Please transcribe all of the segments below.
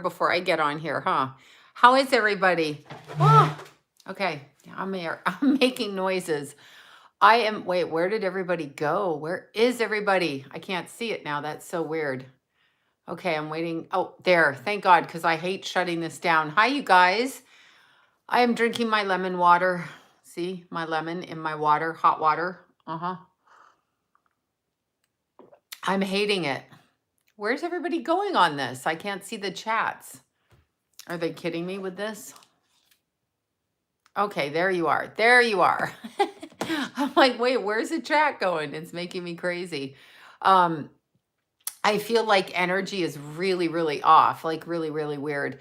before I get on here, huh? How is everybody? Oh, okay, I'm here. I'm making noises. Wait, where did everybody go? Where is everybody? I can't see it now. That's so weird. Okay, I'm waiting. Oh, there. Thank God, because I hate shutting this down. Hi, you guys. I am drinking my lemon water. See my lemon in my water, hot water. Uh-huh. I'm hating it. Where's everybody going on this? I can't see the chats. Are they kidding me with this? Okay, there you are. There you are. I'm like, wait, where's the chat going? It's making me crazy. Um, I feel like energy is really, really off, like really, really weird.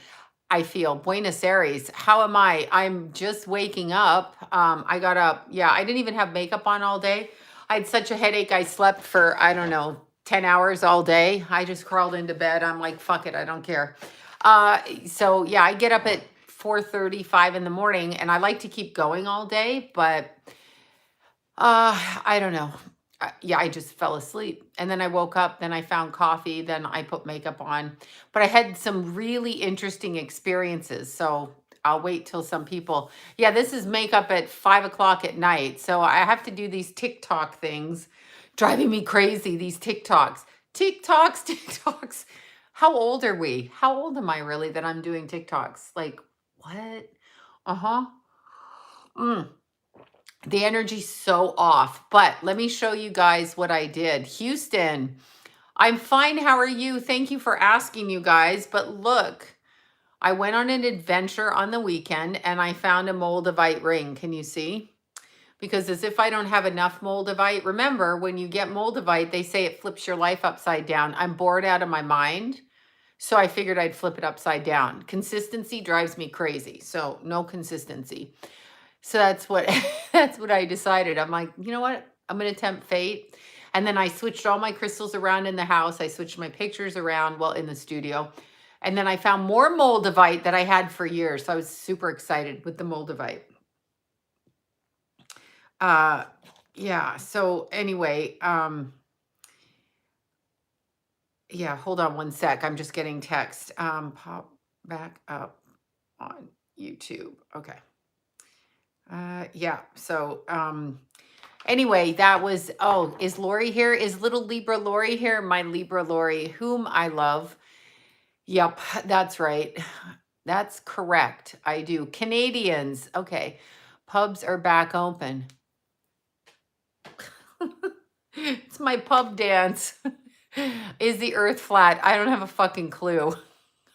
I feel Buenos Aires. How am I? I'm just waking up. I got up. Yeah, I didn't even have makeup on all day. I had such a headache. I slept for, I don't know, 10 hours all day. I just crawled into bed. I'm like, fuck it. I don't care. So yeah, I get up at 4:35 in the morning and I like to keep going all day, but I don't know. Yeah, I just fell asleep. And then I woke up, then I found coffee, then I put makeup on. But I had some really interesting experiences. So I'll wait till some people. Yeah, this is makeup at 5 o'clock at night. So I have to do these TikTok things, driving me crazy. These TikToks. How old are we? How old am I really that I'm doing TikToks? Like, what? Uh huh. Mm. The energy's so off, but let me show you guys what I did. Houston, I'm fine. How are you? Thank you for asking, you guys. But look, I went on an adventure on the weekend and I found a Moldavite ring. Can you see? Because as if I don't have enough Moldavite, remember when you get Moldavite, they say it flips your life upside down. I'm bored out of my mind. So I figured I'd flip it upside down. Consistency drives me crazy. So no consistency. So that's what that's what I decided. I'm like, you know what? I'm gonna tempt fate. And then I switched all my crystals around in the house. I switched my pictures around, well, in the studio. And then I found more Moldavite that I had for years. So I was super excited with the Moldavite. Uh yeah. So anyway, yeah, hold on one sec. I'm just getting text. Pop back up on YouTube. Okay. Yeah. So anyway, that was, oh, is Lori here? Is little Libra Lori here? My Libra Lori, whom I love. Yep, that's right. That's correct. I do. Canadians. Okay. Pubs are back open. It's my pub dance. Is the earth flat? I don't have a fucking clue.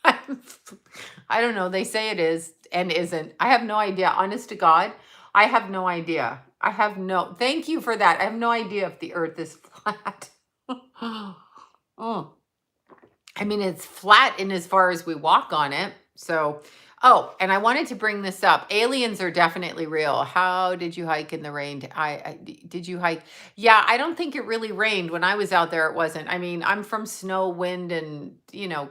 I don't know. They say it is and isn't. I have no idea. Honest to God, I have no idea. Thank you for that. I have no idea if the earth is flat. Oh, I mean, it's flat in as far as we walk on it. So, oh, and I wanted to bring this up. Aliens are definitely real. How did you hike in the rain? Did you hike? Yeah, I don't think it really rained when I was out there. It wasn't. I mean, I'm from snow, wind, and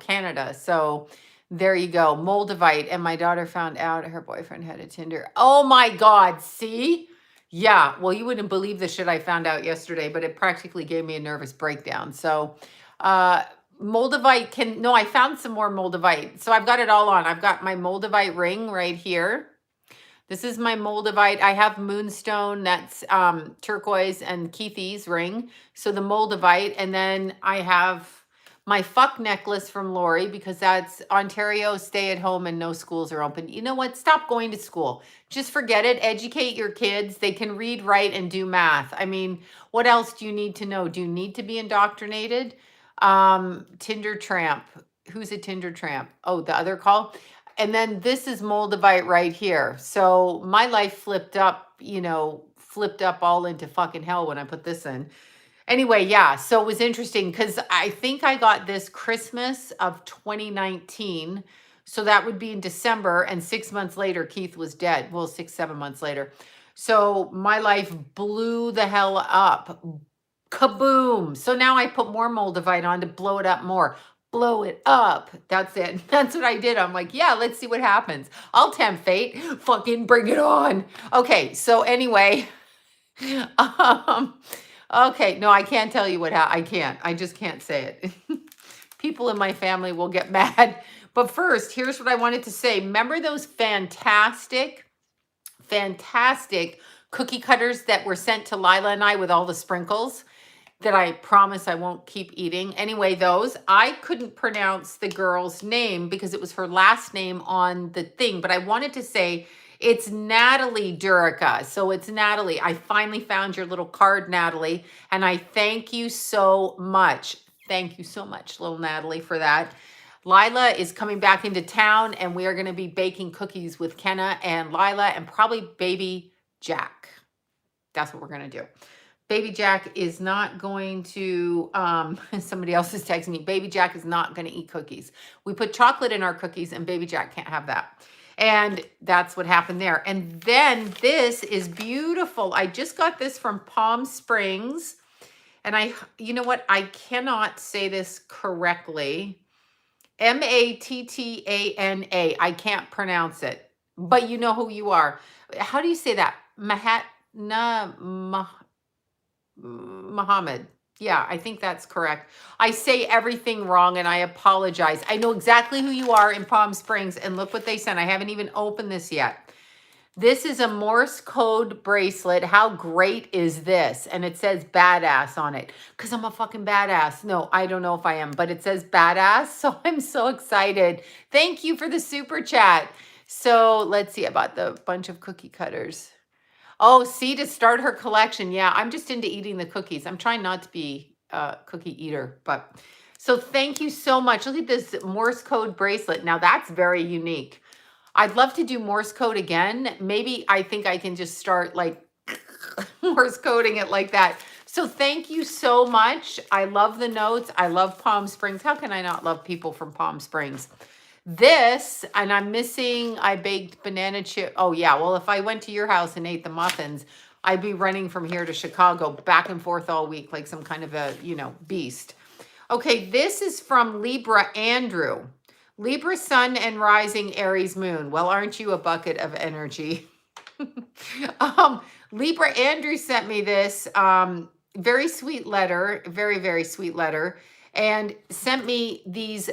Canada. So there you go. Moldavite. And my daughter found out her boyfriend had a Tinder. Oh my God. See? Yeah. Well, you wouldn't believe the shit I found out yesterday, but it practically gave me a nervous breakdown. So, Moldavite no, I found some more Moldavite. So I've got it all on. I've got my Moldavite ring right here. This is my Moldavite. I have Moonstone, that's turquoise, and Keithy's ring. So the Moldavite. And then I have my fuck necklace from Lori because that's Ontario, stay at home and no schools are open. You know what? Stop going to school. Just forget it. Educate your kids. They can read, write, and do math. I mean, what else do you need to know? Do you need to be indoctrinated? Tinder tramp. Who's a Tinder tramp? Oh, the other call. And then this is Moldavite right here. So my life flipped up all into fucking hell when I put this in. Anyway, yeah. So it was interesting because I think I got this Christmas of 2019. So that would be in December. And 6 months later, Keith was dead. Well, 6, 7 months later. So my life blew the hell up. Kaboom. So now I put more Moldavite on to blow it up more. Blow it up. That's it. That's what I did. I'm like, yeah, let's see what happens. I'll tempt fate. Fucking bring it on. Okay. So anyway, okay. No, I can't tell you what I can't. I just can't say it. People in my family will get mad. But first, here's what I wanted to say. Remember those fantastic cookie cutters that were sent to Lila and I with all the sprinkles that I promise I won't keep eating? Anyway, those, I couldn't pronounce the girl's name because it was her last name on the thing, but I wanted to say it's Natalie Durica. So it's Natalie. I finally found your little card, Natalie, and I thank you so much. Thank you so much, little Natalie, for that. Lila is coming back into town, and we are going to be baking cookies with Kenna and Lila and probably baby Jack. That's what we're going to do. Baby Jack is not going to, somebody else is texting me, baby Jack is not going to eat cookies. We put chocolate in our cookies and baby Jack can't have that. And that's what happened there. And then this is beautiful. I just got this from Palm Springs. And you know what? I cannot say this correctly. Mattana. I can't pronounce it, but you know who you are. How do you say that? Muhammad. Yeah, I think that's correct. I say everything wrong and I apologize. I know exactly who you are in Palm Springs, and look what they sent. I haven't even opened this yet. This is a Morse code bracelet. How great is this? And it says badass on it because I'm a fucking badass. No, I don't know if I am, but it says badass. So I'm so excited. Thank you for the super chat. So let's see about the bunch of cookie cutters. Oh, see, to start her collection. Yeah, I'm just into eating the cookies. I'm trying not to be a cookie eater, but so thank you so much. Look at this Morse code bracelet. Now that's very unique. I'd love to do Morse code again. Maybe I think I can just start like Morse coding it like that. So thank you so much. I love the notes. I love Palm Springs. How can I not love people from Palm Springs? This, and I'm missing, I baked banana chip. Oh yeah, well, if I went to your house and ate the muffins, I'd be running from here to Chicago back and forth all week like some kind of a, beast. Okay, this is from Libra Andrew. Libra Sun and Rising Aries Moon. Well, aren't you a bucket of energy? Libra Andrew sent me this very sweet letter, very, very sweet letter, and sent me these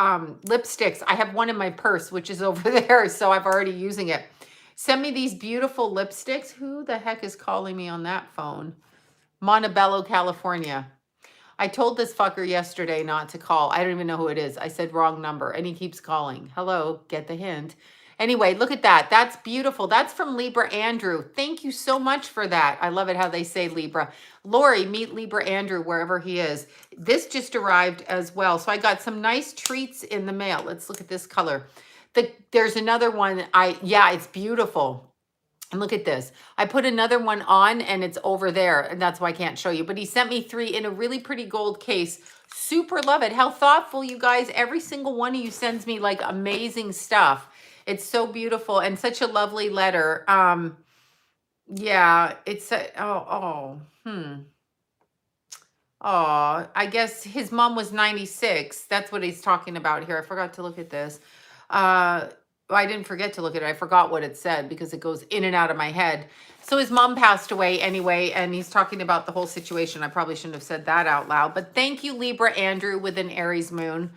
lipsticks. I have one in my purse, which is over there, so I've already using it. Send me these beautiful lipsticks. Who the heck is calling me on that phone? Montebello, California. I told this fucker yesterday not to call. I don't even know who it is. I said wrong number, and he keeps calling. Hello, get the hint. Anyway, look at that. That's beautiful. That's from Libra Andrew. Thank you so much for that. I love it how they say Libra. Lori, meet Libra Andrew wherever he is. This just arrived as well. So I got some nice treats in the mail. Let's look at this color. There's another one. Yeah, it's beautiful. And look at this. I put another one on and it's over there, and that's why I can't show you. But he sent me 3 in a really pretty gold case. Super love it. How thoughtful, you guys. Every single one of you sends me like amazing stuff. It's so beautiful and such a lovely letter. Yeah, it's I guess his mom was 96. That's what he's talking about here. I forgot to look at this. I didn't forget to look at it. I forgot what it said because it goes in and out of my head. So his mom passed away anyway, and he's talking about the whole situation. I probably shouldn't have said that out loud. But thank you, Libra Andrew, with an Aries moon.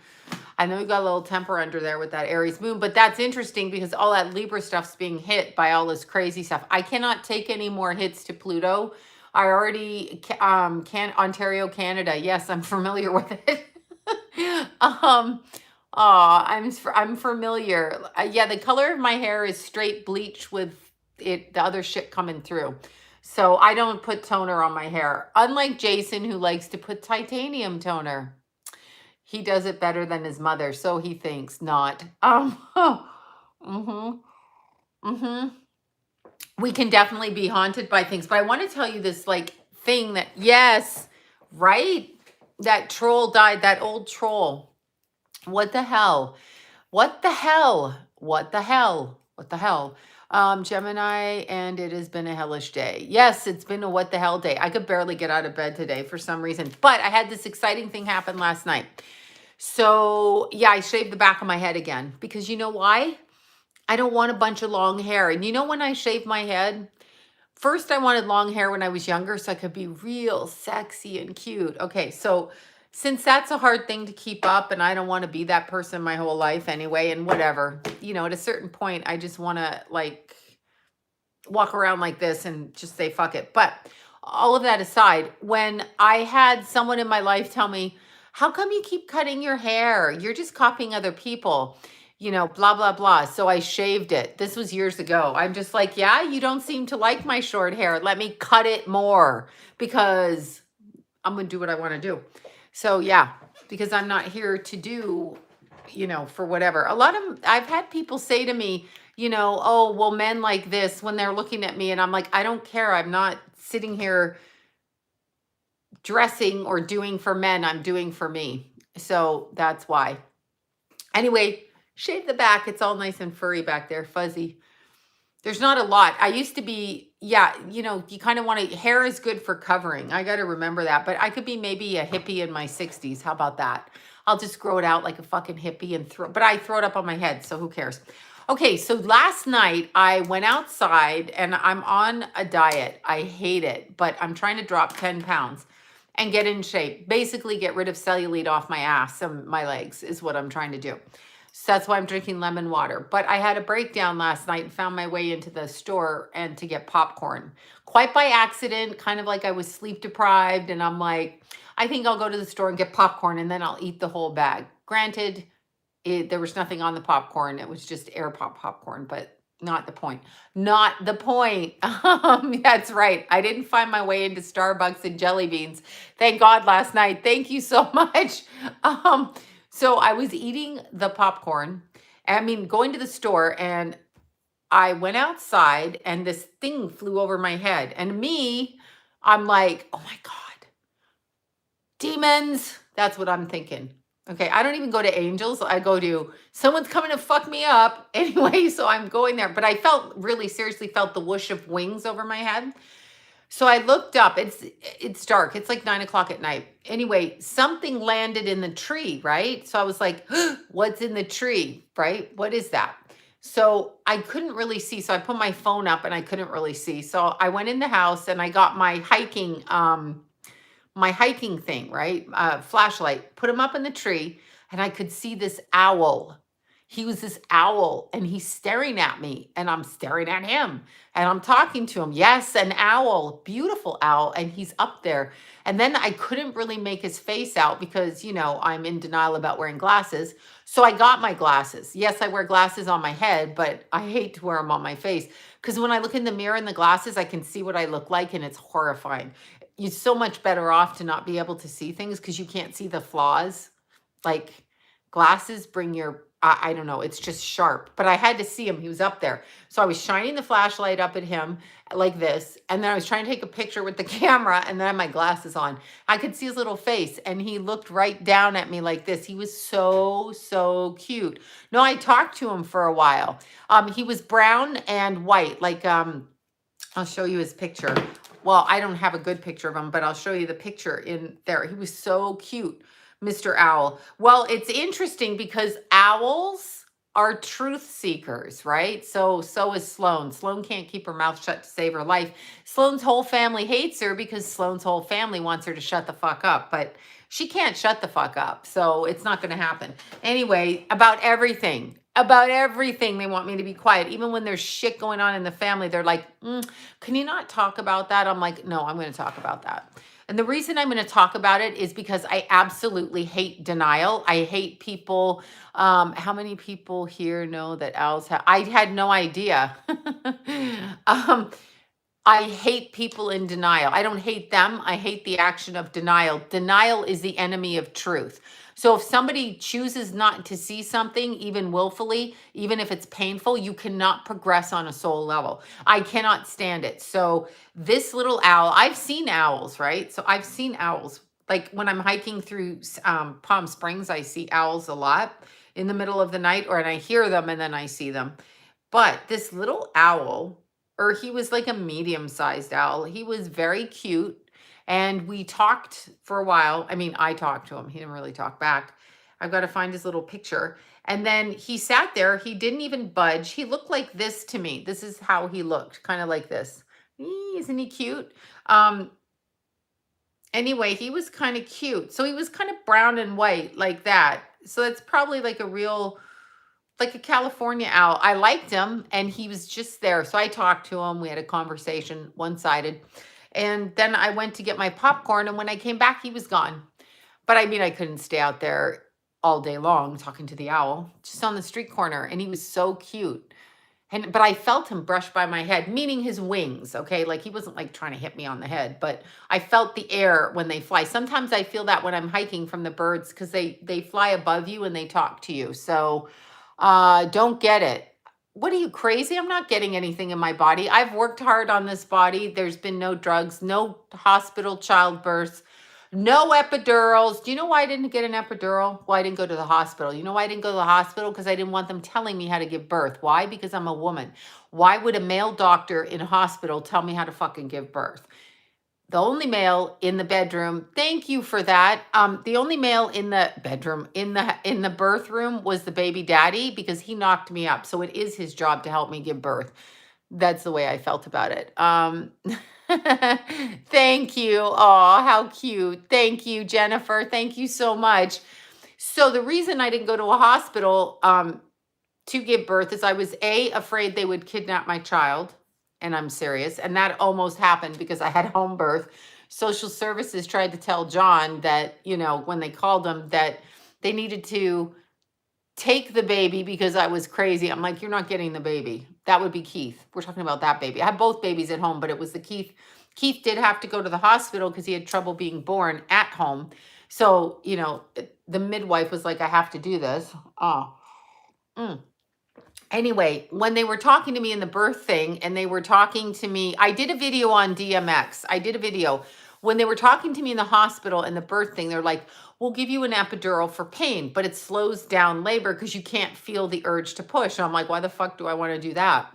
I know you got a little temper under there with that Aries moon, but that's interesting because all that Libra stuff's being hit by all this crazy stuff. I cannot take any more hits to Pluto. I already Ontario, Canada. Yes, I'm familiar with it. I'm familiar. Yeah, the color of my hair is straight bleach with the other shit coming through. So I don't put toner on my hair. Unlike Jason, who likes to put titanium toner. He does it better than his mother, so he thinks not. We can definitely be haunted by things, but I want to tell you this thing that, yes, right? That troll died, that old troll. What the hell? What the hell? What the hell? What the hell? Gemini, and it has been a hellish day. Yes, it's been a what the hell day. I could barely get out of bed today for some reason, but I had this exciting thing happen last night. So yeah, I shaved the back of my head again because you know why? I don't want a bunch of long hair. And you know when I shave my head, first I wanted long hair when I was younger so I could be real sexy and cute. Okay, so since that's a hard thing to keep up and I don't want to be that person my whole life anyway, and whatever, at a certain point, I just want to like walk around like this and just say fuck it. But all of that aside, when I had someone in my life tell me, how come you keep cutting your hair? You're just copying other people, blah, blah, blah. So I shaved it. This was years ago. I'm just like, yeah, you don't seem to like my short hair. Let me cut it more because I'm going to do what I want to do. So yeah, because I'm not here to do, for whatever. I've had people say to me, oh, well, men like this when they're looking at me, and I'm like, I don't care. I'm not sitting here dressing or doing for men. I'm doing for me. So that's why. Anyway, shave the back. It's all nice and furry back there, fuzzy. There's not a lot. I used to be, yeah, you kind of want to, hair is good for covering. I got to remember that. But I could be maybe a hippie in my 60s. How about that? I'll just grow it out like a fucking hippie and but I throw it up on my head, so who cares? Okay, so last night I went outside and I'm on a diet. I hate it, but I'm trying to drop 10 pounds and get in shape. Basically get rid of cellulite off my ass and my legs is what I'm trying to do. So that's why I'm drinking lemon water. But I had a breakdown last night and found my way into the store and to get popcorn. Quite by accident, kind of like I was sleep deprived. And I'm like, I think I'll go to the store and get popcorn and then I'll eat the whole bag. Granted, there was nothing on the popcorn. It was just air popcorn, but not the point. Not the point. That's right. I didn't find my way into Starbucks and jelly beans. Thank God last night. Thank you so much. So I was eating the popcorn, going to the store, and I went outside and this thing flew over my head. And me, I'm like, oh my God, demons. That's what I'm thinking. Okay, I don't even go to angels. I go to someone's coming to fuck me up. Anyway, so I'm going there. But I seriously felt the whoosh of wings over my head. So I looked up. It's dark. It's like 9 o'clock at night. Anyway, something landed in the tree, right? So I was like, what's in the tree, right? What is that? So I couldn't really see. So I put my phone up and I couldn't really see. So I went in the house and I got my hiking thing, right? Flashlight, put him up in the tree, and I could see this owl. He was this owl and he's staring at me and I'm staring at him and I'm talking to him. Yes, an owl, beautiful owl. And he's up there. And then I couldn't really make his face out because, I'm in denial about wearing glasses. So I got my glasses. Yes, I wear glasses on my head, but I hate to wear them on my face because when I look in the mirror in the glasses, I can see what I look like and it's horrifying. You're so much better off to not be able to see things because you can't see the flaws. Like glasses bring your, I don't know, it's just sharp. But I had to see him. He was up there. So I was shining the flashlight up at him like this. And then I was trying to take a picture with the camera and then I had my glasses on. I could see his little face and he looked right down at me like this. He was so, so cute. No, I talked to him for a while. He was brown and white. Like, I'll show you his picture. Well, I don't have a good picture of him, but I'll show you the picture in there. He was so cute, Mr. Owl. Well, it's interesting because owls are truth seekers, right? So is Sloan. Sloan can't keep her mouth shut to save her life. Sloan's whole family hates her because Sloan's whole family wants her to shut the fuck up, but she can't shut the fuck up. So it's not going to happen. Anyway, about everything they want me to be quiet. Even when there's shit going on in the family, they're like, can you not talk about that? I'm like, no, I'm going to talk about that. And the reason I'm going to talk about it is because I absolutely hate denial. I hate people. How many people here know that owls have? I had no idea. I hate people in denial. I don't hate them. I hate the action of denial. Denial is the enemy of truth. So if somebody chooses not to see something, even willfully, even if it's painful, you cannot progress on a soul level. I cannot stand it. So this little owl, I've seen owls, right? So I've seen owls. Like when I'm hiking through Palm Springs, I see owls a lot in the middle of the night, and I hear them and then I see them. But this little owl, or he was like a medium-sized owl, he was very cute. And we talked for a while. I talked to him. He didn't really talk back. I've got to find his little picture. And then he sat there. He didn't even budge. He looked like this to me. This is how he looked, kind of like this. Isn't he cute? And Anyway, he was kind of cute. So he was kind of brown and white like that. So it's probably like a real, like a California owl. I liked him and he was just there. So I talked to him. We had a conversation, one-sided. And then I went to get my popcorn. And when I came back, he was gone. But I mean, I couldn't stay out there all day long talking to the owl, just on the street corner. And he was so cute. But I felt him brush by my head, meaning his wings, okay? Like he wasn't like trying to hit me on the head, but I felt the air when they fly. Sometimes I feel that when I'm hiking from the birds because they fly above you and they talk to you. So don't get it. What are you, crazy? I'm not getting anything in my body. I've worked hard on this body. There's been no drugs, no hospital childbirths, no epidurals. Do you know why I didn't get an epidural? Why I didn't go to the hospital? You know why I didn't go to the hospital? Because I didn't want them telling me how to give birth. Why? Because I'm a woman. Why would a male doctor in a hospital tell me how to fucking give birth? The only male in the bedroom, thank you for that. The only male in the bedroom, in the birth room was the baby daddy because he knocked me up. So it is his job to help me give birth. That's the way I felt about it. Thank you. Oh, how cute. Thank you, Jennifer. Thank you so much. So the reason I didn't go to a hospital to give birth is I was afraid they would kidnap my child. And I'm serious. And that almost happened because I had home birth. Social services tried to tell John that, you know, when they called him that they needed to take the baby because I was crazy. I'm like, you're not getting the baby. That would be Keith. We're talking about that baby. I had both babies at home, but it was the Keith. Keith did have to go to the hospital because he had trouble being born at home. So, you know, the midwife was like, I have to do this. Oh. Anyway, when they were talking to me in the birth thing and they were talking to me, I did a video on DMX. I did a video. When they were talking to me in the hospital and the birth thing, they're like, we'll give you an epidural for pain, but it slows down labor because you can't feel the urge to push. And I'm like, why the fuck do I want to do that?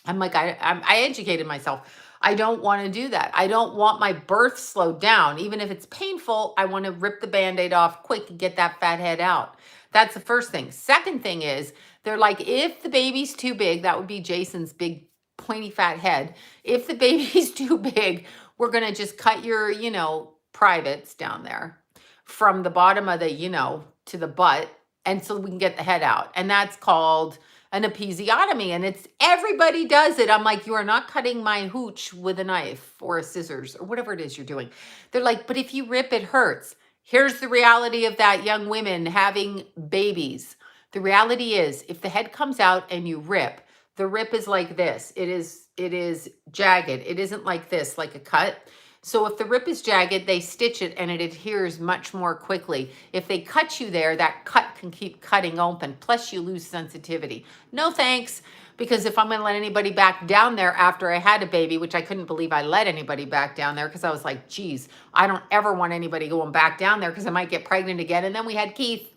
I'm like, I educated myself. I don't want to do that. I don't want my birth slowed down. Even if it's painful, I want to rip the Band-Aid off quick and get that fat head out. That's the first thing. Second thing is, they're like, if the baby's too big, that would be Jason's big pointy fat head. If the baby's too big, we're going to just cut your, you know, privates down there from the bottom of the, you know, to the butt. And so we can get the head out. And that's called an episiotomy. And it's, everybody does it. I'm like, you are not cutting my hooch with a knife or a scissors or whatever it is you're doing. They're like, but if you rip, it hurts. Here's the reality of that, young women having babies. The reality is, if the head comes out and you rip, the rip is like this. It is jagged. It isn't like this, like a cut. So if the rip is jagged, they stitch it and it adheres much more quickly. If they cut you there, that cut can keep cutting open. Plus you lose sensitivity. No thanks. Because if I'm going to let anybody back down there after I had a baby, which I couldn't believe I let anybody back down there because I was like, geez, I don't ever want anybody going back down there because I might get pregnant again. And then we had Keith.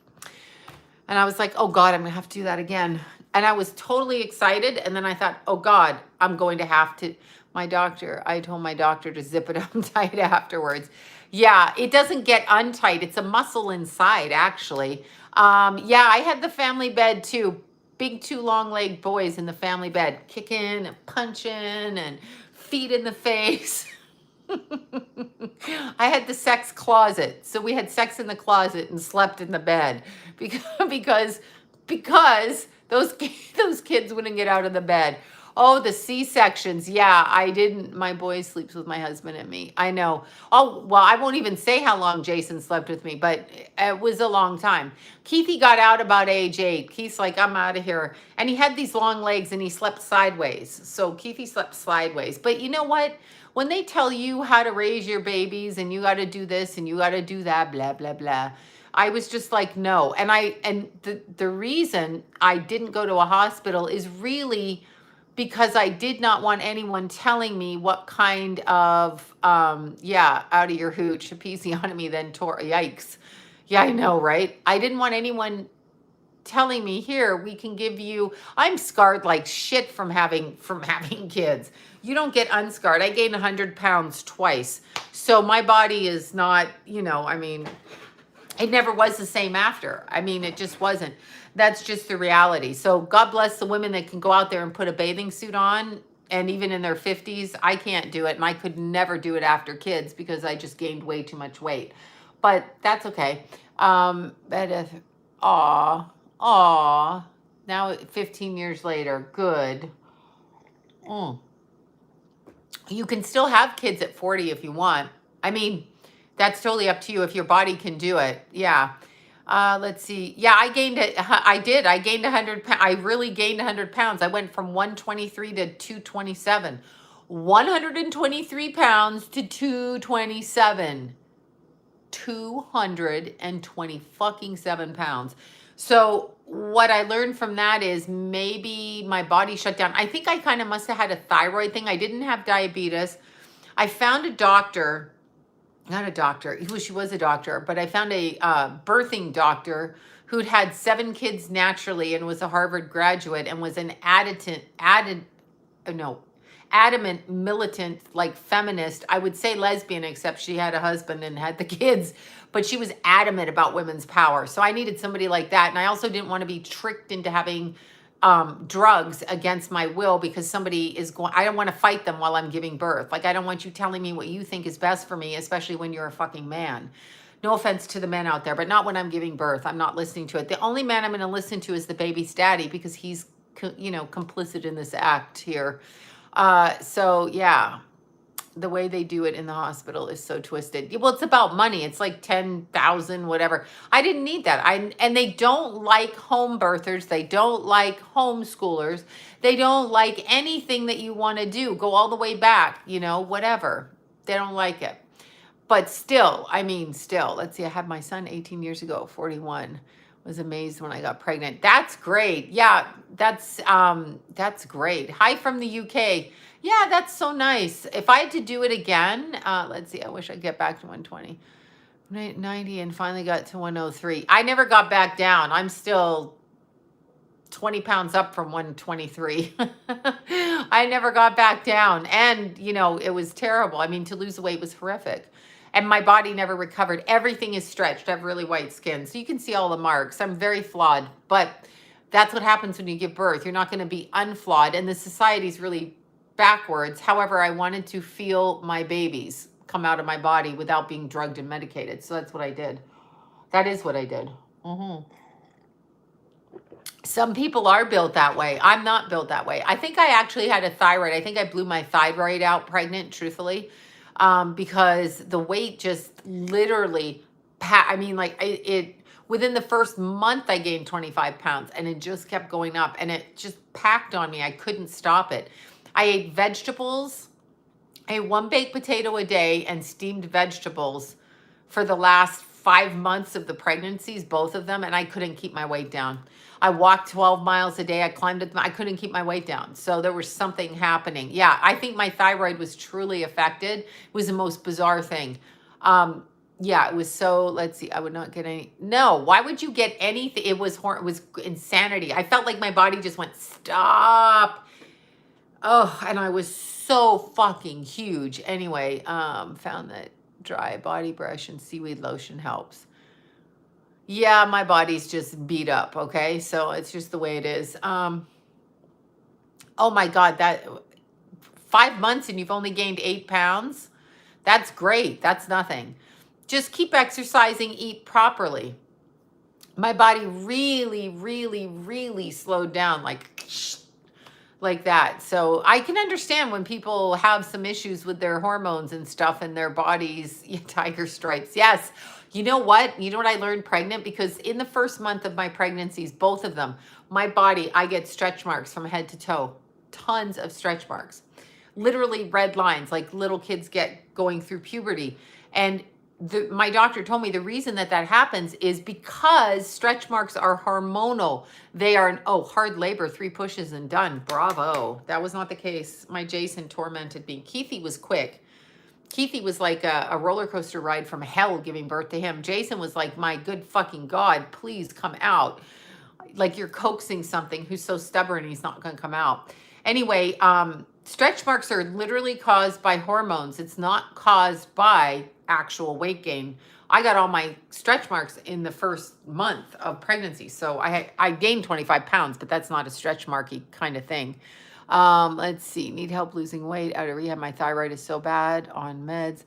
And I was like, oh God, I'm going to have to do that again. And I was totally excited. And then I thought, oh God, I'm going to have to. I told my doctor to zip it up tight afterwards. Yeah, it doesn't get untight. It's a muscle inside, actually. Yeah, I had the family bed too. Big two long-legged boys in the family bed, kicking and punching and feet in the face. I had the sex closet. So we had sex in the closet and slept in the bed because those kids wouldn't get out of the bed. Oh, the C-sections. Yeah, I didn't. My boy sleeps with my husband and me. I know. Oh, well, I won't even say how long Jason slept with me, but it was a long time. Keithy got out about age 8. Keith's like, I'm out of here. And he had these long legs and he slept sideways. So Keithy slept sideways. But you know what? When they tell you how to raise your babies and you got to do this and you got to do that, blah, blah, blah. I was just like, no. And the reason I didn't go to a hospital is really because I did not want anyone telling me what kind of, out of your hooch, episiotomy then tore, yikes. Yeah, I know, right? I didn't want anyone telling me, here, we can give you, I'm scarred like shit from having kids. You don't get unscarred. I gained 100 pounds twice. So my body is not, I mean, it never was the same after. I mean, it just wasn't. That's just the reality. So God bless the women that can go out there and put a bathing suit on and even in their 50s, I can't do it. And I could never do it after kids because I just gained way too much weight. But that's okay. But if, aw, now 15 years later, good. Mm. You can still have kids at 40 if you want. I mean, that's totally up to you if your body can do it. Yeah. Let's see. Yeah, I gained it. I did. I gained 100 pounds. I really gained 100 pounds. I went from 123 to 227. 123 pounds to 227. 220 fucking 7 pounds. So what I learned from that is maybe my body shut down. I think I kind of must have had a thyroid thing. I didn't have diabetes. I found a doctor, not a doctor, she was a doctor, but I found a birthing doctor who'd had 7 kids naturally and was a Harvard graduate and was an adamant militant, like feminist. I would say lesbian, except she had a husband and had the kids, but she was adamant about women's power. So I needed somebody like that. And I also didn't want to be tricked into having drugs against my will because somebody is going, I don't want to fight them while I'm giving birth. Like, I don't want you telling me what you think is best for me, especially when you're a fucking man. No offense to the men out there, but not when I'm giving birth. I'm not listening to it. The only man I'm going to listen to is the baby's daddy because he's, complicit in this act here. So yeah, the way they do it in the hospital is so twisted. Well, it's about money. It's like 10,000, whatever. I didn't need that. And they don't like home birthers. They don't like homeschoolers. They don't like anything that you want to do. Go all the way back, whatever. They don't like it. But still, let's see. I had my son 18 years ago, 41. Was amazed when I got pregnant. That's great. Yeah, that's great. Hi from the UK. Yeah, that's so nice. If I had to do it again, let's see, I wish I'd get back to 120. 90 and finally got to 103. I never got back down. I'm still 20 pounds up from 123. I never got back down. And, it was terrible. I mean, to lose the weight was horrific. And my body never recovered. Everything is stretched. I have really white skin. So you can see all the marks. I'm very flawed. But that's what happens when you give birth. You're not going to be unflawed. And the society's really backwards. However, I wanted to feel my babies come out of my body without being drugged and medicated. So that's what I did. That is what I did. Some people are built that way. I'm not built that way. I think I actually had a thyroid. I think I blew my thyroid out pregnant, truthfully. Because the weight just literally, within the first month, I gained 25 pounds and it just kept going up and it just packed on me. I couldn't stop it. I ate vegetables. I ate 1 baked potato a day and steamed vegetables for the last 5 months of the pregnancies, both of them, and I couldn't keep my weight down. I walked 12 miles a day. I climbed it. I couldn't keep my weight down. So there was something happening. Yeah, I think my thyroid was truly affected. It was the most bizarre thing. Yeah, it was so, let's see, I would not get any. No, why would you get anything? It was insanity. I felt like my body just went, stop. Oh, and I was so fucking huge. Anyway, found that dry body brush and seaweed lotion helps. Yeah, my body's just beat up, okay? So it's just the way it is. Oh my God, that 5 months and you've only gained 8 pounds? That's great. That's nothing. Just keep exercising, eat properly. My body really, really, really slowed down like that. So I can understand when people have some issues with their hormones and stuff in their bodies. Tiger stripes. Yes. You know what? You know what I learned pregnant? Because in the first month of my pregnancies, both of them, my body, I get stretch marks from head to toe. Tons of stretch marks. Literally red lines like little kids get going through puberty. And my doctor told me the reason that happens is because stretch marks are hormonal. They are, hard labor, 3 pushes and done. Bravo. That was not the case. My Jason tormented me. Keithy was quick. Keithy was like a roller coaster ride from hell giving birth to him. Jason was like, my good fucking God, please come out. Like you're coaxing something who's so stubborn he's not going to come out. Anyway, stretch marks are literally caused by hormones. It's not caused by actual weight gain. I got all my stretch marks in the first month of pregnancy. So I gained 25 pounds, but that's not a stretch marky kind of thing. Let's see. Need help losing weight. Out of rehab. My thyroid is so bad. On meds.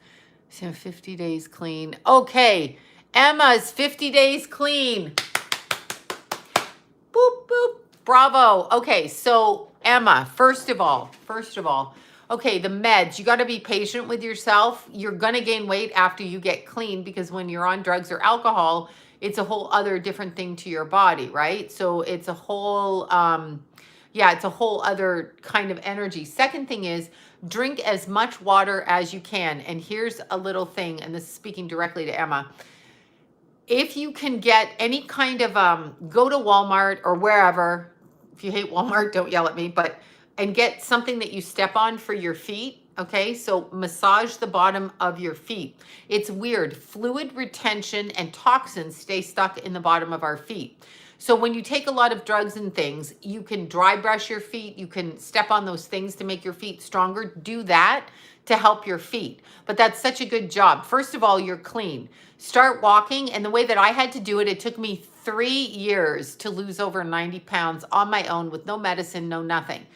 So 50 days clean. Okay. Emma's 50 days clean. Boop, boop. Bravo. Okay. So Emma, first of all, okay, the meds, you got to be patient with yourself. You're going to gain weight after you get clean, because when you're on drugs or alcohol, it's a whole other different thing to your body, right? So it's a whole, yeah, it's a whole other kind of energy. Second thing is, drink as much water as you can. And here's a little thing, and this is speaking directly to Emma. If you can get any kind of, go to Walmart or wherever, if you hate Walmart, don't yell at me, and get something that you step on for your feet. Okay, so massage the bottom of your feet. It's weird. Fluid retention and toxins stay stuck in the bottom of our feet. So when you take a lot of drugs and things, you can dry brush your feet. You can step on those things to make your feet stronger. Do that to help your feet. But that's such a good job. First of all, you're clean. Start walking. And the way that I had to do it, it took me 3 years to lose over 90 pounds on my own with no medicine, no nothing.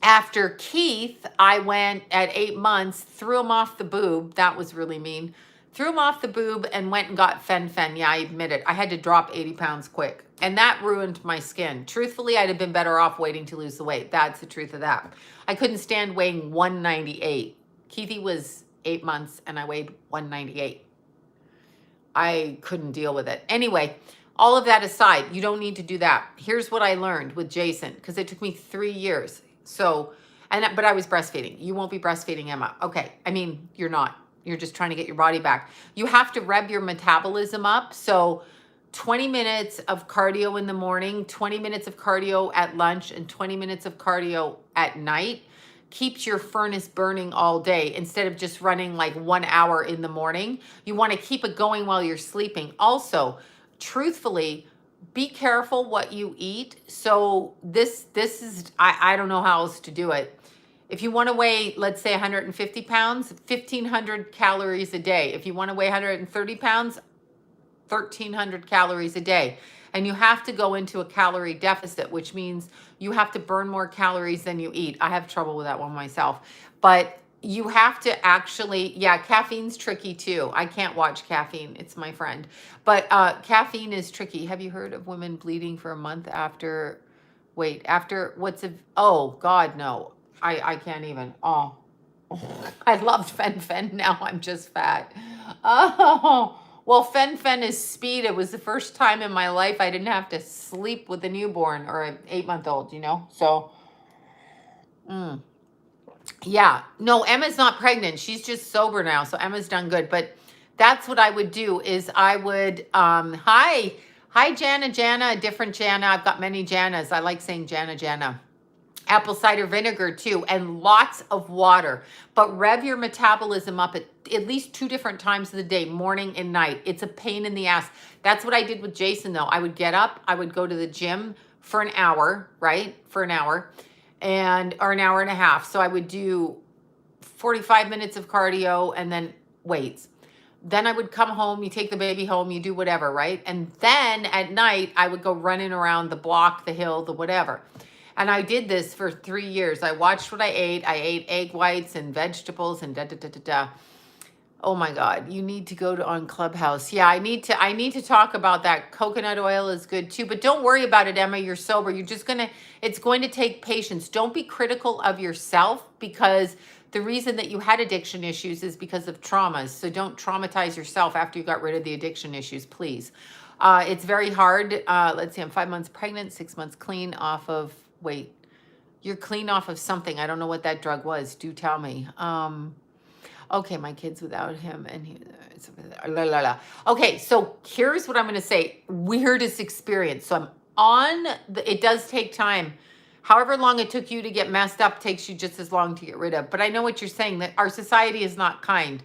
After Keith, I went at 8 months, threw him off the boob. That was really mean. Threw him off the boob and went and got fen-phen. Yeah, I admit it. I had to drop 80 pounds quick. And that ruined my skin. Truthfully, I'd have been better off waiting to lose the weight. That's the truth of that. I couldn't stand weighing 198. Keithy was 8 months and I weighed 198. I couldn't deal with it. Anyway, all of that aside, you don't need to do that. Here's what I learned with Jason, because it took me 3 years. So, but I was breastfeeding. You won't be breastfeeding, Emma. Okay. I mean, you're not. You're just trying to get your body back. You have to rev your metabolism up. So 20 minutes of cardio in the morning, 20 minutes of cardio at lunch, and 20 minutes of cardio at night keeps your furnace burning all day instead of just running like 1 hour in the morning. You want to keep it going while you're sleeping. Also, truthfully, be careful what you eat. So this is, I don't know how else to do it. If you want to weigh, let's say 150 pounds, 1,500 calories a day. If you want to weigh 130 pounds, 1,300 calories a day. And you have to go into a calorie deficit, which means you have to burn more calories than you eat. I have trouble with that one myself. But you have to actually, yeah, caffeine's tricky too. I can't watch caffeine. It's my friend. But caffeine is tricky. Have you heard of women bleeding for a month after, oh, God, no. I can't even. Oh, I loved fen-phen. Now I'm just fat. Oh, well, fen-phen is speed. It was the first time in my life I didn't have to sleep with a newborn or an 8-month-old, you know? So, yeah. No, Emma's not pregnant. She's just sober now. So Emma's done good. But that's what I would do is I would, hi, Jana, a different Jana. I've got many Janas. I like saying Jana. Apple cider vinegar too, and lots of water. But rev your metabolism up at least 2 different times of the day, morning and night. It's a pain in the ass. That's what I did with Jason though. I would get up, I would go to the gym for an hour, right? For an hour or an hour and a half. So I would do 45 minutes of cardio and then weights. Then I would come home, you take the baby home, you do whatever, right? And then at night, I would go running around the block, the hill, the whatever. And I did this for 3 years. I watched what I ate. I ate egg whites and vegetables and da. Oh my God, you need to go on Clubhouse. Yeah, I need to talk about that. Coconut oil is good too, but don't worry about it, Emma. You're sober. It's going to take patience. Don't be critical of yourself, because the reason that you had addiction issues is because of traumas. So don't traumatize yourself after you got rid of the addiction issues, please. It's very hard. Let's see, I'm 5 months pregnant, 6 months clean off of, wait, you're clean off of something. I don't know what that drug was. Do tell me. Okay, my kid's without him and Okay, so here's what I'm going to say. Weirdest experience. So it does take time. However long it took you to get messed up takes you just as long to get rid of. But I know what you're saying, that our society is not kind.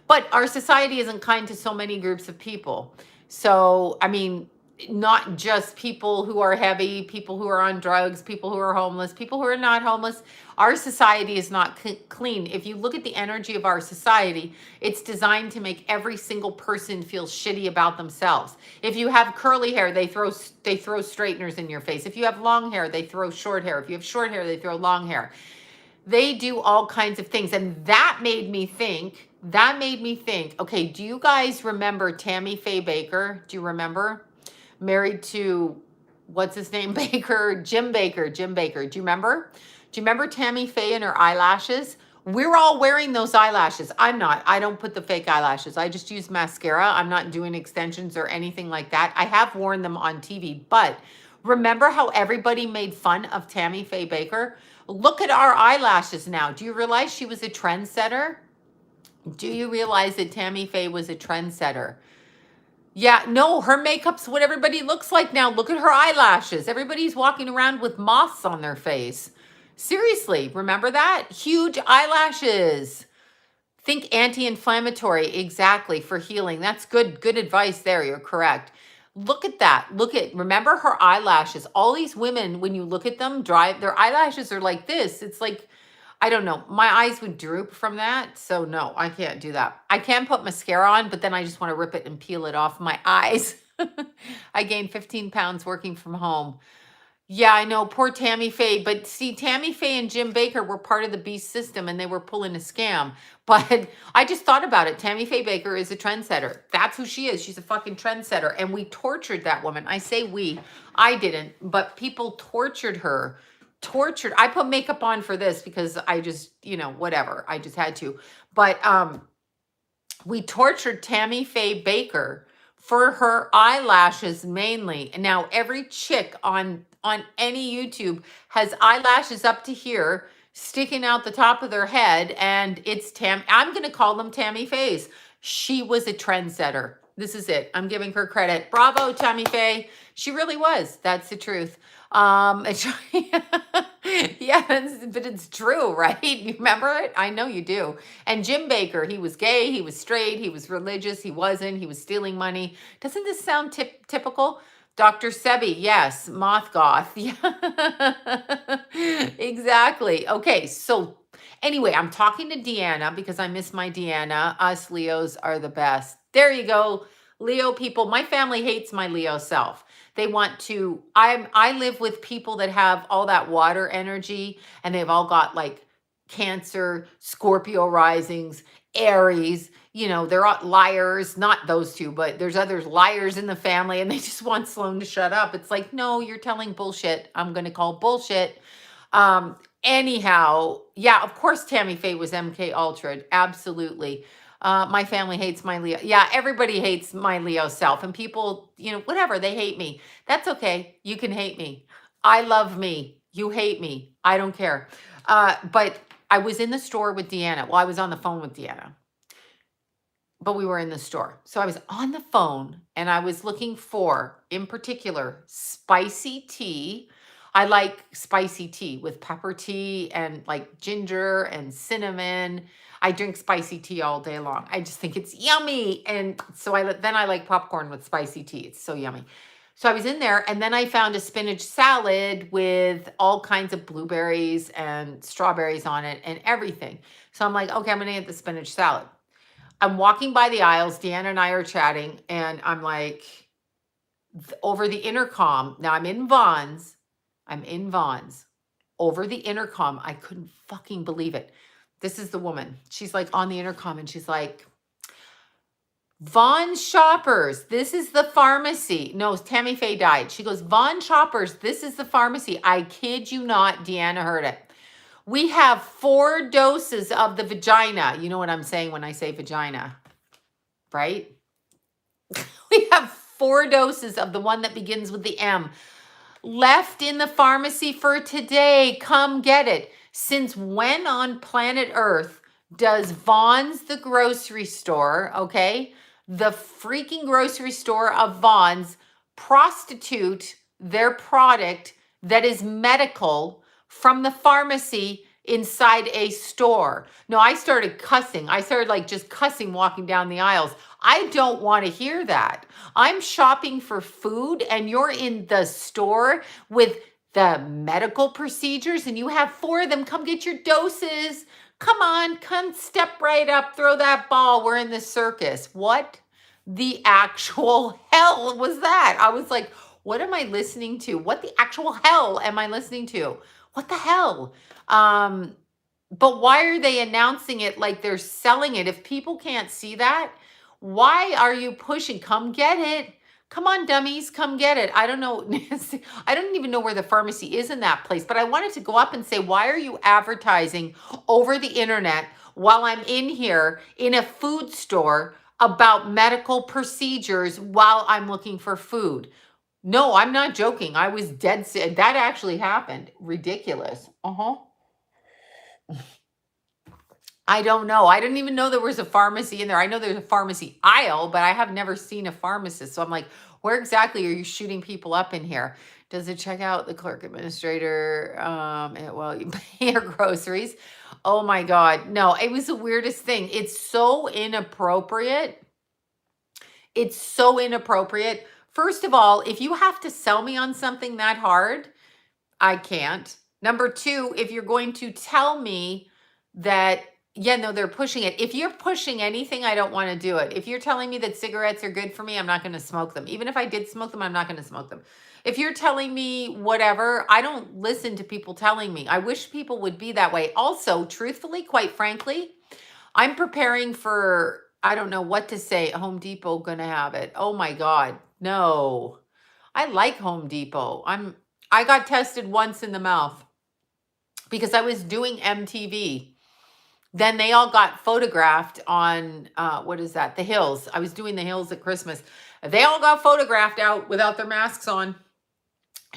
But our society isn't kind to so many groups of people. So, I mean, not just people who are heavy, people who are on drugs, people who are homeless, people who are not homeless. Our society is not clean. If you look at the energy of our society, it's designed to make every single person feel shitty about themselves. If you have curly hair, they throw straighteners in your face. If you have long hair, they throw short hair. If you have short hair, they throw long hair. They do all kinds of things. And that made me think, okay, do you guys remember Tammy Faye Baker? Do you remember? Married to, what's his name, Baker? Jim Baker. Do you remember? Do you remember Tammy Faye and her eyelashes? We're all wearing those eyelashes. I'm not. I don't put the fake eyelashes. I just use mascara. I'm not doing extensions or anything like that. I have worn them on TV, but remember how everybody made fun of Tammy Faye Baker? Look at our eyelashes now. Do you realize she was a trendsetter? Do you realize that Tammy Faye was a trendsetter? Yeah, no, her makeup's what everybody looks like now. Look at her eyelashes. Everybody's walking around with moths on their face. Seriously, remember that? Huge eyelashes. Think anti-inflammatory, exactly, for healing. That's good advice there. You're correct. Look at that. Remember her eyelashes. All these women, when you look at them, their eyelashes are like this. It's like, I don't know. My eyes would droop from that. So no, I can't do that. I can put mascara on, but then I just want to rip it and peel it off my eyes. I gained 15 pounds working from home. Yeah, I know. Poor Tammy Faye. But see, Tammy Faye and Jim Baker were part of the Beast system and they were pulling a scam. But I just thought about it. Tammy Faye Baker is a trendsetter. That's who she is. She's a fucking trendsetter. And we tortured that woman. I say we. I didn't. But people tortured her. I put makeup on for this because I just, whatever. I just had to. But we tortured Tammy Faye Baker for her eyelashes mainly. And now every chick on any YouTube has eyelashes up to here sticking out the top of their head, and it's I'm going to call them Tammy Faye's. She was a trendsetter. This is it. I'm giving her credit. Bravo, Tammy Faye. She really was. That's the truth. Yeah, but it's true, right? You remember it? I know you do. And Jim Baker, he was gay, he was straight, he was religious, he wasn't, he was stealing money. Doesn't this sound typical? Dr. Sebi, yes, moth goth. Yeah. Exactly. Okay, so anyway, I'm talking to Deanna because I miss my Deanna. Us Leos are the best. There you go. Leo people, my family hates my Leo self. They want to, I live with people that have all that water energy, and they've all got like Cancer, Scorpio risings, Aries, they're all liars, not those two, but there's others liars in the family, and they just want Sloan to shut up. It's like, no, you're telling bullshit. I'm going to call bullshit. Anyhow, yeah, of course, Tammy Faye was MK Ultra. Absolutely. My family hates my Leo. Yeah, everybody hates my Leo self, and people, whatever, they hate me. That's okay. You can hate me. I love me. You hate me. I don't care. But I was in the store with Deanna. Well, I was on the phone with Deanna, but we were in the store. So I was on the phone and I was looking for, in particular, spicy tea. I like spicy tea with pepper tea and like ginger and cinnamon. I drink spicy tea all day long. I just think it's yummy. And so then I like popcorn with spicy tea. It's so yummy. So I was in there, and then I found a spinach salad with all kinds of blueberries and strawberries on it and everything. So I'm like, okay, I'm going to get the spinach salad. I'm walking by the aisles. Deanna and I are chatting, and I'm like, over the intercom. Now I'm in Vaughn's. Over the intercom. I couldn't fucking believe it. This is the woman. She's like on the intercom, and she's like, Vaughn shoppers, this is the pharmacy. No, Tammy Faye died. She goes, Vaughn shoppers, this is the pharmacy. I kid you not, Deanna heard it. We have 4 doses of the vagina. You know what I'm saying when I say vagina, right? We have 4 doses of the one that begins with the M left in the pharmacy for today. Come get it. Since when on planet Earth does Vaughn's, the grocery store, okay, the freaking grocery store of Vaughn's, prostitute their product that is medical from the pharmacy inside a store. No, I started cussing. I started like just cussing walking down the aisles. I don't want to hear that. I'm shopping for food and you're in the store with the medical procedures and you have 4 of them. Come get your doses. Come on, come step right up, throw that ball. We're in the circus. What the actual hell was that? I was like, what am I listening to? What the actual hell am I listening to? What the hell? But why are they announcing it like they're selling it? If people can't see that, why are you pushing? Come get it. Come on, dummies, come get it. I don't know. I don't even know where the pharmacy is in that place, but I wanted to go up and say, why are you advertising over the internet while I'm in here in a food store about medical procedures while I'm looking for food? No, I'm not joking. I was dead serious. That actually happened. Ridiculous. I don't know. I didn't even know there was a pharmacy in there. I know there's a pharmacy aisle, but I have never seen a pharmacist. So I'm like, where exactly are you shooting people up in here? Does it check out the clerk administrator? Well, you pay your groceries. Oh my God. No, it was the weirdest thing. It's so inappropriate. It's so inappropriate. First of all, if you have to sell me on something that hard, I can't. Number 2, if you're going to tell me that, yeah, no, they're pushing it. If you're pushing anything, I don't want to do it. If you're telling me that cigarettes are good for me, I'm not going to smoke them. Even if I did smoke them, I'm not going to smoke them. If you're telling me whatever, I don't listen to people telling me. I wish people would be that way. Also, truthfully, quite frankly, I'm preparing for, I don't know what to say. Home Depot gonna have it. Oh my God, no. I like Home Depot. I got tested once in the mouth because I was doing MTV. Then they all got photographed on, what is that? The Hills. I was doing the Hills at Christmas. They all got photographed out without their masks on.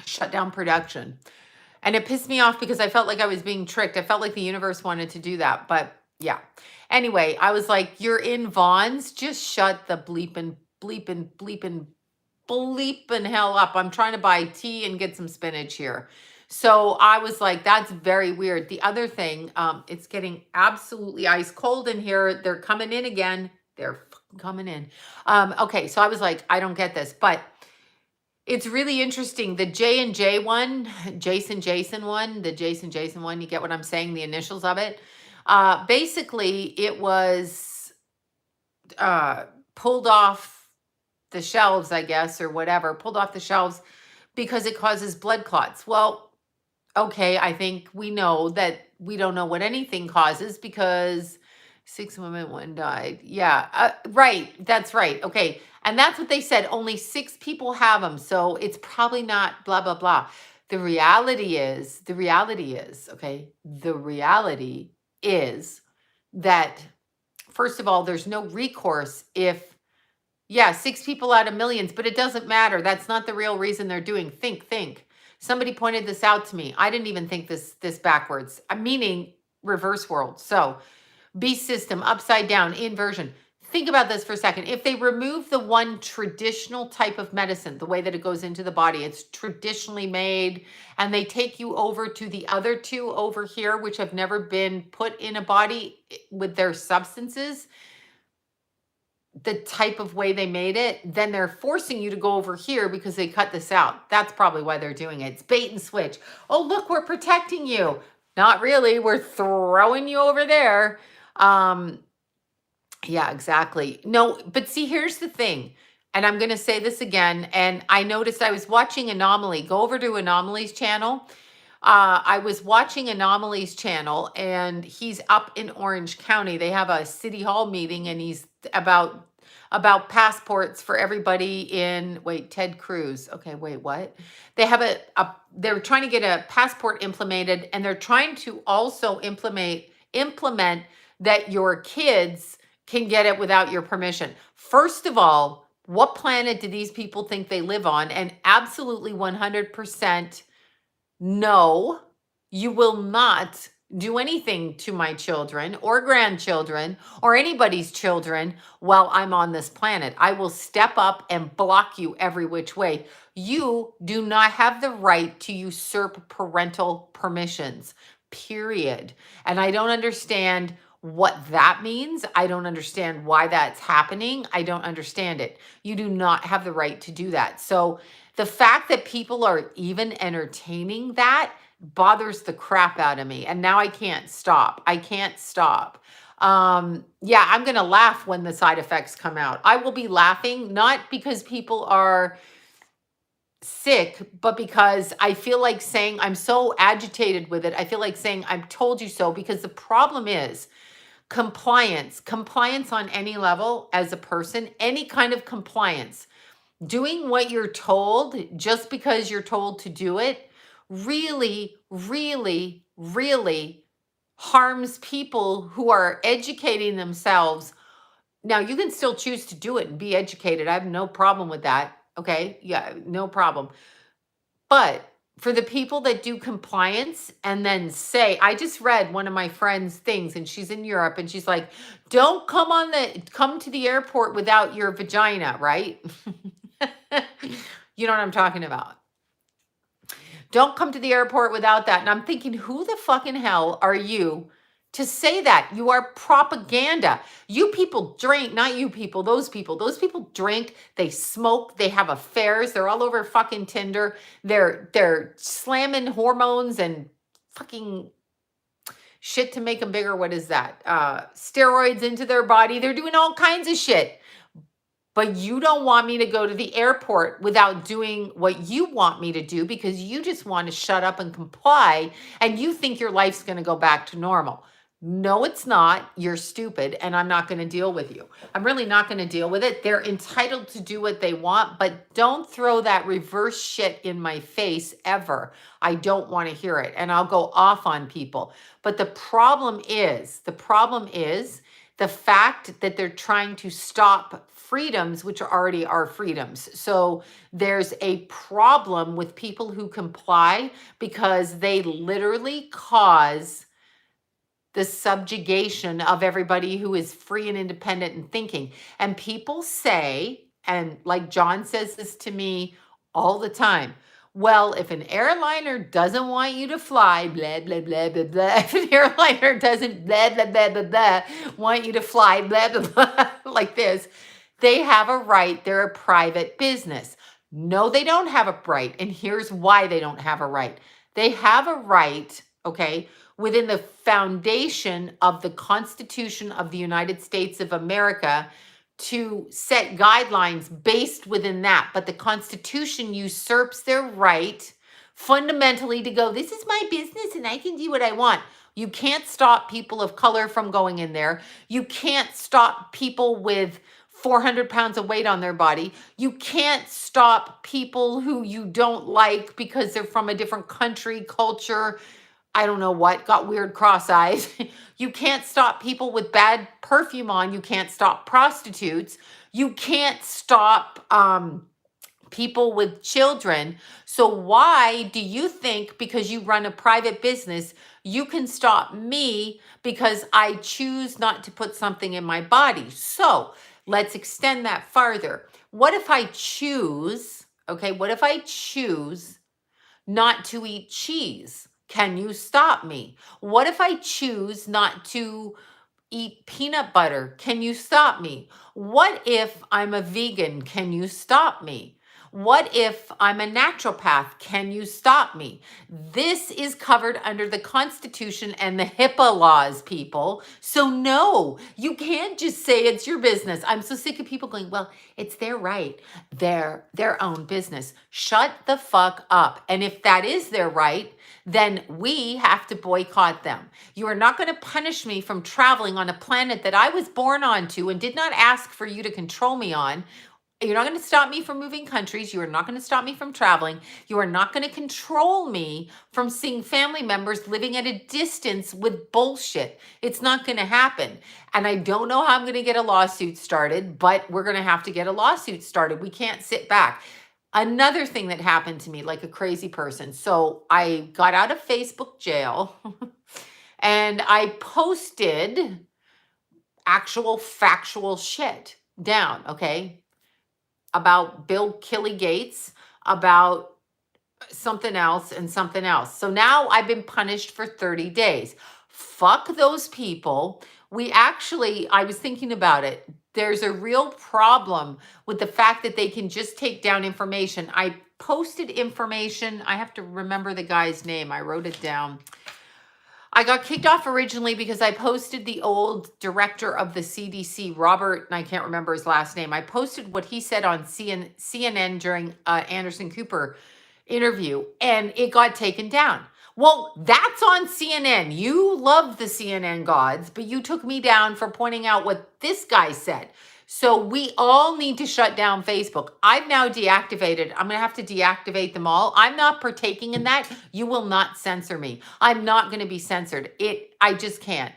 Shut down production. And it pissed me off because I felt like I was being tricked. I felt like the universe wanted to do that. But yeah. Anyway, I was like, you're in Vaughn's. Just shut the bleeping hell up. I'm trying to buy tea and get some spinach here. So I was like, that's very weird. The other thing, it's getting absolutely ice cold in here. They're coming in again. They're coming in. Okay, so I was like, I don't get this, but it's really interesting. The J&J one, Jason one, the Jason one, you get what I'm saying? The initials of it. Basically, it was pulled off the shelves, I guess, or whatever, pulled off the shelves because it causes blood clots. Well, okay, I think we know that we don't know what anything causes because 6 women, 1 died. Yeah, right. That's right. Okay. And that's what they said. Only 6 people have them. So it's probably not blah, blah, blah. The reality is, okay, the reality is that, first of all, there's no recourse if, yeah, 6 people out of millions, but it doesn't matter. That's not the real reason they're doing. Think. Somebody pointed this out to me. I didn't even think this backwards. I'm meaning reverse world. So beast system, upside down, inversion. Think about this for a second. If they remove the one traditional type of medicine, the way that it goes into the body, it's traditionally made, and they take you over to the other 2 over here, which have never been put in a body with their substances, the type of way they made it, then they're forcing you to go over here because they cut this out. That's probably why they're doing it. It's bait and switch. Oh, look, we're protecting you. Not really. We're throwing you over there. Yeah, exactly. No, but see, here's the thing. And I'm going to say this again. And I noticed I was watching Anomaly. Go over to Anomaly's channel. I was watching Anomaly's channel, and he's up in Orange County. They have a city hall meeting, and he's about passports for everybody in, wait, Ted Cruz. Okay, wait, what? They have they're trying to get a passport implemented, and they're trying to also implement that your kids can get it without your permission. First of all, what planet do these people think they live on? And absolutely 100% no, you will not do anything to my children or grandchildren or anybody's children while I'm on this planet. I will step up and block you every which way. You do not have the right to usurp parental permissions. period. And I don't understand what that means. I don't understand why that's happening. I don't understand it. You do not have the right to do that. So the fact that people are even entertaining that bothers the crap out of me. And now I can't stop. I can't stop. Yeah, I'm going to laugh when the side effects come out. I will be laughing, not because people are sick, but because I feel like saying, I'm so agitated with it. I feel like saying, I've told you so, because the problem is compliance on any level as a person, any kind of compliance, doing what you're told just because you're told to do it really, really, really harms people who are educating themselves. Now, you can still choose to do it and be educated. I have no problem with that. Okay. Yeah, no problem. But for the people that do compliance and then say, I just read one of my friend's things and she's in Europe and she's like, don't come to the airport without your vagina, right? You know what I'm talking about. Don't come to the airport without that. And I'm thinking, who the fucking hell are you to say that? You are propaganda. You people drink, not you people, those people. Those people drink, they smoke, they have affairs, they're all over fucking Tinder. They're slamming hormones and fucking shit to make them bigger. What is that? Steroids into their body. They're doing all kinds of shit. But you don't want me to go to the airport without doing what you want me to do because you just want to shut up and comply and you think your life's going to go back to normal. No, it's not. You're stupid and I'm not going to deal with you. I'm really not going to deal with it. They're entitled to do what they want, but don't throw that reverse shit in my face ever. I don't want to hear it and I'll go off on people. But the problem is the fact that they're trying to stop freedoms, which are already our freedoms. So there's a problem with people who comply because they literally cause the subjugation of everybody who is free and independent and thinking. And people say, and like John says this to me all the time, well, if an airliner doesn't want you to fly, blah, blah, blah, blah, blah. If an airliner doesn't blah, blah, blah, blah, blah, want you to fly, blah, blah, blah, like this, they have a right. They're a private business. No, they don't have a right. And here's why they don't have a right. They have a right, okay, within the foundation of the Constitution of the United States of America to set guidelines based within that. But the Constitution usurps their right fundamentally to go, this is my business and I can do what I want. You can't stop people of color from going in there. You can't stop people with 400 pounds of weight on their body. You can't stop people who you don't like because they're from a different country, culture, I don't know what, got weird cross eyes. You can't stop people with bad perfume on. You can't stop prostitutes. You can't stop people with children. So why do you think because you run a private business, you can stop me because I choose not to put something in my body? So let's extend that farther. What if I choose, okay, what if I choose not to eat cheese? Can you stop me? What if I choose not to eat peanut butter? Can you stop me? What if I'm a vegan? Can you stop me? What if I'm a naturopath? Can you stop me? This is covered under the Constitution and the HIPAA laws, people. So no, you can't just say it's your business. I'm so sick of people going, well, it's their right, their own business. Shut the fuck up. And if that is their right, then we have to boycott them. You are not going to punish me from traveling on a planet that I was born onto and did not ask for you to control me on. You're not going to stop me from moving countries. You are not going to stop me from traveling. You are not going to control me from seeing family members living at a distance with bullshit. It's not going to happen. And I don't know how I'm going to get a lawsuit started, but we're going to have to get a lawsuit started. We can't sit back. Another thing that happened to me like a crazy person. So I got out of Facebook jail and I posted actual factual shit down, okay? About Bill Killy Gates, about something else, and something else. So now I've been punished for 30 days. Fuck those people. I was thinking about it. There's a real problem with the fact that they can just take down information. I posted information. I have to remember the guy's name. I wrote it down. I got kicked off originally because I posted the old director of the CDC, Robert, and I can't remember his last name. I posted what he said on CNN during Anderson Cooper interview, and it got taken down. Well, that's on CNN. You love the CNN gods, but you took me down for pointing out what this guy said. So we all need to shut down Facebook. I've now deactivated. I'm going to have to deactivate them all. I'm not partaking in that. You will not censor me. I'm not going to be censored. I just can't.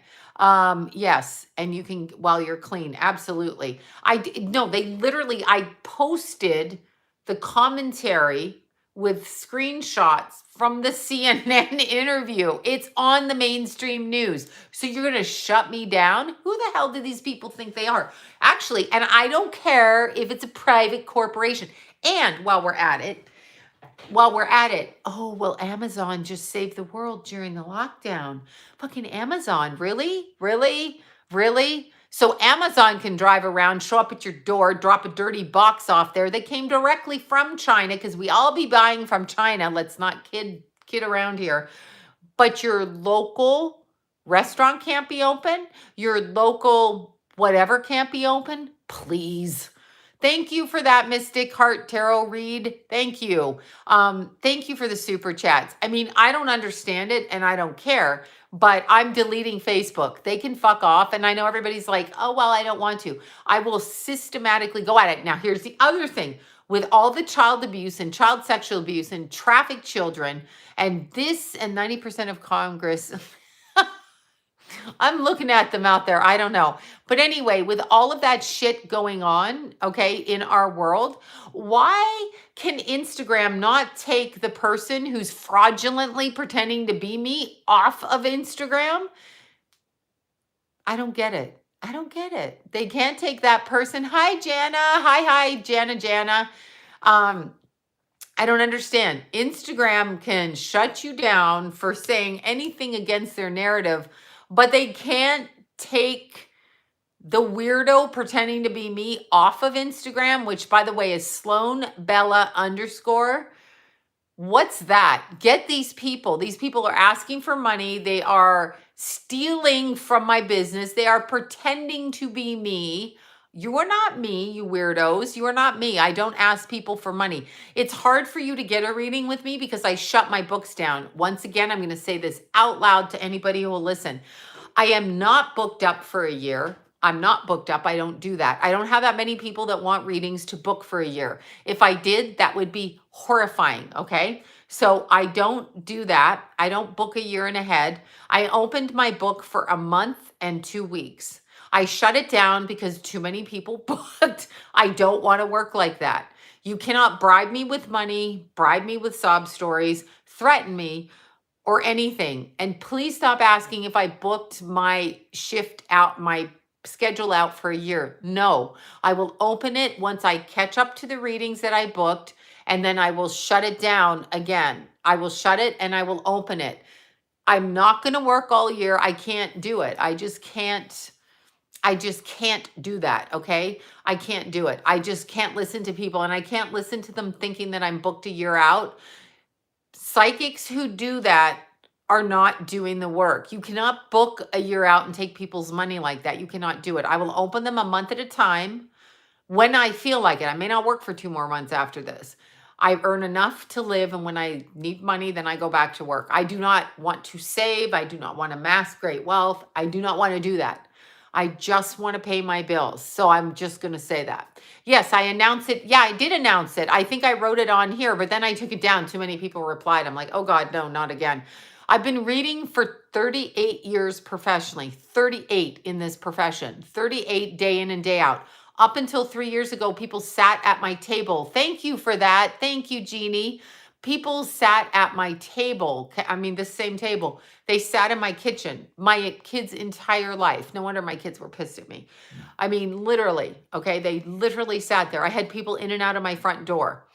Yes, and you can while you're clean. Absolutely. I posted the commentary with screenshots from the CNN interview. It's on the mainstream news. So you're going to shut me down? Who the hell do these people think they are? Actually, and I don't care if it's a private corporation. And while we're at it, oh, well, Amazon just saved the world during the lockdown. Fucking Amazon. Really? Really? Really? So Amazon can drive around, show up at your door, drop a dirty box off there. They came directly from China because we all be buying from China. Let's not kid around here. But your local restaurant can't be open. Your local whatever can't be open. Please. Thank you for that, Mystic Heart Tarot read. Thank you. Thank you for the super chats. I mean, I don't understand it and I don't care, but I'm deleting Facebook. They can fuck off. And I know everybody's like, oh, well, I don't want to. I will systematically go at it. Now, here's the other thing. With all the child abuse and child sexual abuse and trafficked children and 90% of Congress... I'm looking at them out there. I don't know. But anyway, with all of that shit going on, okay, in our world, why can Instagram not take the person who's fraudulently pretending to be me off of Instagram? I don't get it. I don't get it. They can't take that person. Hi, Jana. Hi, Jana. I don't understand. Instagram can shut you down for saying anything against their narrative, but they can't take the weirdo pretending to be me off of Instagram, which, by the way, is Sloan Bella _ What's that? Get these people. These people are asking for money. They are stealing from my business. They are pretending to be me. You are not me, you weirdos. You are not me. I don't ask people for money. It's hard for you to get a reading with me because I shut my books down. Once again, I'm going to say this out loud to anybody who will listen. I am not booked up for a year. I'm not booked up. I don't do that. I don't have that many people that want readings to book for a year. If I did, that would be horrifying. Okay. So I don't do that. I don't book a year and ahead. I opened my book for a month and 2 weeks. I shut it down because too many people booked. I don't want to work like that. You cannot bribe me with money, bribe me with sob stories, threaten me, or anything. And please stop asking if I booked my schedule out for a year. No, I will open it once I catch up to the readings that I booked, and then I will shut it down again. I will shut it and I will open it. I'm not going to work all year. I can't do it. I just can't do that, okay? I can't do it. I just can't listen to people, and I can't listen to them thinking that I'm booked a year out. Psychics who do that are not doing the work. You cannot book a year out and take people's money like that. You cannot do it. I will open them a month at a time when I feel like it. I may not work for 2 more months after this. I earn enough to live, and when I need money, then I go back to work. I do not want to save. I do not want to amass great wealth. I do not want to do that. I just want to pay my bills. So I'm just going to say that. Yes, I announced it. Yeah, I did announce it. I think I wrote it on here, but then I took it down. Too many people replied. I'm like, oh God, no, not again. I've been reading for 38 years professionally, 38 in this profession, 38 day in and day out. Up until 3 years ago, people sat at my table. Thank you for that. Thank you, Jeannie. People sat at my table. I mean, the same table. They sat in my kitchen, my kids' entire life. No wonder my kids were pissed at me. I mean, literally, okay? They literally sat there. I had people in and out of my front door.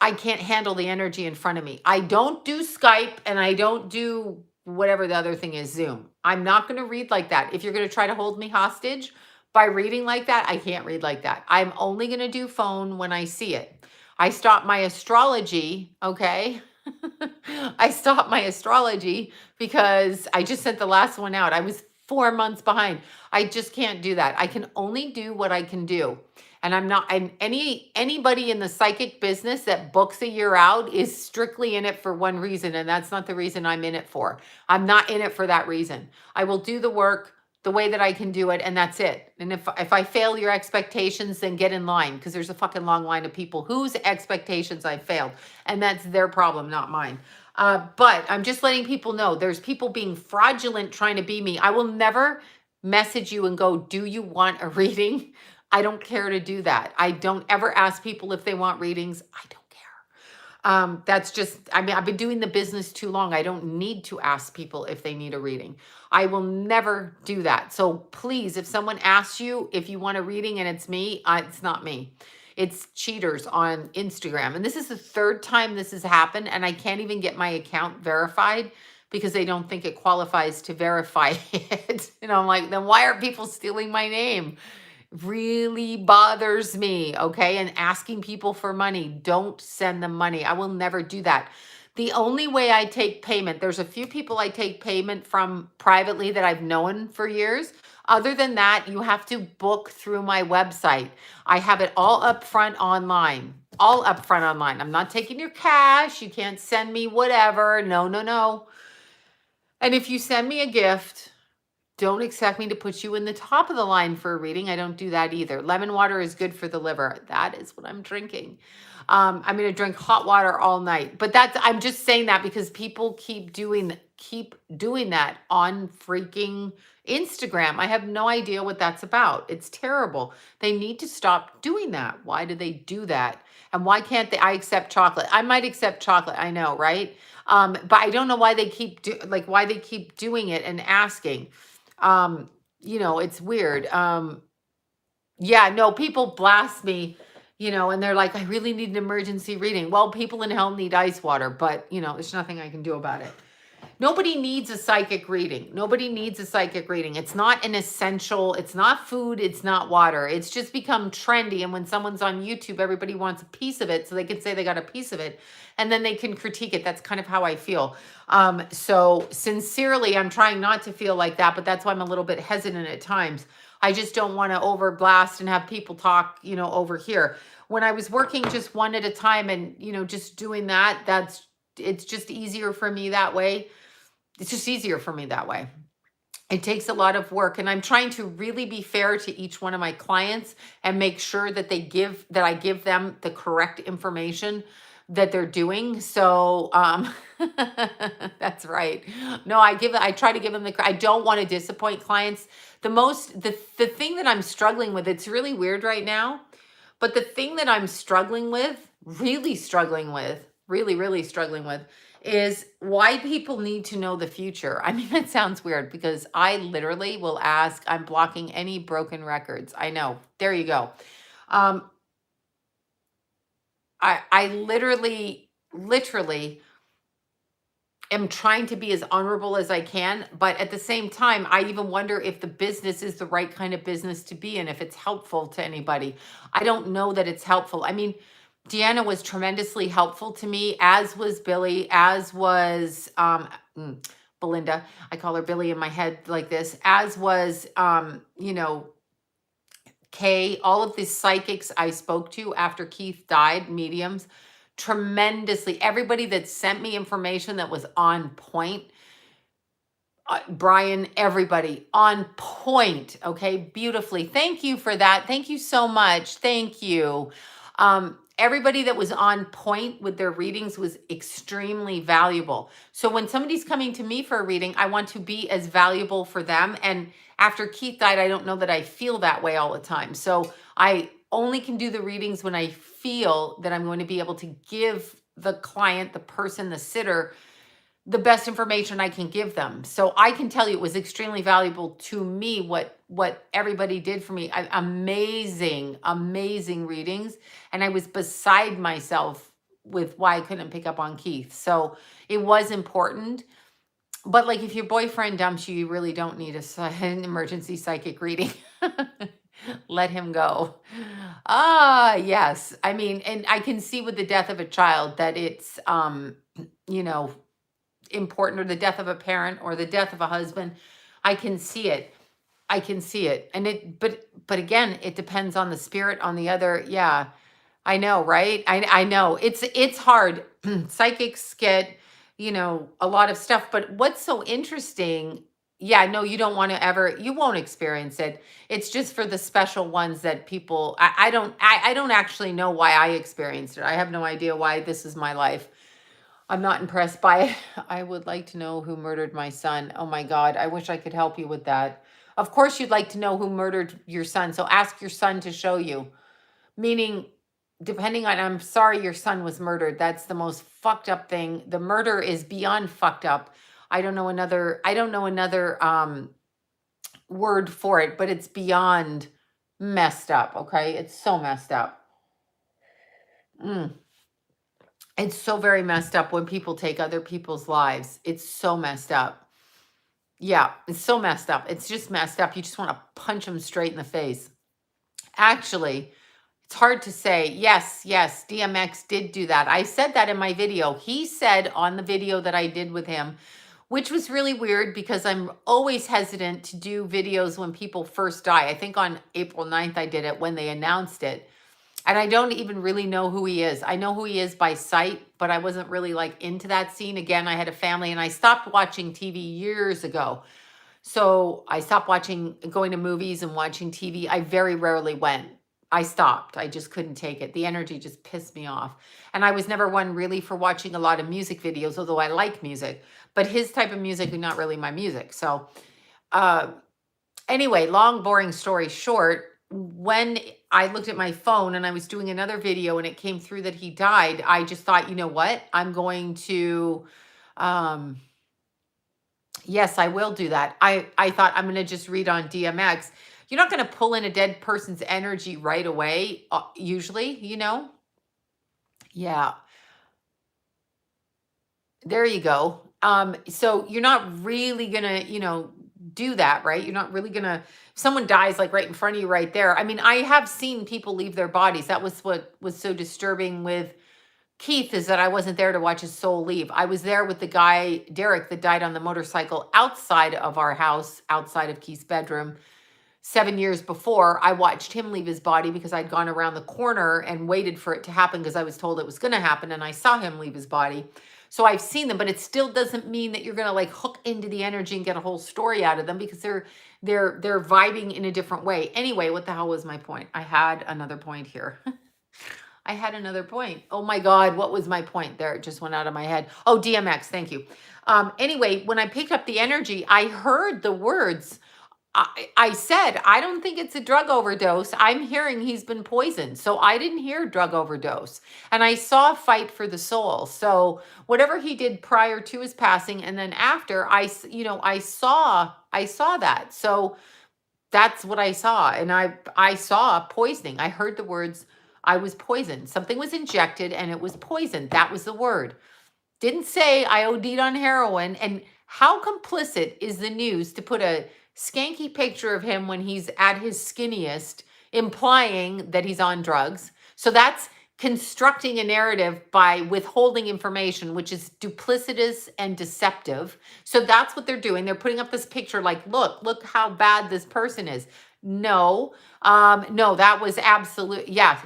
I can't handle the energy in front of me. I don't do Skype and I don't do whatever the other thing is, Zoom. I'm not going to read like that. If you're going to try to hold me hostage by reading like that, I can't read like that. I'm only going to do phone when I see it. I stopped my astrology, okay? I stopped my astrology because I just sent the last one out. I was 4 months behind. I just can't do that. I can only do what I can do. And I'm not, and anybody in the psychic business that books a year out is strictly in it for one reason, and that's not the reason I'm in it for. I'm not in it for that reason. I will do the work the way that I can do it, and that's it. And if I fail your expectations, then get in line, because there's a fucking long line of people whose expectations I failed, and that's their problem, not mine. But I'm just letting people know there's people being fraudulent trying to be me. I will never message you and go, do you want a reading? I don't care to do that. I don't ever ask people if they want readings. I don't care. That's just, I mean, I've been doing the business too long. I don't need to ask people if they need a reading. I will never do that. So please, if someone asks you if you want a reading and it's me, it's not me. It's cheaters on Instagram. And this is the third time this has happened, and I can't even get my account verified because they don't think it qualifies to verify it. And I'm like, then why are people stealing my name? Really bothers me, okay? And asking people for money, don't send them money. I will never do that. The only way I take payment, there's a few people I take payment from privately that I've known for years. Other than that, you have to book through my website. I have it all upfront online. All upfront online. I'm not taking your cash. You can't send me whatever. No, no, no. And if you send me a gift, don't expect me to put you in the top of the line for a reading. I don't do that either. Lemon water is good for the liver. That is what I'm drinking. I'm going to drink hot water all night. But I'm just saying that because people keep doing that on freaking Instagram. I have no idea what that's about. It's terrible. They need to stop doing that. Why do they do that? And why can't they? I accept chocolate. I might accept chocolate. I know, right? But I don't know why they keep doing it and asking. It's weird. Yeah, no, people blast me, and they're like, I really need an emergency reading. Well, people in hell need ice water, but there's nothing I can do about it. Nobody needs a psychic reading. Nobody needs a psychic reading. It's not an essential. It's not food. It's not water. It's just become trendy. And when someone's on YouTube, everybody wants a piece of it so they can say they got a piece of it and then they can critique it. That's kind of how I feel. So sincerely, I'm trying not to feel like that, but that's why I'm a little bit hesitant at times. I just don't want to overblast and have people talk, over here. When I was working just one at a time and, just doing that, it's just easier for me that way. It's just easier for me that way. It takes a lot of work, and I'm trying to really be fair to each one of my clients and make sure that I give them the correct information that they're doing. So, that's right. No, I try to give them I don't want to disappoint clients. The thing that I'm struggling with, it's really weird right now, but the thing that I'm struggling with, really struggling with, is why people need to know the future. I mean, that sounds weird because I literally will ask, I'm blocking any broken records. I know. There you go. I literally am trying to be as honorable as I can, but at the same time, I even wonder if the business is the right kind of business to be in, if it's helpful to anybody. I don't know that it's helpful. I mean, Deanna was tremendously helpful to me, as was Billy, as was Belinda. I call her Billy in my head like this, as was, Kay, all of the psychics I spoke to after Keith died, mediums, tremendously. Everybody that sent me information that was on point, Brian, everybody on point. Okay, beautifully. Thank you for that. Thank you so much. Thank you. Everybody that was on point with their readings was extremely valuable. So when somebody's coming to me for a reading, I want to be as valuable for them. And after Keith died, I don't know that I feel that way all the time. So I only can do the readings when I feel that I'm going to be able to give the client, the person, the sitter, the best information I can give them. So I can tell you it was extremely valuable to me what everybody did for me. Amazing readings. And I was beside myself with why I couldn't pick up on Keith. So it was important. But like if your boyfriend dumps you, you really don't need an emergency psychic reading. Let him go. Ah, yes. I mean, and I can see with the death of a child that it's you know, important, or the death of a parent or the death of a husband. I can see it. I can see it. And but again, it depends on the spirit on the other. Yeah. I know, right? I know. It's hard. Psychics get, a lot of stuff, but what's so interesting, yeah, no, you don't want to ever, you won't experience it. It's just for the special ones that people, I don't actually know why I experienced it. I have no idea why this is my life. I'm not impressed by it. I would like to know who murdered my son. Oh my God, I wish I could help you with that. Of course you'd like to know who murdered your son, so ask your son to show you. Meaning, depending on, I'm sorry your son was murdered. That's the most fucked up thing. The murder is beyond fucked up. I don't know another word for it, but it's beyond messed up, okay? It's so messed up. It's so very messed up when people take other people's lives. It's so messed up. Yeah, it's so messed up. It's just messed up. You just want to punch them straight in the face. Actually, it's hard to say. Yes, DMX did do that. I said that in my video. He said on the video that I did with him, which was really weird because I'm always hesitant to do videos when people first die. I think on April 9th I did it when they announced it. And I don't even really know who he is. I know who he is by sight, but I wasn't really like into that scene. Again, I had a family and I stopped watching TV years ago. So I stopped going to movies and watching TV. I very rarely went. I stopped. I just couldn't take it. The energy just pissed me off. And I was never one really for watching a lot of music videos, although I like music. But his type of music is not really my music. So anyway, long, boring story short, when I looked at my phone and I was doing another video and it came through that he died, I just thought, you know what? I'm going to, yes, I will do that. I thought I'm going to just read on DMX. You're not going to pull in a dead person's energy right away, usually, Yeah. There you go. So you're not really going to, do that, right? You're not really going to, if someone dies like right in front of you right there. I mean, I have seen people leave their bodies. That was what was so disturbing with Keith, is that I wasn't there to watch his soul leave. I was there with the guy, Derek, that died on the motorcycle outside of our house, outside of Keith's bedroom. 7 years before, I watched him leave his body because I'd gone around the corner and waited for it to happen because I was told it was going to happen, and I saw him leave his body. So I've seen them, but it still doesn't mean that you're going to like hook into the energy and get a whole story out of them, because they're vibing in a different way. Anyway, what the hell was my point? I had another point here. I had another point. Oh my God, what was my point there? It just went out of my head. Oh, DMX, thank you. Anyway, when I picked up the energy, I heard the words. I said, I don't think it's a drug overdose. I'm hearing he's been poisoned. So I didn't hear drug overdose. And I saw fight for the soul. So whatever he did prior to his passing and then after, I saw that. So that's what I saw. And I saw poisoning. I heard the words, I was poisoned. Something was injected and it was poisoned. That was the word. Didn't say I OD'd on heroin. And how complicit is the news to put a skanky picture of him when he's at his skinniest, implying that he's on drugs? So that's constructing a narrative by withholding information, which is duplicitous and deceptive. So that's what they're doing. They're putting up this picture like, look how bad this person is. No, that was absolute. Yeah,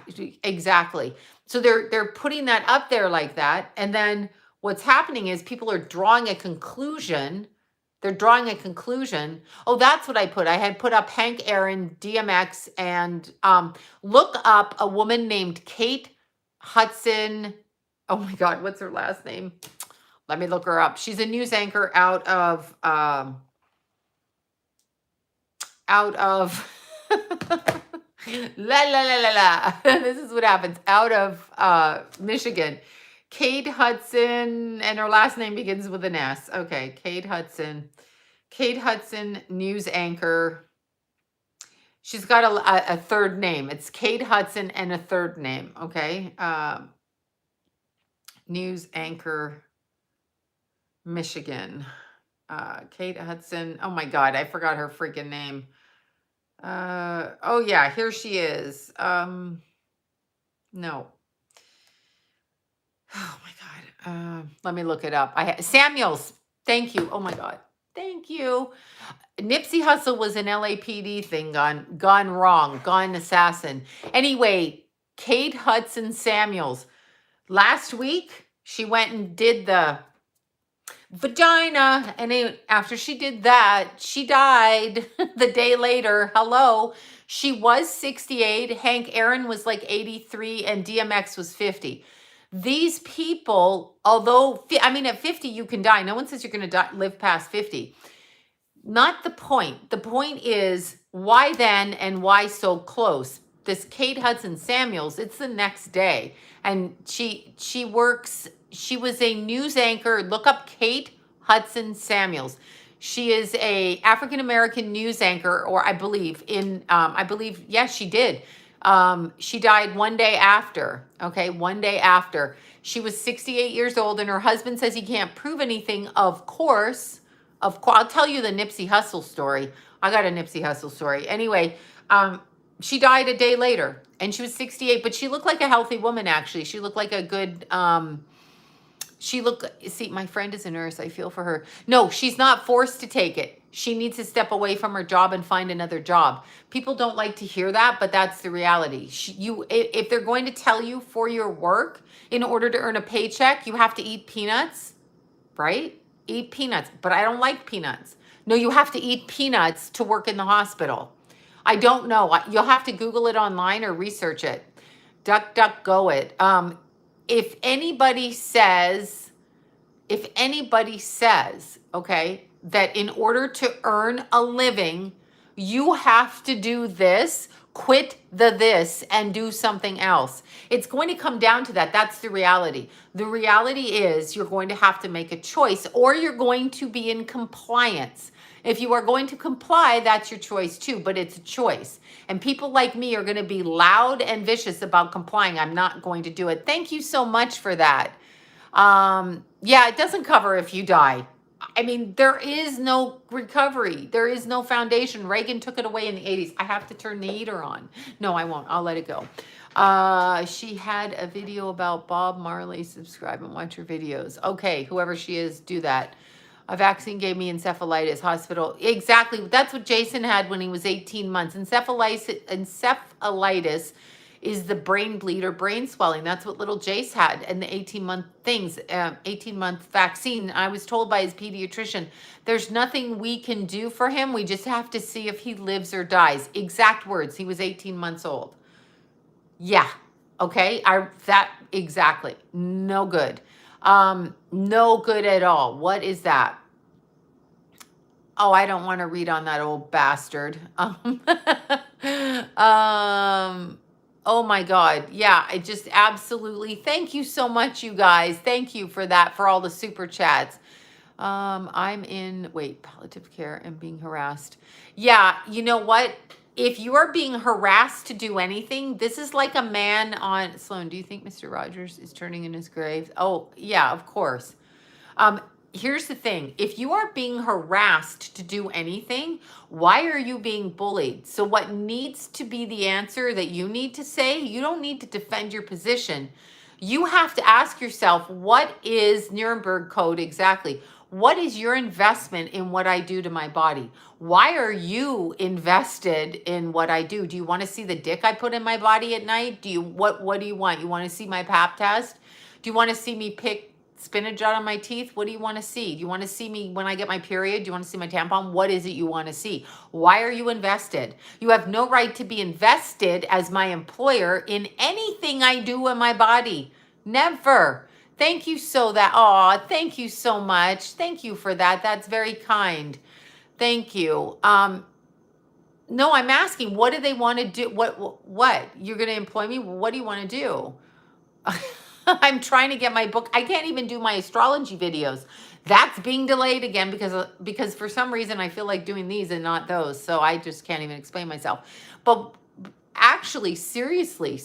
exactly. So they're putting that up there like that. And then what's happening is people are drawing a conclusion. They're drawing a conclusion. Oh, that's what I put. I had put up Hank Aaron, DMX, and look up a woman named Kate Hudson. Oh my God, what's her last name? Let me look her up. She's a news anchor out of la la la la la. This is what happens. Out of Michigan. Kate Hudson, and her last name begins with an S. Okay, Kate Hudson. Kate Hudson, news anchor. She's got a third name. It's Kate Hudson and a third name. Okay. News anchor, Michigan. Kate Hudson. Oh my God, I forgot her freaking name. Oh yeah, here she is. No. Oh my God. Let me look it up. Samuels. Thank you. Oh my God. Thank you. Nipsey Hussle was an LAPD thing gone wrong, gone assassin. Anyway, Kate Hudson Samuels. Last week, she went and did the vagina, and after she did that, she died the day later. Hello. She was 68. Hank Aaron was like 83, and DMX was 50. These people, although, I mean, at 50, you can die. No one says you're going to live past 50. Not the point. The point is, why then and why so close? This Kate Hudson Samuels, it's the next day. And she was a news anchor. Look up Kate Hudson Samuels. She is a African-American news anchor, or I believe, yes, she did. She died one day after, okay? One day after. She was 68 years old, and her husband says he can't prove anything, of course. I'll tell you the Nipsey Hussle story. I got a Nipsey Hussle story. Anyway, she died a day later, and she was 68, but she looked like a healthy woman, actually. She looked like a good, see, my friend is a nurse. I feel for her. No, she's not forced to take it. She needs to step away from her job and find another job. People don't like to hear that, but that's the reality. If they're going to tell you for your work, in order to earn a paycheck, you have to eat peanuts, right? Eat peanuts, but I don't like peanuts. No, you have to eat peanuts to work in the hospital. I don't know. You'll have to Google it online or research it. DuckDuckGo it. If anybody says, okay, that in order to earn a living, you have to do this, quit this and do something else. It's going to come down to that. That's the reality. The reality is you're going to have to make a choice, or you're going to be in compliance. If you are going to comply, that's your choice too, but it's a choice. And people like me are going to be loud and vicious about complying. I'm not going to do it. Thank you so much for that. Yeah, it doesn't cover if you die. I mean, there is no recovery. There is no foundation. Reagan took it away in the 80s. I have to turn the heater on. No, I won't. I'll let it go. She had a video about Bob Marley. Subscribe and watch her videos. Okay, whoever she is, do that. A vaccine gave me encephalitis. Hospital. Exactly. That's what Jason had when he was 18 months. Encephalitis is the brain bleed or brain swelling. That's what little Jace had in the 18-month things, 18-month vaccine. I was told by his pediatrician, there's nothing we can do for him. We just have to see if he lives or dies. Exact words. He was 18 months old. Yeah. Okay. Exactly. No good. No good at all. What is that? Oh, I don't want to read on that old bastard. Oh my God. Yeah, I just absolutely, thank you so much, you guys. Thank you for that, for all the super chats. I'm in, palliative care and being harassed. Yeah, you know what? If you are being harassed to do anything, this is like a man on, Sloan, do you think Mr. Rogers is turning in his grave? Oh, yeah, of course. Here's the thing. If you are being harassed to do anything, why are you being bullied? So what needs to be the answer that you need to say, you don't need to defend your position. You have to ask yourself, what is Nuremberg Code exactly? What is your investment in what I do to my body? Why are you invested in what I do? Do you want to see the dick I put in my body at night? What do you want? You want to see my pap test? Do you want to see me pick spinach out of my teeth? What do you want to see? Do you want to see me when I get my period? Do you want to see my tampon? What is it you want to see? Why are you invested? You have no right to be invested as my employer in anything I do in my body. Never. Thank you thank you so much. Thank you for that. That's very kind. Thank you. No, I'm asking, what do they want to do? What? You're going to employ me? What do you want to do? I'm trying to get my book. I can't even do my astrology videos. That's being delayed again because for some reason I feel like doing these and not those. So I just can't even explain myself. But actually, seriously,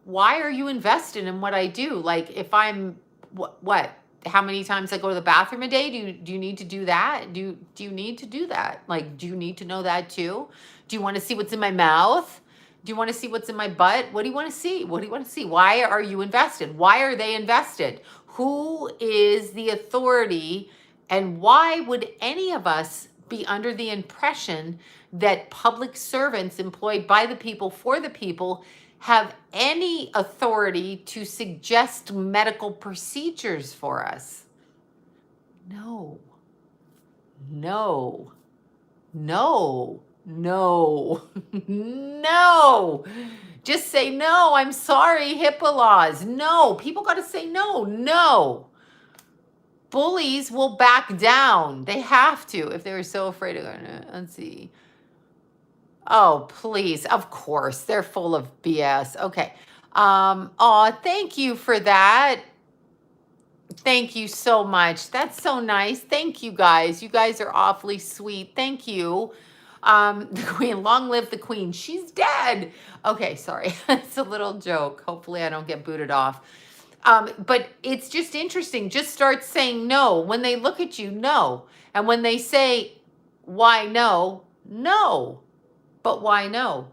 why are you invested in what I do? Like if I'm what how many times I go to the bathroom a day? Do you need to do that? Do you need to do that? Like, do you need to know that too? Do you want to see what's in my mouth? Do you want to see what's in my butt? What do you want to see? What do you want to see? Why are you invested? Why are they invested? Who is the authority? And why would any of us be under the impression that public servants employed by the people for the people have any authority to suggest medical procedures for us? No, no, no, no, no. Just say no. I'm sorry, HIPAA laws. No, people got to say no, no. Bullies will back down. They have to if they're so afraid of going to, let's see. Oh, please. Of course. They're full of BS. Okay. Oh, thank you for that. Thank you so much. That's so nice. Thank you guys. You guys are awfully sweet. Thank you. The queen, long live the queen. She's dead. Okay, sorry. It's a little joke. Hopefully I don't get booted off. But it's just interesting. Just start saying no. When they look at you, no. And when they say, why no? No. But why no?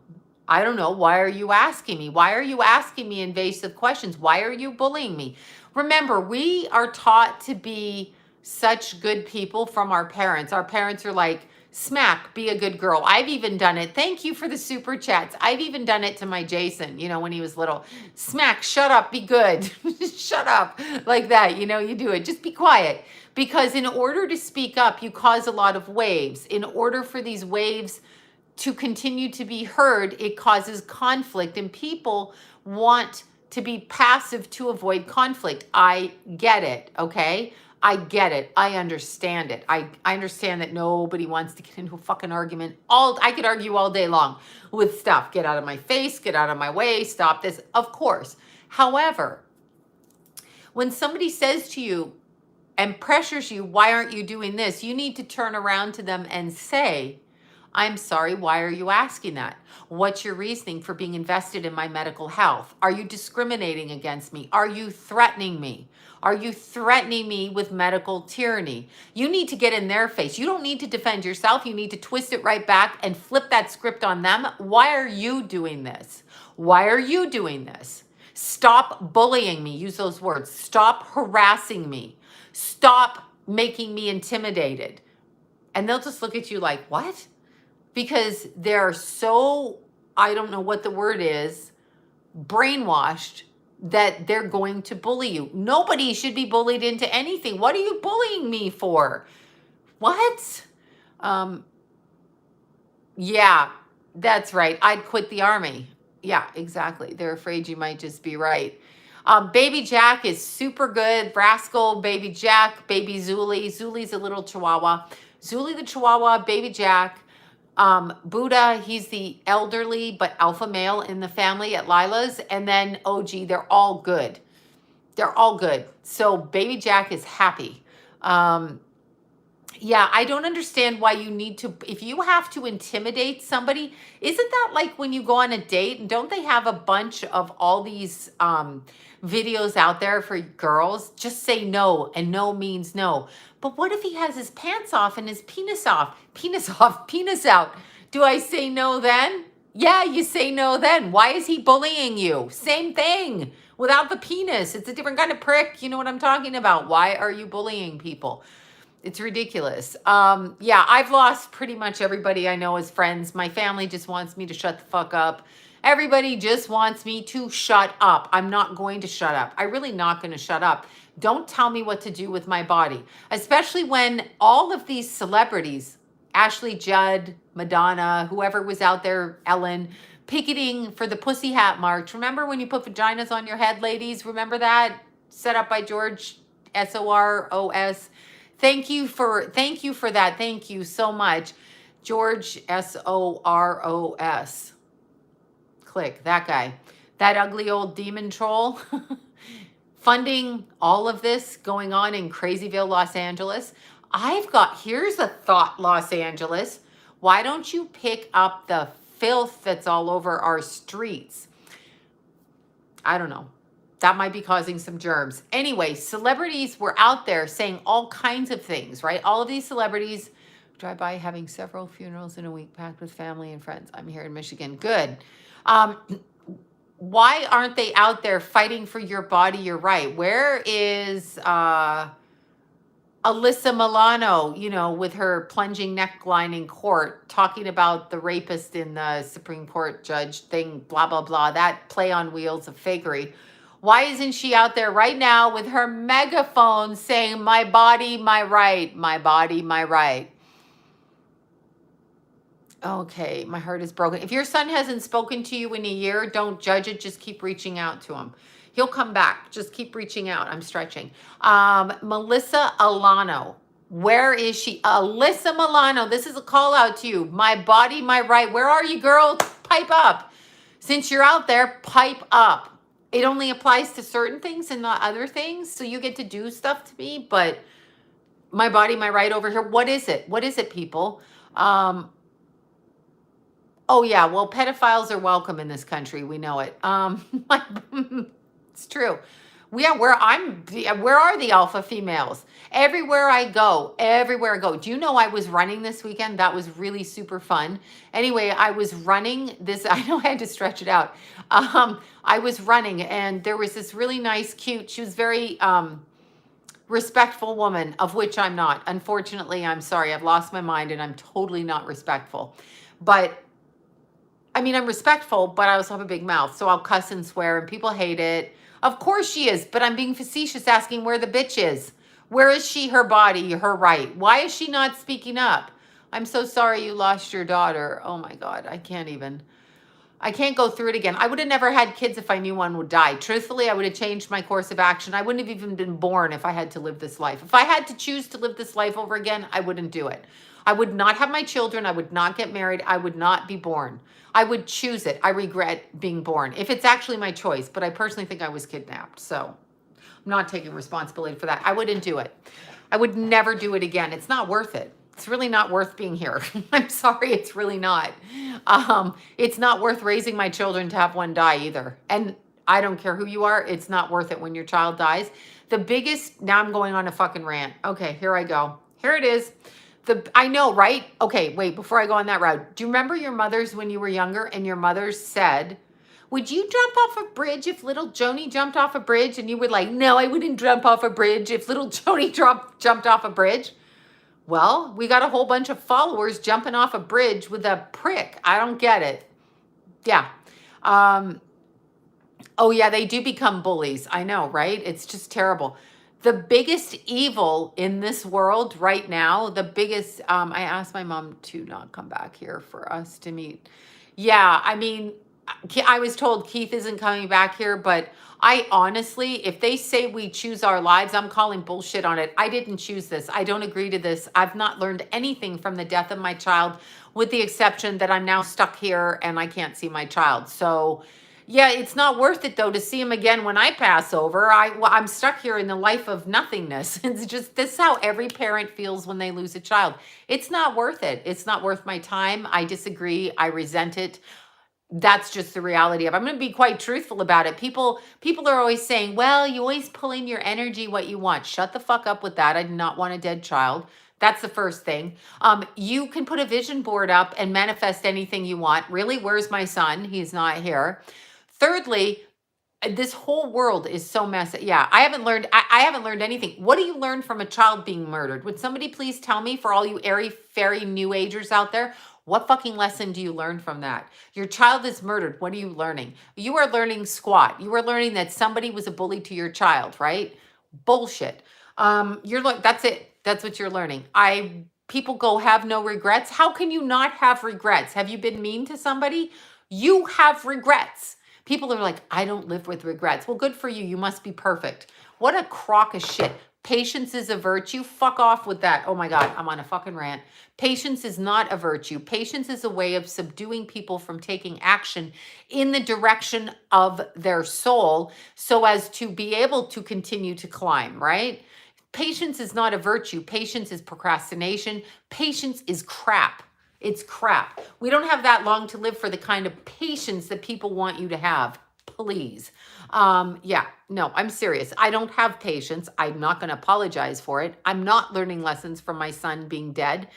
I don't know. Why are you asking me? Why are you asking me invasive questions? Why are you bullying me? Remember, we are taught to be such good people from our parents. Our parents are like, smack, be a good girl. I've even done it. Thank you for the super chats. I've even done it to my Jason, when he was little. Smack, shut up, be good. Shut up, like that. You do it. Just be quiet. Because in order to speak up, you cause a lot of waves. In order for these waves to continue to be heard, it causes conflict, and people want to be passive to avoid conflict. I get it, okay? I get it. I understand it. I understand that nobody wants to get into a fucking argument. I could argue all day long with stuff. Get out of my face, get out of my way, stop this. Of course. However, when somebody says to you and pressures you, why aren't you doing this? You need to turn around to them and say, I'm sorry, why are you asking that? What's your reasoning for being invested in my medical health? Are you discriminating against me? Are you threatening me? Are you threatening me with medical tyranny? You need to get in their face. You don't need to defend yourself. You need to twist it right back and flip that script on them. Why are you doing this? Why are you doing this? Stop bullying me. Use those words. Stop harassing me. Stop making me intimidated. And they'll just look at you like, what? Because they're so, I don't know what the word is, brainwashed that they're going to bully you. Nobody should be bullied into anything. What are you bullying me for? What? Yeah, that's right. I'd quit the army. Yeah, exactly. They're afraid you might just be right. Baby Jack is super good. Rascal, Baby Jack, Baby Zuli. Zuli's a little chihuahua. Zuli the chihuahua, Baby Jack. Buddha, he's the elderly but alpha male in the family at Lila's. And then OG, they're all good. They're all good. So Baby Jack is happy. Yeah, I don't understand why you need to, if you have to intimidate somebody, isn't that like when you go on a date and don't they have a bunch of all these videos out there for girls? Just say no, and no means no. But what if he has his pants off and his penis off? Penis off, penis out. Do I say no then? Yeah, you say no then. Why is he bullying you? Same thing. Without the penis, it's a different kind of prick. You know what I'm talking about. Why are you bullying people? It's ridiculous. Yeah, I've lost pretty much everybody I know as friends. My family just wants me to shut the fuck up. Everybody just wants me to shut up. I'm not going to shut up. I'm really not going to shut up. Don't tell me what to do with my body, especially when all of these celebrities, Ashley Judd, Madonna, whoever was out there, Ellen, picketing for the Pussy Hat March. Remember when you put vaginas on your head, ladies? Remember that? Set up by George SOROS. Thank you for that. Thank you so much. George SOROS. Click that guy. That ugly old demon troll. Funding all of this going on in Crazyville, Los Angeles. Here's a thought, Los Angeles. Why don't you pick up the filth that's all over our streets? I don't know. That might be causing some germs. Anyway, celebrities were out there saying all kinds of things, right? All of these celebrities drive by having several funerals in a week packed with family and friends. I'm here in Michigan. Good. Um, why aren't they out there fighting for your body, your right? Where is Alyssa Milano, with her plunging neckline in court, talking about the rapist in the Supreme Court judge thing, blah, blah, blah, that play on wheels of fakery? Why isn't she out there right now with her megaphone saying, my body, my right, my body, my right? Okay, my heart is broken. If your son hasn't spoken to you in a year, don't judge it. Just keep reaching out to him. He'll come back. Just keep reaching out. I'm stretching. Melissa Alano. Where is she? Alyssa Milano. This is a call out to you. My body, my right. Where are you, girl? Pipe up. Since you're out there, pipe up. It only applies to certain things and not other things. So you get to do stuff to me, but my body, my right over here. What is it? What is it, people? Oh yeah, well, pedophiles are welcome in this country. We know it. It's true. Yeah, where are the alpha females? Everywhere I go. Do you know I was running this weekend? That was really super fun. Anyway, I was running this. I know I had to stretch it out. I was running, and there was this really nice, cute. She was very respectful woman, of which I'm not. Unfortunately, I'm sorry. I've lost my mind, and I'm totally not respectful. But I mean, I'm respectful, but I also have a big mouth, so I'll cuss and swear, and people hate it. Of course she is, but I'm being facetious asking where the bitch is. Where is she, her body, her right? Why is she not speaking up? I'm so sorry you lost your daughter. Oh my God, I can't go through it again. I would have never had kids if I knew one would die. Truthfully, I would have changed my course of action. I wouldn't have even been born if I had to live this life. If I had to choose to live this life over again, I wouldn't do it. I would not have my children. I would not get married. I would not be born. I would choose it. I regret being born if it's actually my choice, but I personally think I was kidnapped. So I'm not taking responsibility for that. I wouldn't do it. I would never do it again. It's not worth it. It's really not worth being here. I'm sorry, it's really not. It's not worth raising my children to have one die either. And I don't care who you are. It's not worth it when your child dies. Now I'm going on a fucking rant. Okay, here I go. Here it is. I know, right? Okay, wait, before I go on that route, do you remember your mothers when you were younger and your mothers said, would you jump off a bridge if little Joni jumped off a bridge? And you were like, no, I wouldn't jump off a bridge if little Joni jumped off a bridge. Well, we got a whole bunch of followers jumping off a bridge with a prick. I don't get it. Yeah. Oh yeah, they do become bullies. I know, right? It's just terrible. The biggest evil in this world right now, I asked my mom to not come back here for us to meet. Yeah, I mean, I was told Keith isn't coming back here, but I honestly, if they say we choose our lives, I'm calling bullshit on it. I didn't choose this. I don't agree to this. I've not learned anything from the death of my child, with the exception that I'm now stuck here and I can't see my child. So yeah, it's not worth it though to see him again when I pass over. I'm stuck here in the life of nothingness. It's just, this is how every parent feels when they lose a child. It's not worth it. It's not worth my time. I disagree. I resent it. That's just the reality of it. I'm going to be quite truthful about it. People are always saying, well, you always pull in your energy what you want. Shut the fuck up with that. I do not want a dead child. That's the first thing. You can put a vision board up and manifest anything you want. Really, where's my son? He's not here. Thirdly, this whole world is so messy. Yeah, I haven't learned anything. What do you learn from a child being murdered? Would somebody please tell me, for all you airy-fairy new agers out there, what fucking lesson do you learn from that? Your child is murdered. What are you learning? You are learning squat. You are learning that somebody was a bully to your child, right? Bullshit. That's it. That's what you're learning. People go, have no regrets. How can you not have regrets? Have you been mean to somebody? You have regrets. People are like, I don't live with regrets. Well, good for you. You must be perfect. What a crock of shit. Patience is a virtue. Fuck off with that. Oh my God, I'm on a fucking rant. Patience is not a virtue. Patience is a way of subduing people from taking action in the direction of their soul so as to be able to continue to climb, right? Patience is not a virtue. Patience is procrastination. Patience is crap. It's crap. We don't have that long to live for the kind of patience that people want you to have. Please. Yeah, no, I'm serious. I don't have patience. I'm not going to apologize for it. I'm not learning lessons from my son being dead.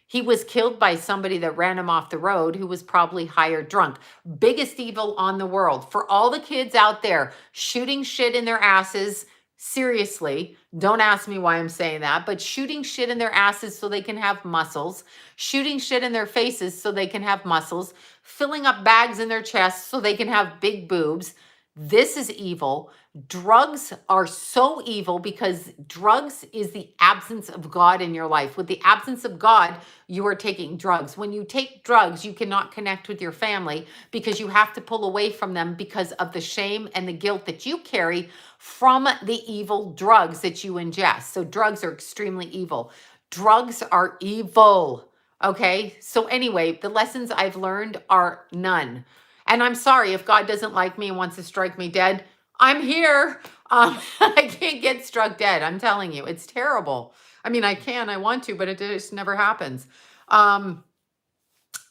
He was killed by somebody that ran him off the road who was probably high or drunk. Biggest evil on the world. For all the kids out there shooting shit in their asses, seriously, don't ask me why I'm saying that, but shooting shit in their asses so they can have muscles, shooting shit in their faces so they can have muscles, filling up bags in their chests so they can have big boobs. This is evil. Drugs are so evil because drugs is the absence of God in your life. With the absence of God, you are taking drugs. When you take drugs, you cannot connect with your family because you have to pull away from them because of the shame and the guilt that you carry from the evil drugs that you ingest. So drugs are extremely evil. Drugs are evil. Okay. So anyway, the lessons I've learned are none. And I'm sorry if God doesn't like me and wants to strike me dead. I'm here. I can't get struck dead. I'm telling you, it's terrible. I mean, I want to, but it just never happens.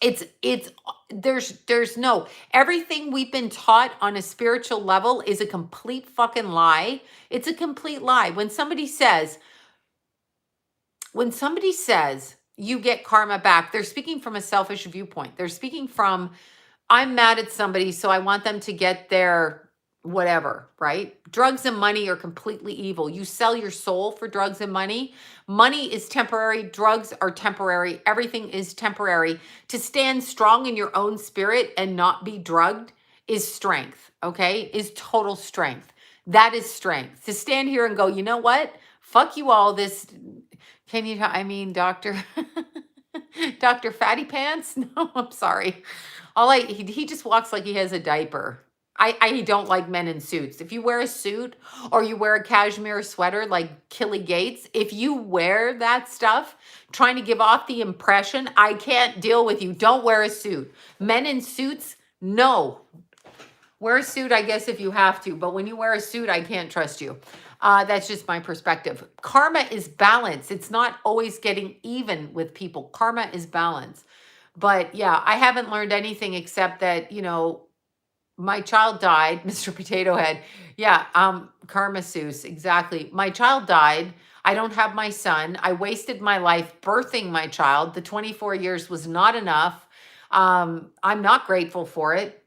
It's there's no, everything we've been taught on a spiritual level is a complete fucking lie. It's a complete lie. When somebody says you get karma back, they're speaking from a selfish viewpoint. They're speaking from, I'm mad at somebody, so I want them to get their whatever, right? Drugs and money are completely evil. You sell your soul for drugs and money. Money is temporary. Drugs are temporary. Everything is temporary. To stand strong in your own spirit and not be drugged is strength, okay? Is total strength. That is strength. To stand here and go, you know what? Fuck you all. Doctor, Dr. Fatty Pants? No, I'm sorry. He just walks like he has a diaper. I don't like men in suits. If you wear a suit or you wear a cashmere sweater like Killy Gates, if you wear that stuff, trying to give off the impression, I can't deal with you. Don't wear a suit. Men in suits, no. Wear a suit, I guess, if you have to, but when you wear a suit, I can't trust you. That's just my perspective. Karma is balance. It's not always getting even with people. Karma is balance. But yeah, I haven't learned anything except that, my child died, Mr. Potato Head. Yeah, Karma Seuss, exactly. My child died. I don't have my son. I wasted my life birthing my child. The 24 years was not enough. I'm not grateful for it.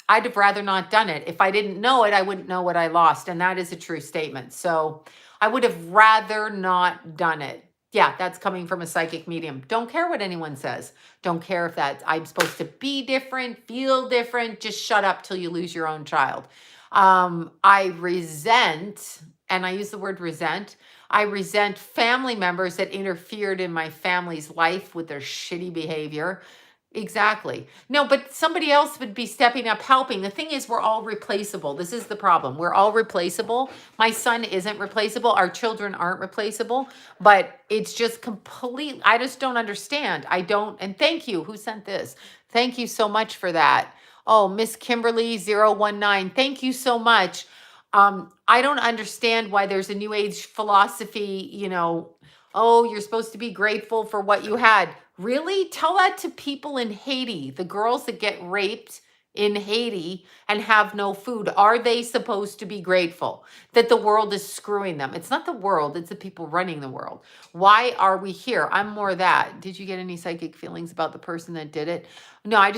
I'd have rather not done it. If I didn't know it, I wouldn't know what I lost. And that is a true statement. So I would have rather not done it. Yeah, that's coming from a psychic medium. Don't care what anyone says. Don't care if I'm supposed to be different, feel different. Just shut up till you lose your own child. I resent, and I use the word resent, I resent family members that interfered in my family's life with their shitty behavior. Exactly. No, but somebody else would be stepping up, helping. The thing is, we're all replaceable. This is the problem. We're all replaceable. My son isn't replaceable. Our children aren't replaceable, but it's just complete. I just don't understand. I don't. And thank you. Who sent this? Thank you so much for that. Oh, Miss Kimberly 019. Thank you so much. I don't understand why there's a new age philosophy, oh, you're supposed to be grateful for what you had. Really? Tell that to people in Haiti, the girls that get raped in Haiti and have no food. Are they supposed to be grateful that the world is screwing them? It's not the world, it's the people running the world. Why are we here? I'm more that. Did you get any psychic feelings about the person that did it? No, I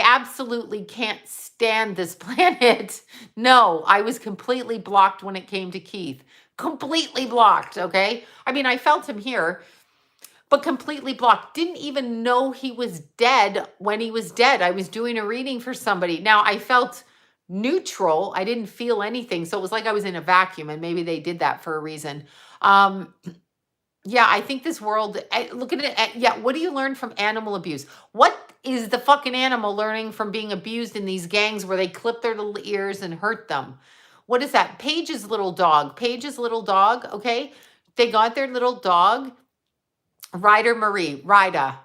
absolutely can't stand this planet. No, I was completely blocked when it came to Keith. Completely blocked, okay? I mean, I felt him here, but completely blocked. Didn't even know he was dead when he was dead. I was doing a reading for somebody. Now, I felt neutral. I didn't feel anything. So it was like I was in a vacuum, and maybe they did that for a reason. Yeah, I think this world, look at it. Yeah, what do you learn from animal abuse? What is the fucking animal learning from being abused in these gangs where they clip their little ears and hurt them? What is that? Paige's little dog. Okay? They got their little dog, Rida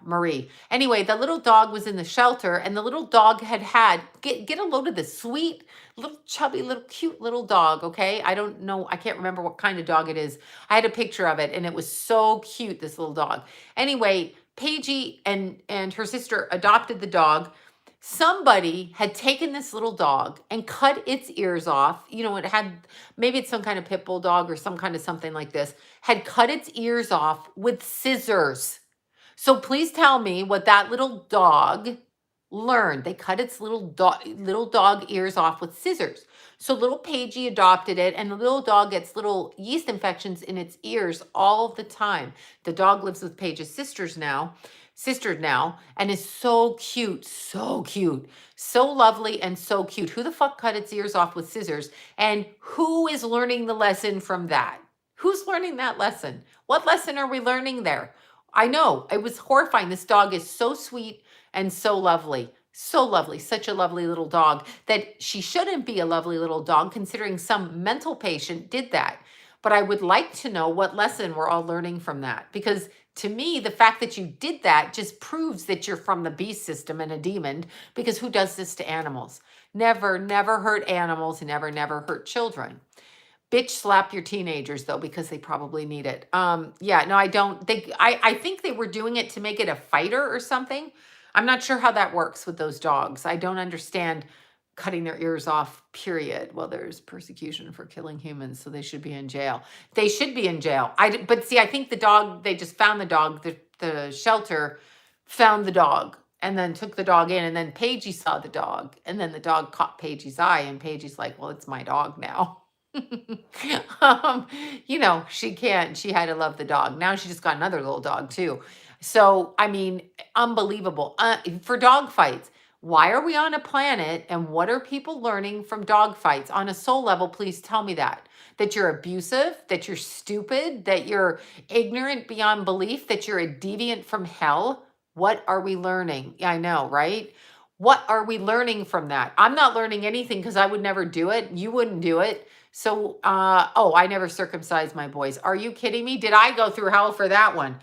Marie. Anyway, the little dog was in the shelter, and the little dog had get a load of this sweet little chubby little cute little dog. Okay, I don't know, I can't remember what kind of dog it is. I had a picture of it, and it was so cute, this little dog. Anyway, Paigey and her sister adopted the dog. Somebody had taken this little dog and cut its ears off. You know, it had, maybe it's some kind of pit bull dog or some kind of something like this, had cut its ears off with scissors. So please tell me what that little dog learned. They cut its little dog ears off with scissors. So little Paigey adopted it, and the little dog gets little yeast infections in its ears all the time. The dog lives with Paige's sister now, and is so cute, so lovely, and so cute. Who the fuck cut its ears off with scissors? And who is learning the lesson from that? Who's learning that lesson? What lesson are we learning there? I know, it was horrifying. This dog is so sweet and so lovely. So lovely, such a lovely little dog that she shouldn't be a lovely little dog considering some mental patient did that. But I would like to know what lesson we're all learning from that, because to me, the fact that you did that just proves that you're from the beast system and a demon, because who does this to animals? Never hurt animals, never hurt children. Bitch slap your teenagers though, because they probably need it. Yeah, no, I don't think, I think they were doing it to make it a fighter or something. I'm not sure how that works with those dogs. I don't understand cutting their ears off, period. Well, there's persecution for killing humans, so they should be in jail. They should be in jail. But see, I think the dog, they just found the dog, the shelter found the dog and then took the dog in, and then Paigey saw the dog, and then the dog caught Paigey's eye, and Paigey's like, well, it's my dog now. You know, she had to love the dog. Now she just got another little dog too. So, I mean, unbelievable. For dog fights, why are we on a planet, and what are people learning from dog fights? On a soul level, please tell me that you're abusive, that you're stupid, that you're ignorant beyond belief, that you're a deviant from hell. What are we learning? I know, right? What are we learning from that? I'm not learning anything because I would never do it. You wouldn't do it. So, oh, I never circumcised my boys. Are you kidding me? Did I go through hell for that one?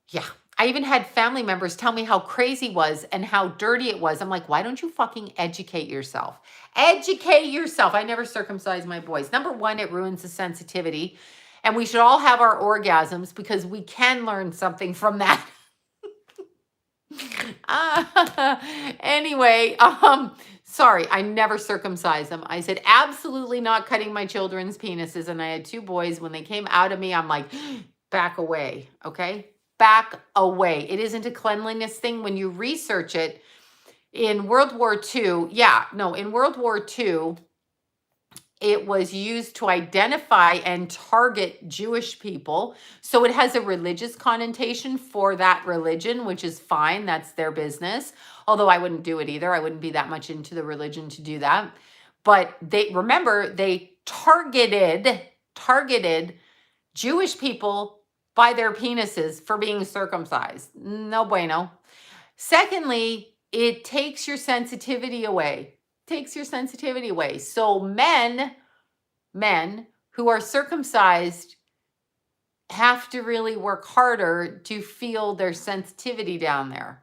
Yeah. I even had family members tell me how crazy it was and how dirty it was. I'm like, why don't you fucking educate yourself? Educate yourself. I never circumcised my boys. Number one, it ruins the sensitivity. And we should all have our orgasms because we can learn something from that. Anyway, sorry, I never circumcised them. I said, absolutely not cutting my children's penises. And I had 2 boys. When they came out of me, I'm like, back away, okay? Back away. It isn't a cleanliness thing. When you research it, in World War II, in World War II, it was used to identify and target Jewish people. So it has a religious connotation for that religion, which is fine. That's their business. Although I wouldn't do it either. I wouldn't be that much into the religion to do that. But they targeted Jewish people by their penises for being circumcised. No bueno. Secondly, it takes your sensitivity away. So men who are circumcised have to really work harder to feel their sensitivity down there.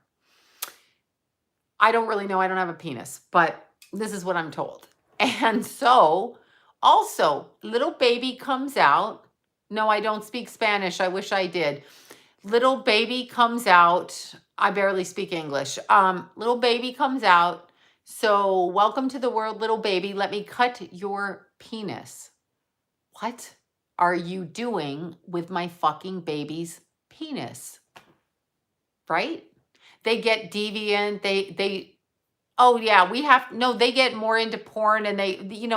I don't really know. I don't have a penis, but this is what I'm told. And so also, little baby comes out. No, I don't speak Spanish. I wish I did. Little baby comes out. I barely speak English. Little baby comes out. So welcome to the world, little baby. Let me cut your penis. What are you doing with my fucking baby's penis? Right? They get deviant. They get more into porn, and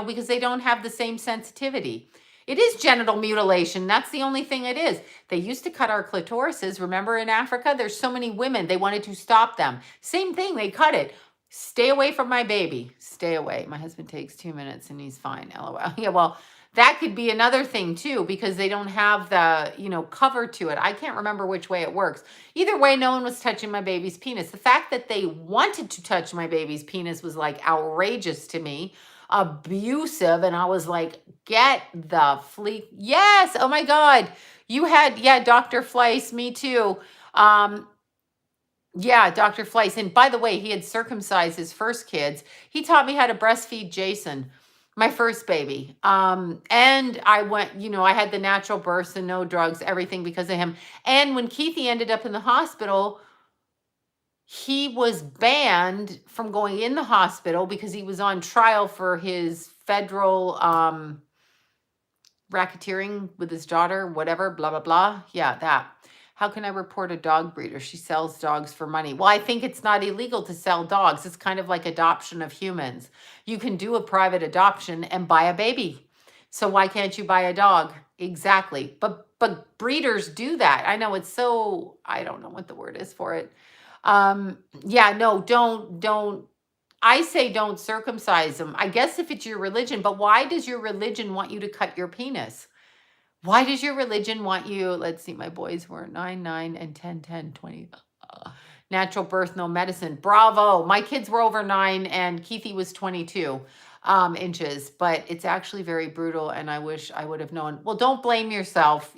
because they don't have the same sensitivity. It is genital mutilation. That's the only thing it is. They used to cut our clitorises. Remember in Africa, there's so many women, they wanted to stop them. Same thing, they cut it. Stay away from my baby. Stay away. My husband takes 2 minutes and he's fine. LOL. Yeah, well, that could be another thing too, because they don't have the, cover to it. I can't remember which way it works. Either way, no one was touching my baby's penis. The fact that they wanted to touch my baby's penis was like outrageous to me. Abusive. And I was like, get the fleek. Yes. Oh my God. You had, Dr. Fleiss, me too. Dr. Fleiss. And by the way, he had circumcised his first kids. He taught me how to breastfeed Jason, my first baby. And I went, I had the natural births and no drugs, everything because of him. And when Keithy ended up in the hospital, he was banned from going in the hospital because he was on trial for his federal racketeering with his daughter, whatever, blah, blah, blah. Yeah, that. How can I report a dog breeder? She sells dogs for money. Well, I think it's not illegal to sell dogs. It's kind of like adoption of humans. You can do a private adoption and buy a baby. So why can't you buy a dog? Exactly. But breeders do that. I know it's so, I don't know what the word is for it. Yeah, no, don't I say don't circumcise them. I guess if it's your religion, but why does your religion want you to cut your penis? Why does your religion want you? Let's see, my boys were 9, 9, and 10, 10, 20. Natural birth, no medicine. Bravo. My kids were over 9 and Keithy was 22 inches, but it's actually very brutal and I wish I would have known. Well, don't blame yourself.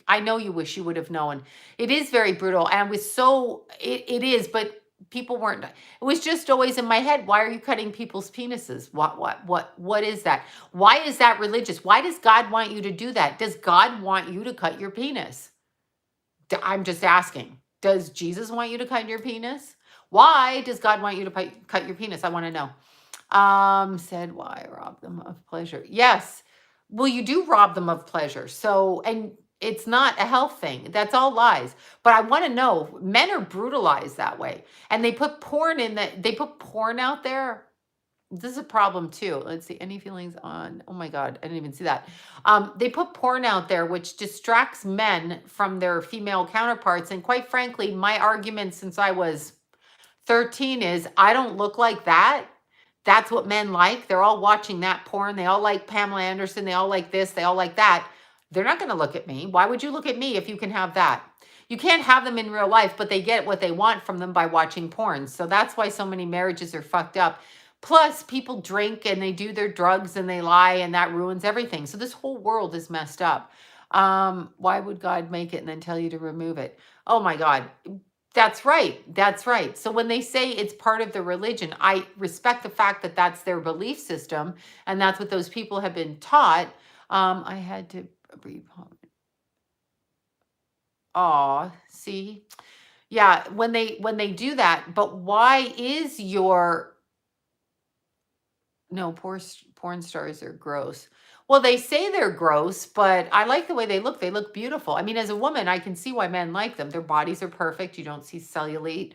I know you wish you would have known. It is very brutal and it is, but people weren't. It was just always in my head. Why are you cutting people's penises? What is that? Why is that religious? Why does God want you to do that? Does God want you to cut your penis? I'm just asking. Does Jesus want you to cut your penis? Why does God want you to cut your penis? I want to know. Said why rob them of pleasure? Yes. Well, you do rob them of pleasure. So, and it's not a health thing. That's all lies. But I want to know, men are brutalized that way. And they put porn they put porn out there. This is a problem too. Let's see. Any feelings on, oh my God, I didn't even see that. They put porn out there, which distracts men from their female counterparts. And quite frankly, my argument since I was 13 is I don't look like that. That's what men like. They're all watching that porn. They all like Pamela Anderson. They all like this. They all like that. They're not going to look at me. Why would you look at me if you can have that? You can't have them in real life, but they get what they want from them by watching porn. So that's why so many marriages are fucked up. Plus, people drink and they do their drugs and they lie and that ruins everything. So this whole world is messed up. Why would God make it and then tell you to remove it? Oh my God. That's right. That's right. So when they say it's part of the religion, I respect the fact that that's their belief system and that's what those people have been taught. I had to breathe. Oh, see? Yeah, when they do that, but why is your no, porn stars are gross. Well, they say they're gross, but I like the way they look. They look beautiful. I mean, as a woman, I can see why men like them. Their bodies are perfect. You don't see cellulite.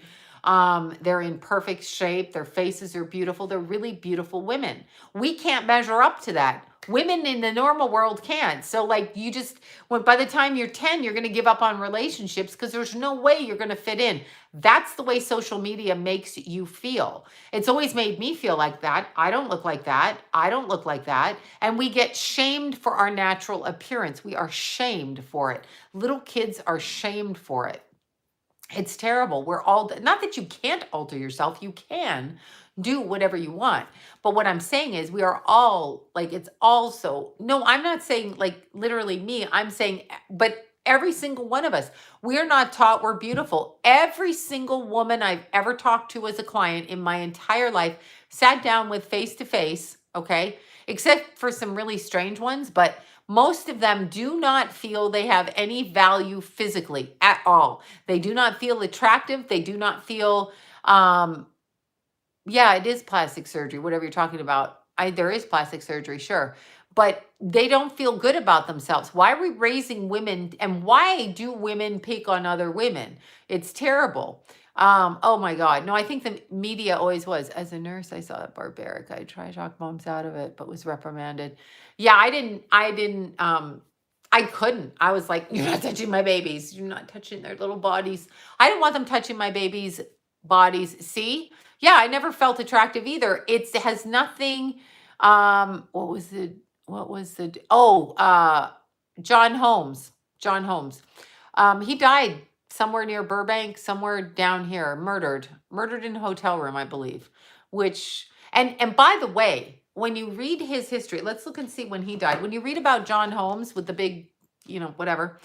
They're in perfect shape. Their faces are beautiful. They're really beautiful women. We can't measure up to that. Women in the normal world can't. So like by the time you're 10, you're going to give up on relationships because there's no way you're going to fit in. That's the way social media makes you feel. It's always made me feel like that. I don't look like that. I don't look like that. And we get shamed for our natural appearance. We are shamed for it. Little kids are shamed for it. It's terrible. We're all, not that you can't alter yourself, you can do whatever you want. But what I'm saying is we are all like, it's also, no, I'm not saying like literally me, I'm saying, but every single one of us, we're not taught we're beautiful. Every single woman I've ever talked to as a client in my entire life sat down with face to face, okay? Except for some really strange ones, but most of them do not feel they have any value physically at all. They do not feel attractive. They do not feel, yeah, it is plastic surgery, whatever you're talking about. There is plastic surgery, sure. But they don't feel good about themselves. Why are we raising women and why do women pick on other women? It's terrible. Oh my God. No, I think the media always was. As a nurse, I saw it barbaric. I tried to talk moms out of it, but was reprimanded. Yeah, I couldn't. I was like, you're not touching my babies. You're not touching their little bodies. I didn't want them touching my babies' bodies. See? Yeah, I never felt attractive either. It has nothing, what was the, John Holmes. John Holmes. He died somewhere near Burbank, somewhere down here, murdered in a hotel room, I believe, which, and by the way, when you read his history, let's look and see when he died. When you read about John Holmes with the big, whatever,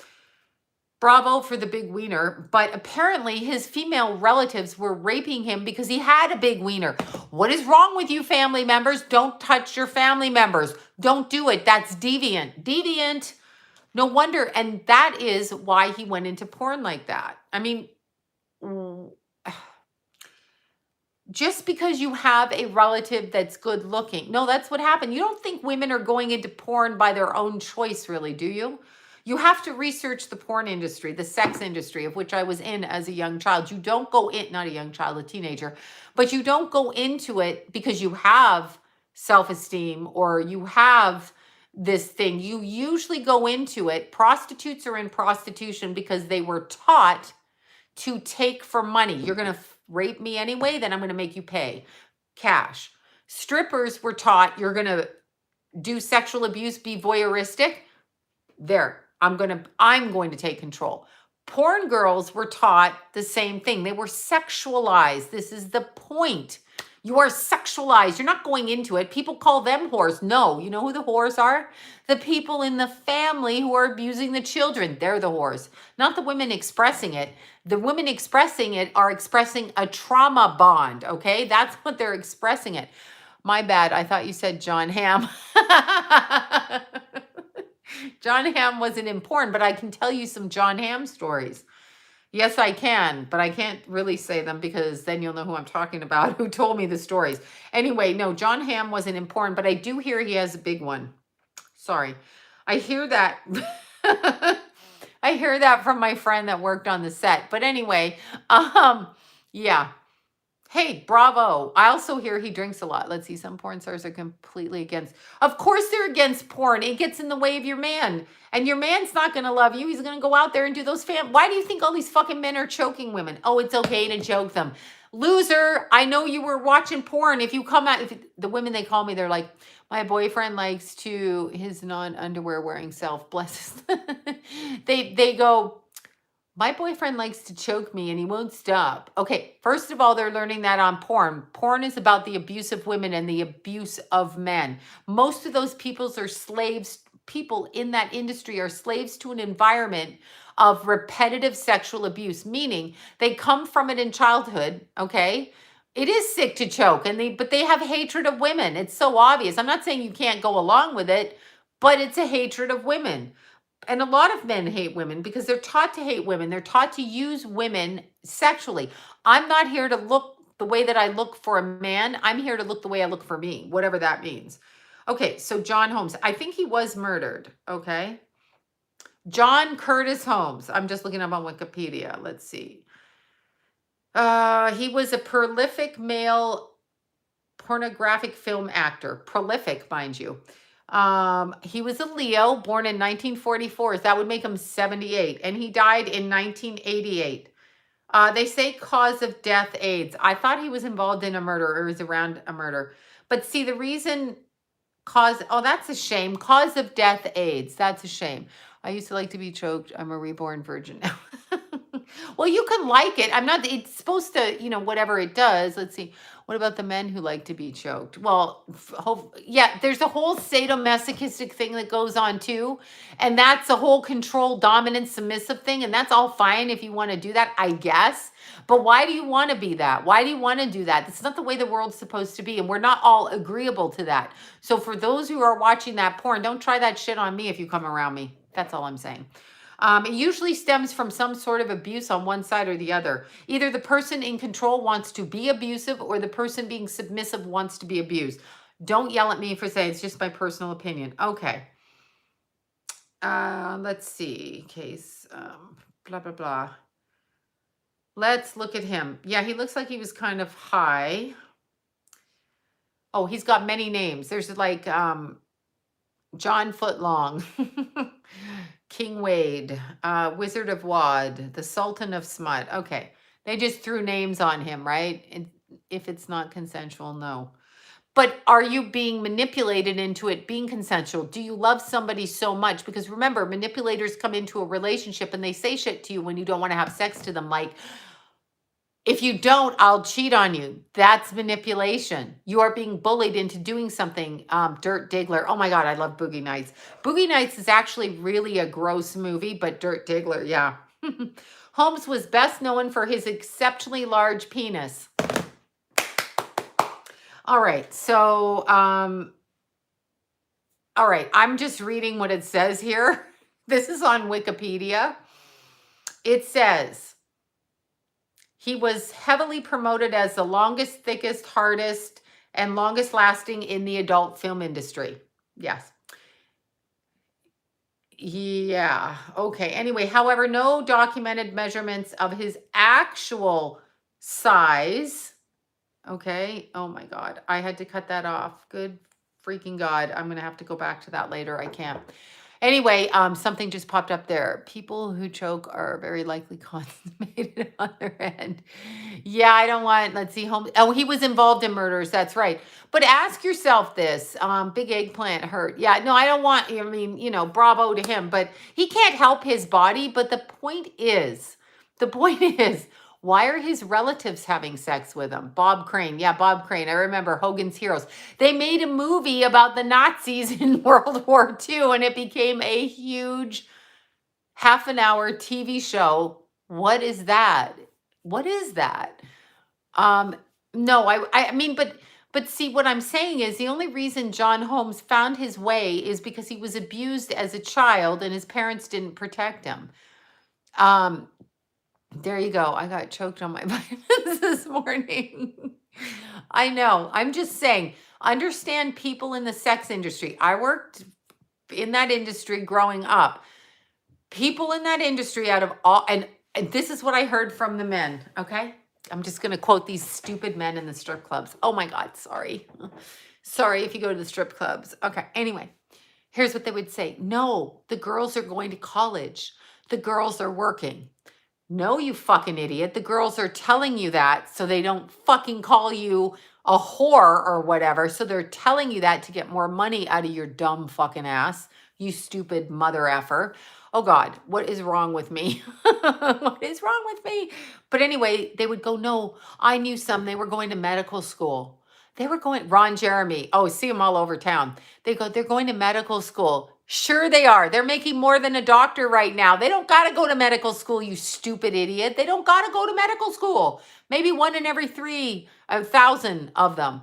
bravo for the big wiener, but apparently his female relatives were raping him because he had a big wiener. What is wrong with you family members? Don't touch your family members. Don't do it. That's deviant. Deviant. No wonder. And that is why he went into porn like that. I mean, just because you have a relative that's good looking. No, that's what happened. You don't think women are going into porn by their own choice, really, do you? You have to research the porn industry, the sex industry, of which I was in as a young child. You don't go in, not a young child, a teenager, but you don't go into it because you have self-esteem or you have this thing. You usually go into it. Prostitutes are in prostitution because they were taught to take for money. You're going to rape me anyway, then I'm going to make you pay cash. Strippers were taught you're going to do sexual abuse, be voyeuristic. There, I'm going to take control. Porn girls were taught the same thing. They were sexualized. This is the point. You are sexualized. You're not going into it. People call them whores. No, you know who the whores are? The people in the family who are abusing the children. They're the whores, not the women expressing it. The women expressing it are expressing a trauma bond, okay? That's what they're expressing it. My bad. I thought you said John Hamm. John Hamm wasn't in porn, but I can tell you some John Hamm stories. Yes, I can, but I can't really say them because then you'll know who I'm talking about, who told me the stories. Anyway, no, John Hamm wasn't in porn, but I do hear he has a big one. Sorry. I hear that. I hear that from my friend that worked on the set. But anyway, yeah. Hey, bravo. I also hear he drinks a lot. Let's see, some porn stars are completely against. Of course they're against porn. It gets in the way of your man. And your man's not going to love you. He's going to go out there and do those Why do you think all these fucking men are choking women? Oh, it's okay to choke them. Loser, I know you were watching porn. If you come out, the women they call me, they're like, my boyfriend likes to his non-underwear wearing self, bless his. they go, my boyfriend likes to choke me and he won't stop. Okay, first of all, they're learning that on porn. Porn is about the abuse of women and the abuse of men. Most of those peoples are slaves. People in that industry are slaves to an environment of repetitive sexual abuse, meaning they come from it in childhood, okay? It is sick to choke, but they have hatred of women. It's so obvious. I'm not saying you can't go along with it, but it's a hatred of women. And a lot of men hate women because they're taught to hate women. They're taught to use women sexually. I'm not here to look the way that I look for a man. I'm here to look the way I look for me, whatever that means. Okay, so John Holmes. I think he was murdered, okay? John Curtis Holmes. I'm just looking up on Wikipedia. Let's see. He was a prolific male pornographic film actor. Prolific, mind you. He was a Leo, born in 1944. That would make him 78. And he died in 1988. They say cause of death, AIDS. I thought he was involved in a murder or was around a murder. But see, the reason oh, that's a shame. Cause of death, AIDS. That's a shame. I used to like to be choked. I'm a reborn virgin now. Well, you can like it. It's supposed to, whatever it does. Let's see. What about the men who like to be choked? Well, yeah, there's a whole sadomasochistic thing that goes on too. And that's a whole control, dominant, submissive thing. And that's all fine if you want to do that, I guess. But why do you want to be that? Why do you want to do that? That's not the way the world's supposed to be. And we're not all agreeable to that. So for those who are watching that porn, don't try that shit on me if you come around me. That's all I'm saying. It usually stems from some sort of abuse on one side or the other. Either the person in control wants to be abusive or the person being submissive wants to be abused. Don't yell at me for saying it's just my personal opinion. Okay. Let's see. Case, blah, blah, blah. Let's look at him. Yeah, he looks like he was kind of high. Oh, he's got many names. There's like John Footlong. King Wade, Wizard of Wad, the Sultan of Smut. Okay, they just threw names on him, right? And if it's not consensual, no. But are you being manipulated into it being consensual? Do you love somebody so much? Because remember, manipulators come into a relationship and they say shit to you when you don't want to have sex to them, like, if you don't, I'll cheat on you. That's manipulation. You are being bullied into doing something. Dirt Diggler. Oh my God, I love Boogie Nights. Boogie Nights is actually really a gross movie, but Dirt Diggler, yeah. Holmes was best known for his exceptionally large penis. All right, so, all right, I'm just reading what it says here. This is on Wikipedia. It says, He was heavily promoted as the longest, thickest, hardest, and longest lasting in the adult film industry. Yes. Yeah. Okay. Anyway, however, no documented measurements of his actual size. Okay. Oh my God. I had to cut that off. Good freaking God. I'm going to have to go back to that later. I can't. Anyway, something just popped up there. People who choke are very likely constipated on their end. Yeah, I don't want, let's see, home. Oh, he was involved in murders. That's right. But ask yourself this, big eggplant hurt. Yeah, no, I don't want, I mean, bravo to him, but he can't help his body. But the point is, why are his relatives having sex with him? Bob Crane. Yeah, Bob Crane. I remember Hogan's Heroes. They made a movie about the Nazis in World War II, and it became a huge half an hour TV show. What is that? What is that? No, I mean, but see, what I'm saying is the only reason John Holmes found his way is because he was abused as a child and his parents didn't protect him. There you go. I got choked on my vitamins this morning. I know. I'm just saying, understand people in the sex industry. I worked in that industry growing up. People in that industry out of all, and this is what I heard from the men, okay? I'm just going to quote these stupid men in the strip clubs. Oh my God, sorry. Sorry if you go to the strip clubs. Okay, anyway, here's what they would say. No, the girls are going to college. The girls are working. No, you fucking idiot. The girls are telling you that so they don't fucking call you a whore or whatever. So they're telling you that to get more money out of your dumb fucking ass, you stupid mother effer. Oh God, what is wrong with me? What is wrong with me? But anyway, they would go, no, I knew some. They were going to medical school. They were going, Ron Jeremy. Oh, see them all over town. They go, they're going to medical school. Sure they are. They're making more than a doctor right now. They don't got to go to medical school, you stupid idiot. They don't got to go to medical school. Maybe one in every 3,000 of them.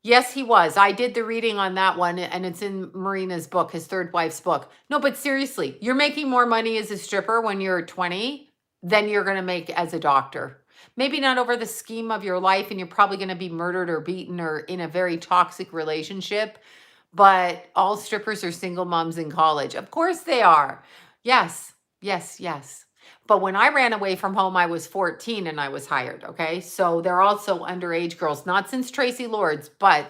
Yes, he was. I did the reading on that one, and it's in Marina's book, his third wife's book. No, but seriously, you're making more money as a stripper when you're 20 than you're going to make as a doctor. Maybe not over the scheme of your life, and you're probably going to be murdered or beaten or in a very toxic relationship. But all strippers are single moms in college. Of course they are. Yes, yes, yes. But when I ran away from home, I was 14 and I was hired. Okay. So they're also underage girls, not since Tracy Lords, but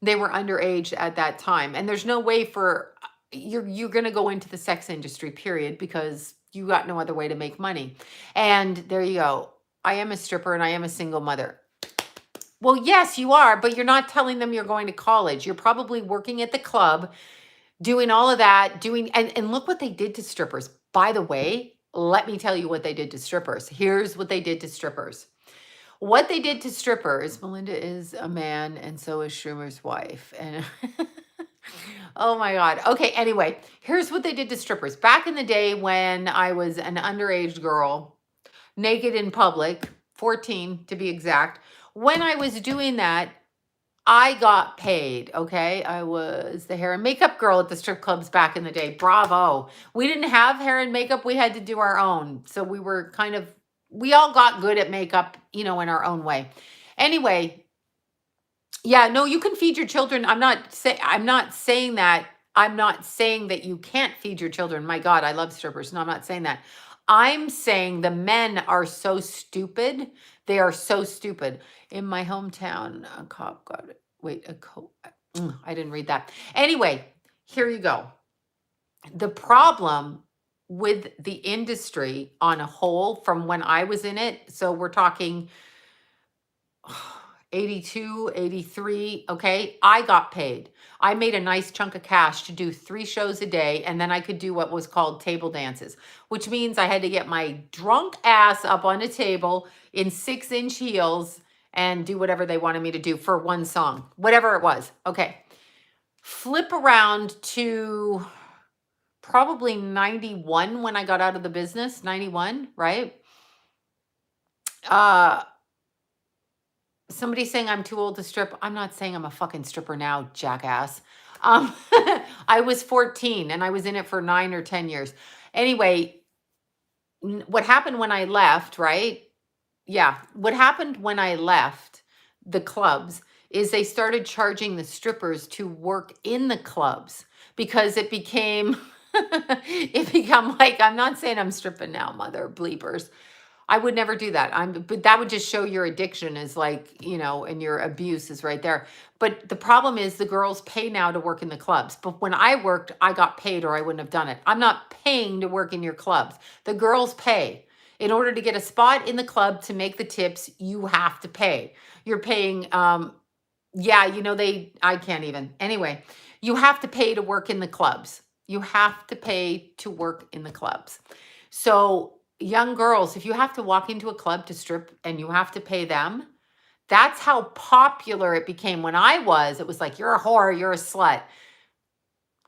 they were underage at that time. And there's no way for you're going to go into the sex industry, period, because you got no other way to make money. And there you go. I am a stripper and I am a single mother. Well, yes, you are, but you're not telling them you're going to college. You're probably working at the club, doing all of that, and look what they did to strippers. By the way, let me tell you what they did to strippers. Here's what they did to strippers. What they did to strippers, Melinda is a man, and so is Schumer's wife. And oh my God. Okay, anyway, here's what they did to strippers. Back in the day when I was an underage girl, naked in public, 14 to be exact, when I was doing that, I got paid, okay? I was the hair and makeup girl at the strip clubs back in the day. Bravo. We didn't have hair and makeup. We had to do our own. So we were we all got good at makeup, in our own way. Anyway, yeah, no, you can feed your children. I'm not saying that. I'm not saying that you can't feed your children. My God, I love strippers. No, I'm not saying that. I'm saying the men are so stupid. They are so stupid. In my hometown, a cop got it. Wait, I didn't read that. Anyway, here you go. The problem with the industry on a whole from when I was in it, so we're talking 82, 83, okay? I got paid. I made a nice chunk of cash to do 3 shows a day, and then I could do what was called table dances, which means I had to get my drunk ass up on a table in 6-inch heels and do whatever they wanted me to do for one song, whatever it was. Okay. Flip around to probably 91 when I got out of the business, 91, right? Somebody saying I'm too old to strip. I'm not saying I'm a fucking stripper now, jackass. I was 14 and I was in it for 9 or 10 years. Anyway, what happened when I left, right? Yeah. What happened when I left the clubs is they started charging the strippers to work in the clubs because it became it become like, I'm not saying I'm stripping now, mother bleepers. I would never do that. But that would just show your addiction is like, and your abuse is right there. But the problem is the girls pay now to work in the clubs. But when I worked, I got paid or I wouldn't have done it. I'm not paying to work in your clubs. The girls pay. In order to get a spot in the club to make the tips, you have to pay. You're paying, yeah, I can't even. Anyway, you have to pay to work in the clubs. You have to pay to work in the clubs. So, young girls, if you have to walk into a club to strip and you have to pay them, that's how popular it became. When it was like, you're a whore, you're a slut.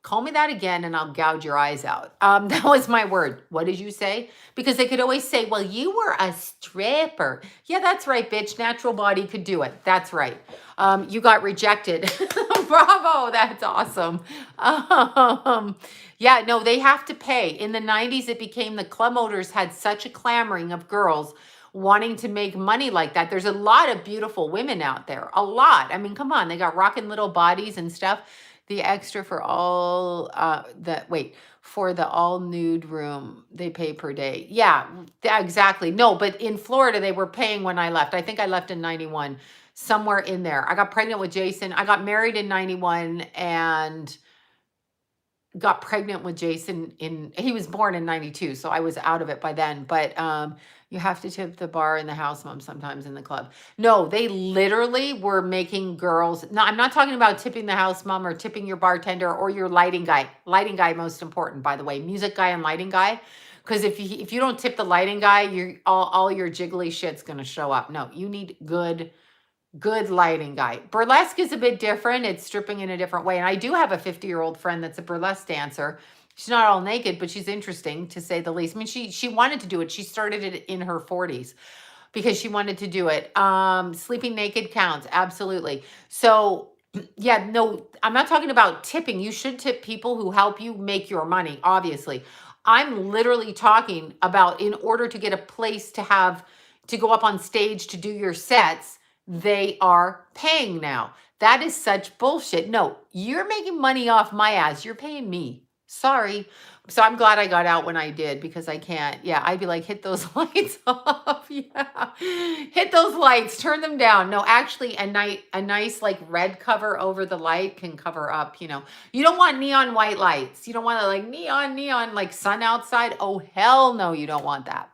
Call me that again and I'll gouge your eyes out. That was my word. What did you say? Because they could always say, well, you were a stripper. Yeah, that's right, bitch. Natural body could do it. That's right. You got rejected. Bravo. That's awesome. Yeah, no, they have to pay. In the 90s, it became the club owners had such a clamoring of girls wanting to make money like that. There's a lot of beautiful women out there. A lot. I mean, come on. They got rocking little bodies and stuff. The extra for all for the all nude room, they pay per day. Yeah, exactly. No, but in Florida, they were paying when I left. I think I left in 91, somewhere in there. I got pregnant with Jason. I got married in 91 and got pregnant with Jason he was born in 92, so I was out of it by then. But you have to tip the bar and the house mom sometimes in the club. No, they literally were making girls. No, I'm not talking about tipping the house mom or tipping your bartender or your lighting guy. Lighting guy, most important, by the way. Music guy and lighting guy. Because if you don't tip the lighting guy, you're all your jiggly shit's gonna show up. No, you need good lighting guy. Burlesque is a bit different. It's stripping in a different way. And I do have a 50-year-old friend that's a burlesque dancer. She's not all naked, but she's interesting to say the least. I mean, she wanted to do it. She started it in her 40s because she wanted to do it. Sleeping naked counts. Absolutely. So yeah, no, I'm not talking about tipping. You should tip people who help you make your money, obviously. I'm literally talking about in order to get a place to go up on stage to do your sets, they are paying now. That is such bullshit. No, you're making money off my ass. You're paying me. Sorry. So I'm glad I got out when I did because I can't. Yeah, I'd be like, hit those lights off. Yeah. Hit those lights, turn them down. No, actually a nice like red cover over the light can cover up, You don't want neon white lights. You don't want to like neon like sun outside. Oh, hell no, you don't want that.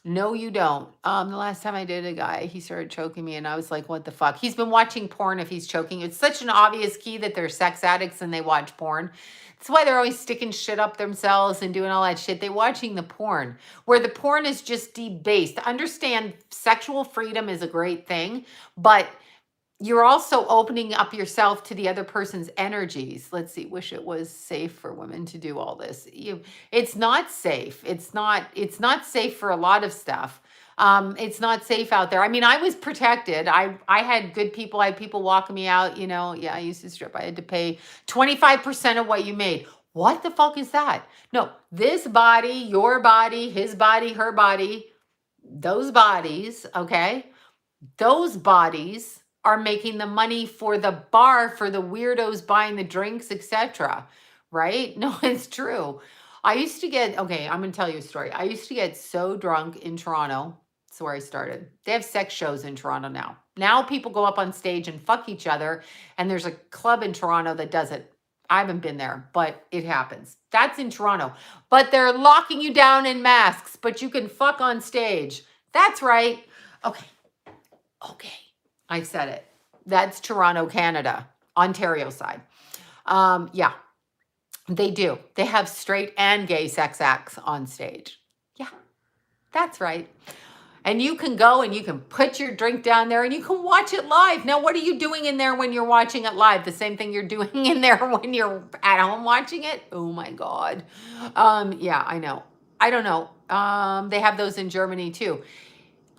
No, you don't. The last time I did a guy, he started choking me and I was like, what the fuck? He's been watching porn if he's choking. It's such an obvious key that they're sex addicts and they watch porn. That's why they're always sticking shit up themselves and doing all that shit. They're watching the porn, where the porn is just debased. Understand sexual freedom is a great thing, but you're also opening up yourself to the other person's energies. Let's see, wish it was safe for women to do all this. It's not safe. It's not safe for a lot of stuff. It's not safe out there. I mean, I was protected. I had good people. I had people walking me out, Yeah, I used to strip. I had to pay 25% of what you made. What the fuck is that? No, this body, your body, his body, her body, those bodies, okay? Those bodies are making the money for the bar, for the weirdos buying the drinks, etc. Right? No, it's true. I used to get, okay, I'm going to tell you a story. I used to get so drunk in Toronto. That's where I started. They have sex shows in Toronto now. Now people go up on stage and fuck each other. And there's a club in Toronto that does it. I haven't been there, but it happens. That's in Toronto. But they're locking you down in masks, but you can fuck on stage. That's right. Okay. I said it. That's Toronto, Canada, Ontario side. Yeah, they do. They have straight and gay sex acts on stage. Yeah, that's right. And you can go and you can put your drink down there and you can watch it live. Now, what are you doing in there when you're watching it live? The same thing you're doing in there when you're at home watching it? Oh my God. Yeah, I know. I don't know. They have those in Germany too.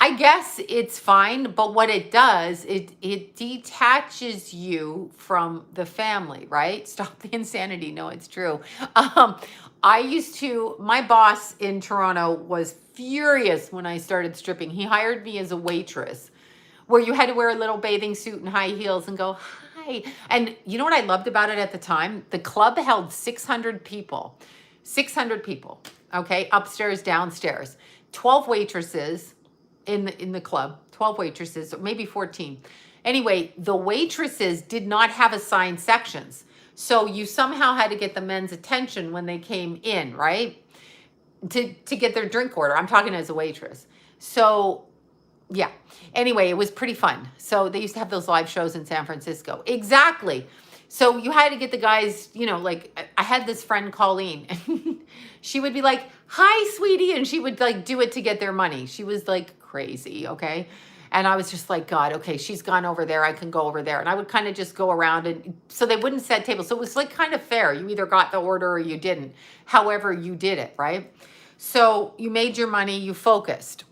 I guess it's fine, but what it does, it detaches you from the family, right? Stop the insanity. No, it's true. My boss in Toronto furious when I started stripping. He hired me as a waitress, where you had to wear a little bathing suit and high heels and go, hi. And you know what I loved about it at the time? The club held 600 people. 600 people, okay? Upstairs, downstairs. 12 waitresses in the club. 12 waitresses, or maybe 14. Anyway, the waitresses did not have assigned sections. So you somehow had to get the men's attention when they came in, right? To get their drink order. I'm talking as a waitress. So yeah. Anyway, it was pretty fun. So they used to have those live shows in San Francisco. Exactly. So you had to get the guys, you know, like I had this friend, Colleen, and she would be like, hi, sweetie. And she would like do it to get their money. She was like crazy. Okay. And I was just like, God, okay, she's gone over there. I can go over there. And I would kind of just go around, and so they wouldn't set tables. So it was like kind of fair. You either got the order or you didn't. However, you did it, right? So you made your money, you focused.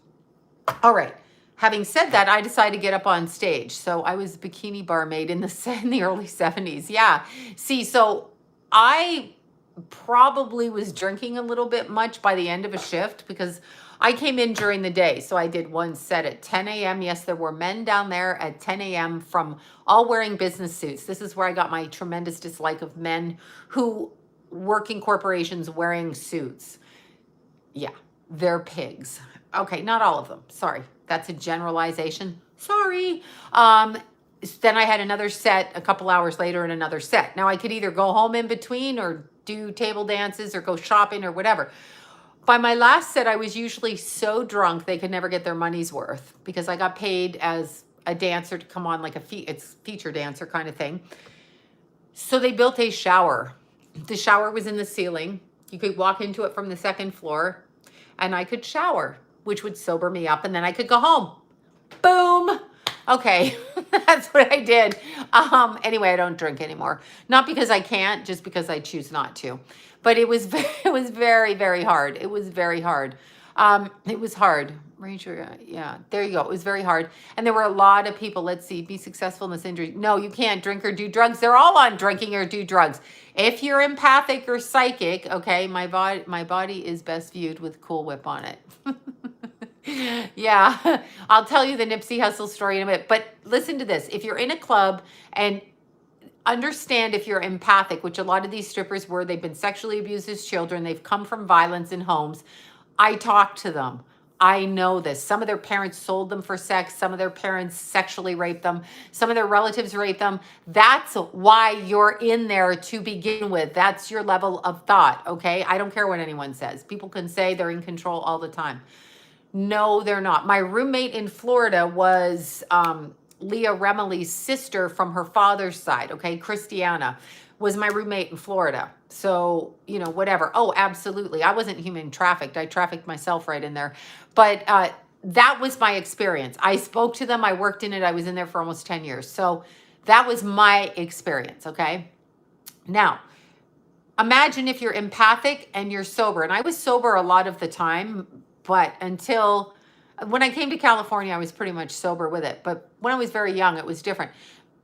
All right. Having said that, I decided to get up on stage. So I was a bikini barmaid in the early 70s. Yeah. See, so I probably was drinking a little bit much by the end of a shift, because I came in during the day. So I did one set at 10 a.m. Yes, there were men down there at 10 a.m. from all wearing business suits. This is where I got my tremendous dislike of men who work in corporations wearing suits. Yeah, they're pigs. Okay, not all of them. Sorry. That's a generalization. Sorry. Then I had another set a couple hours later, and another set. Now I could either go home in between or do table dances or go shopping or whatever. By my last set, I was usually so drunk they could never get their money's worth, because I got paid as a dancer to come on, like it's feature dancer kind of thing. So they built a shower. The shower was in the ceiling. You could walk into it from the second floor, and I could shower, which would sober me up, and then I could go home. Boom. Okay, that's what I did. Anyway, I don't drink anymore. Not because I can't, just because I choose not to. But it was very, very hard. It was very hard. It was hard. Ranger, yeah, there you go. It was very hard. And there were a lot of people, let's see, be successful in this industry. No, you can't drink or do drugs. They're all on drinking or do drugs. If you're empathic or psychic, okay, my body is best viewed with Cool Whip on it. Yeah, I'll tell you the Nipsey Hussle story in a bit. But listen to this. If you're in a club, and understand if you're empathic, which a lot of these strippers were, they've been sexually abused as children. They've come from violence in homes. I talk to them. I know this. Some of their parents sold them for sex. Some of their parents sexually raped them. Some of their relatives raped them. That's why you're in there to begin with. That's your level of thought, okay? I don't care what anyone says. People can say they're in control all the time. No, they're not. My roommate in Florida was Leah Remilly's sister from her father's side, okay? Christiana was my roommate in Florida. So, you know, whatever. Oh, absolutely. I wasn't human trafficked. I trafficked myself right in there. But that was my experience. I spoke to them. I worked in it. I was in there for almost 10 years. So that was my experience, okay? Now, imagine if you're empathic and you're sober. And I was sober a lot of the time, but until when I came to California, I was pretty much sober with it. But when I was very young, it was different.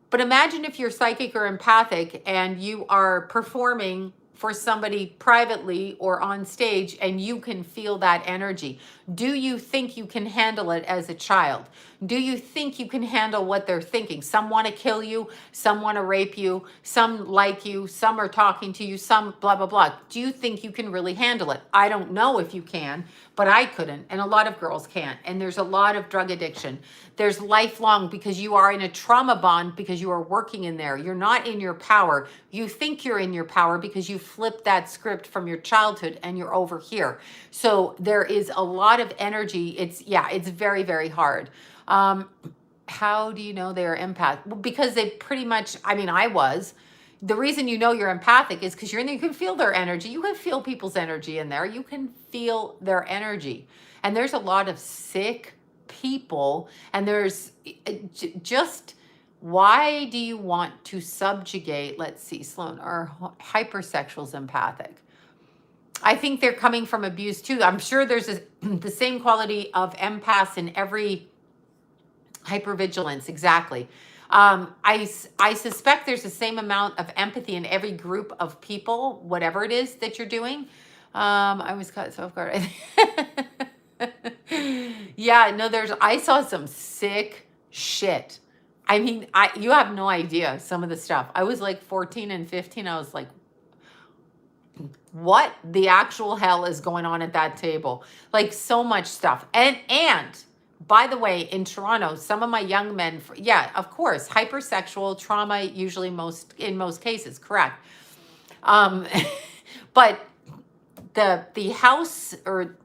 But imagine if you're psychic or empathic and you are performing for somebody privately or on stage, and you can feel that energy. Do you think you can handle it as a child? Do you think you can handle what they're thinking? Some want to kill you, some want to rape you, some like you, some are talking to you, some blah, blah, blah. Do you think you can really handle it? I don't know if you can, but I couldn't, and a lot of girls can't. And there's a lot of drug addiction. There's lifelong, because you are in a trauma bond, because you are working in there. You're not in your power. You think you're in your power because you flipped that script from your childhood and you're over here. So there is a lot of energy. It's very, very hard. How do you know they're empath? Well, because they pretty much, I mean, I was. The reason you know you're empathic is because you're in there, you can feel their energy. You can feel people's energy in there. You can feel their energy. And there's a lot of sick people, and there's just, why do you want to subjugate, let's see, Sloan, are hypersexuals empathic? I think they're coming from abuse too. I'm sure there's the same quality of empaths in every hypervigilance, exactly. I suspect there's the same amount of empathy in every group of people, whatever it is that you're doing. I was caught so off guard. Yeah, no, I saw some sick shit. I mean, you have no idea some of the stuff. I was like 14 and 15. I was like, what the actual hell is going on at that table? Like so much stuff. And by the way, in Toronto, some of my young men, yeah, of course, hypersexual trauma, usually in most cases, correct. Um, but the house, or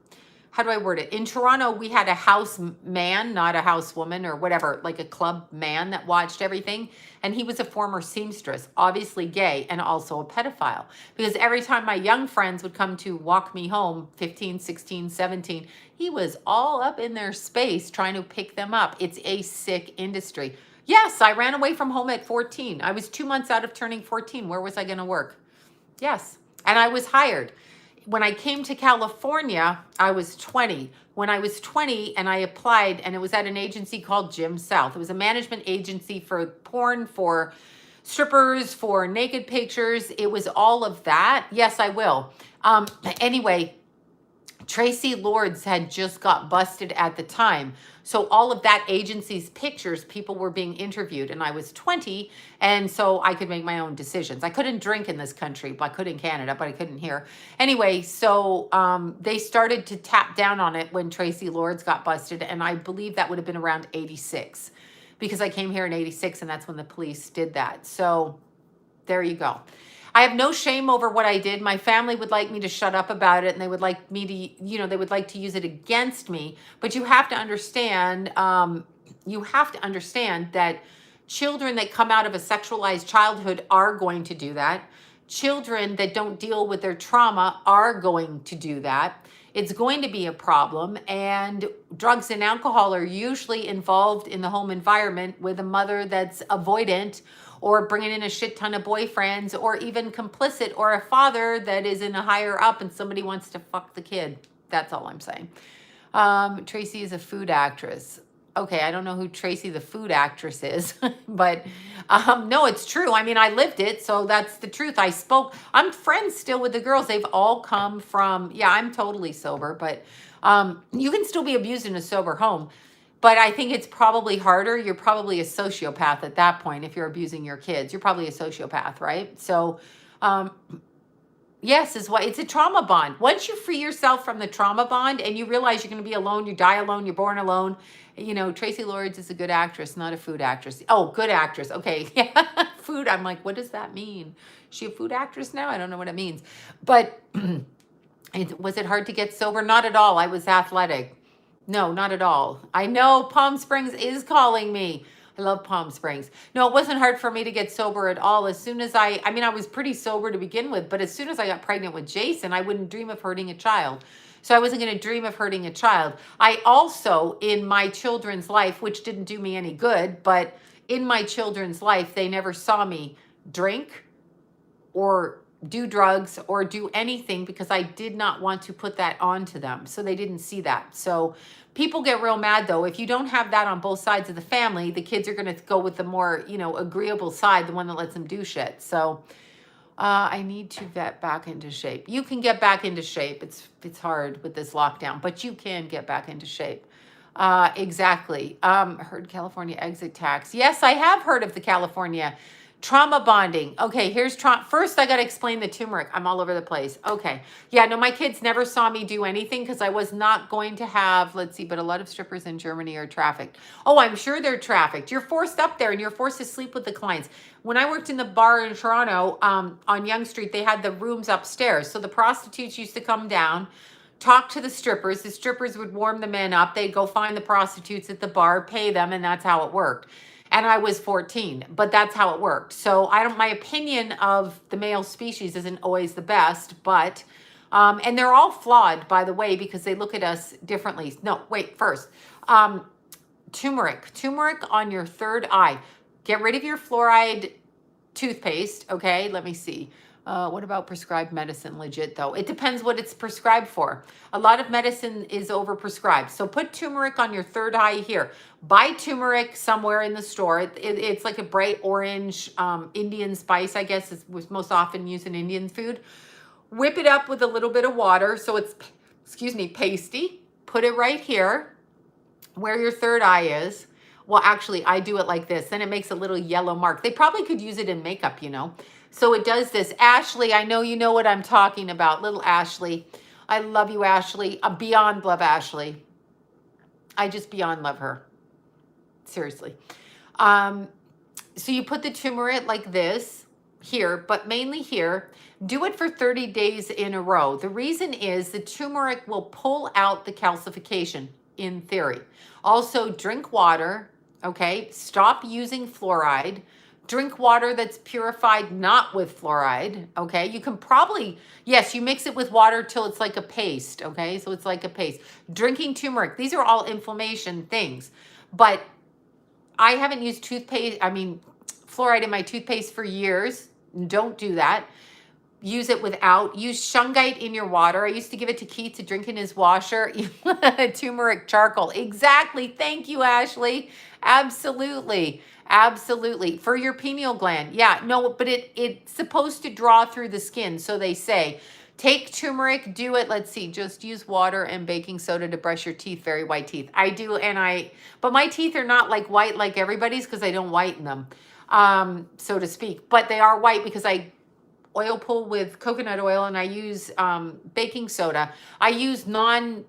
how do I word it? In Toronto, we had a house man, not a house woman or whatever, like a club man that watched everything. And he was a former seamstress, obviously gay, and also a pedophile. Because every time my young friends would come to walk me home, 15, 16, 17, he was all up in their space trying to pick them up. It's a sick industry. Yes, I ran away from home at 14. I was 2 months out of turning 14. Where was I going to work? Yes. And I was hired. When I came to California, I was 20. When I was 20 and I applied, and it was at an agency called Jim South. It was a management agency for porn, for strippers, for naked pictures. It was all of that. Yes, I will. Anyway, Tracy Lords had just got busted at the time. So all of that agency's pictures, people were being interviewed, and I was 20, and so I could make my own decisions. I couldn't drink in this country, but I could in Canada, but I couldn't here. Anyway, so they started to tap down on it when Tracy Lords got busted, and I believe that would have been around 86, because I came here in 86, and that's when the police did that. So there you go. I have no shame over what I did. My family would like me to shut up about it, and they would like me to, they would like to use it against me. But you have to understand, that children that come out of a sexualized childhood are going to do that. Children that don't deal with their trauma are going to do that. It's going to be a problem, and drugs and alcohol are usually involved in the home environment with a mother that's avoidant, or bringing in a shit ton of boyfriends, or even complicit, or a father that is in a higher up and somebody wants to fuck the kid. That's all I'm saying. Tracy is a food actress. Okay, I don't know who Tracy the food actress is, but no, it's true. I mean, I lived it, so that's the truth. I'm friends still with the girls. They've all come from, yeah, I'm totally sober, but you can still be abused in a sober home. But I think it's probably harder. You're probably a sociopath at that point if you're abusing your kids. You're probably a sociopath, right? So, yes, it's a trauma bond. Once you free yourself from the trauma bond and you realize you're going to be alone, you die alone, you're born alone. Tracy Lords is a good actress, not a food actress. Oh, good actress. Okay. Yeah. Food. I'm like, what does that mean? Is she a food actress now? I don't know what it means. But was it hard to get sober? Not at all. I was athletic. No, not at all. I know Palm Springs is calling me. I love Palm Springs. No, it wasn't hard for me to get sober at all. As soon as I was pretty sober to begin with, but as soon as I got pregnant with Jason, I wouldn't dream of hurting a child. So I wasn't going to dream of hurting a child. I also, in my children's life, which didn't do me any good, but in my children's life, they never saw me drink or do drugs or do anything, because I did not want to put that onto them. So they didn't see that. So people get real mad though. If you don't have that on both sides of the family, the kids are going to go with the more, agreeable side, the one that lets them do shit. So I need to get back into shape. You can get back into shape. It's hard with this lockdown, but you can get back into shape. Exactly. Heard California exit tax. Yes, I have heard of the California trauma bonding. Okay, here's first I got to explain the turmeric. I'm all over the place. Okay. Yeah, no, my kids never saw me do anything because I was not going to have, let's see, but a lot of strippers in Germany are trafficked. Oh, I'm sure they're trafficked. You're forced up there and you're forced to sleep with the clients. When I worked in the bar in Toronto, on Yonge Street, they had the rooms upstairs. So the prostitutes used to come down, talk to the strippers. The strippers would warm the men up. They'd go find the prostitutes at the bar, pay them, and that's how it worked. And I was 14, but that's how it worked. So my opinion of the male species isn't always the best, but, and they're all flawed, by the way, because they look at us differently. No, wait, first, turmeric on your third eye. Get rid of your fluoride toothpaste. Okay. Let me see. What about prescribed medicine? Legit though. It depends what it's prescribed for. A lot of medicine is overprescribed. So put turmeric on your third eye here. Buy turmeric somewhere in the store. It's like a bright orange Indian spice, I guess, is most often used in Indian food. Whip it up with a little bit of water so it's, pasty. Put it right here. where your third eye is. Well, actually, I do it like this. Then it makes a little yellow mark. They probably could use it in makeup, you know. So it does this. Ashley, I know you know what I'm talking about. Little Ashley. I love you, Ashley. Beyond love Ashley. I just beyond love her. Seriously. So you put the turmeric like this here, but mainly here. Do it for 30 days in a row. The reason is the turmeric will pull out the calcification in theory. Also, drink water, okay? Stop using fluoride. Drink water that's purified, not with fluoride, okay? You can probably, yes, you mix it with water till it's like a paste, okay? So it's like a paste. Drinking turmeric, these are all inflammation things. But I haven't used fluoride in my toothpaste for years. Don't do that. Use it without. Use shungite in your water. I used to give it to Keith to drink in his washer. Turmeric charcoal. Exactly. Thank you, Ashley. Absolutely. Absolutely. For your pineal gland. Yeah, no, but it's supposed to draw through the skin. So they say, take turmeric, do it. Let's see, just use water and baking soda to brush your teeth. Very white teeth. I do, but my teeth are not like white like everybody's because I don't whiten them, so to speak. But they are white because I oil pull with coconut oil and I use baking soda. I use fluoridated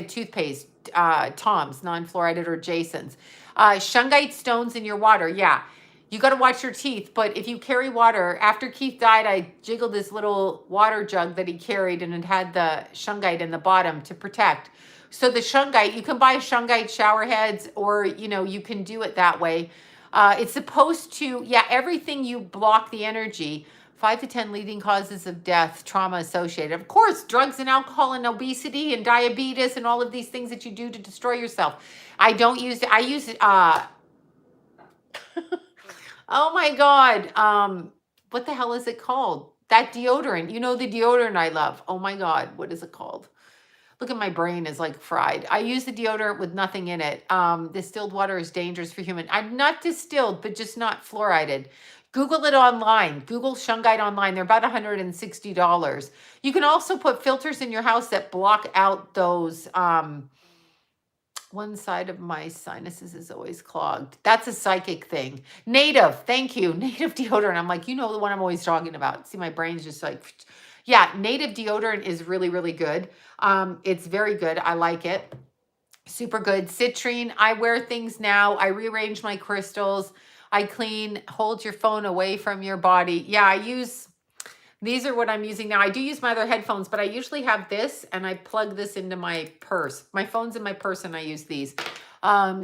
toothpaste, Tom's, non-fluoridated or Jason's. Shungite stones in your water. Yeah. You got to watch your teeth, but if you carry water, after Keith died, I jiggled this little water jug that he carried and it had the shungite in the bottom to protect. So the shungite, you can buy shungite shower heads or, you can do it that way. It's supposed to, everything you block the energy, 5 to 10 leading causes of death, trauma associated. Of course, drugs and alcohol and obesity and diabetes and all of these things that you do to destroy yourself. I use oh my God. What the hell is it called? That deodorant. You know the deodorant I love. Oh my God. What is it called? Look at my brain is like fried. I use the deodorant with nothing in it. Distilled water is dangerous for human. I'm not distilled, but just not fluoridated. Google it online. Google shungite online. They're about $160. You can also put filters in your house that block out those, one side of my sinuses is always clogged. That's a psychic thing. Native, thank you. Native deodorant. I'm like, the one I'm always talking about. See, my brain's just like, yeah, native deodorant is really, really good. It's very good. I like it. Super good. Citrine. I wear things now. I rearrange my crystals. I clean. Hold your phone away from your body. Yeah, these are what I'm using now. I do use my other headphones, but I usually have this and I plug this into my purse. My phone's in my purse and I use these.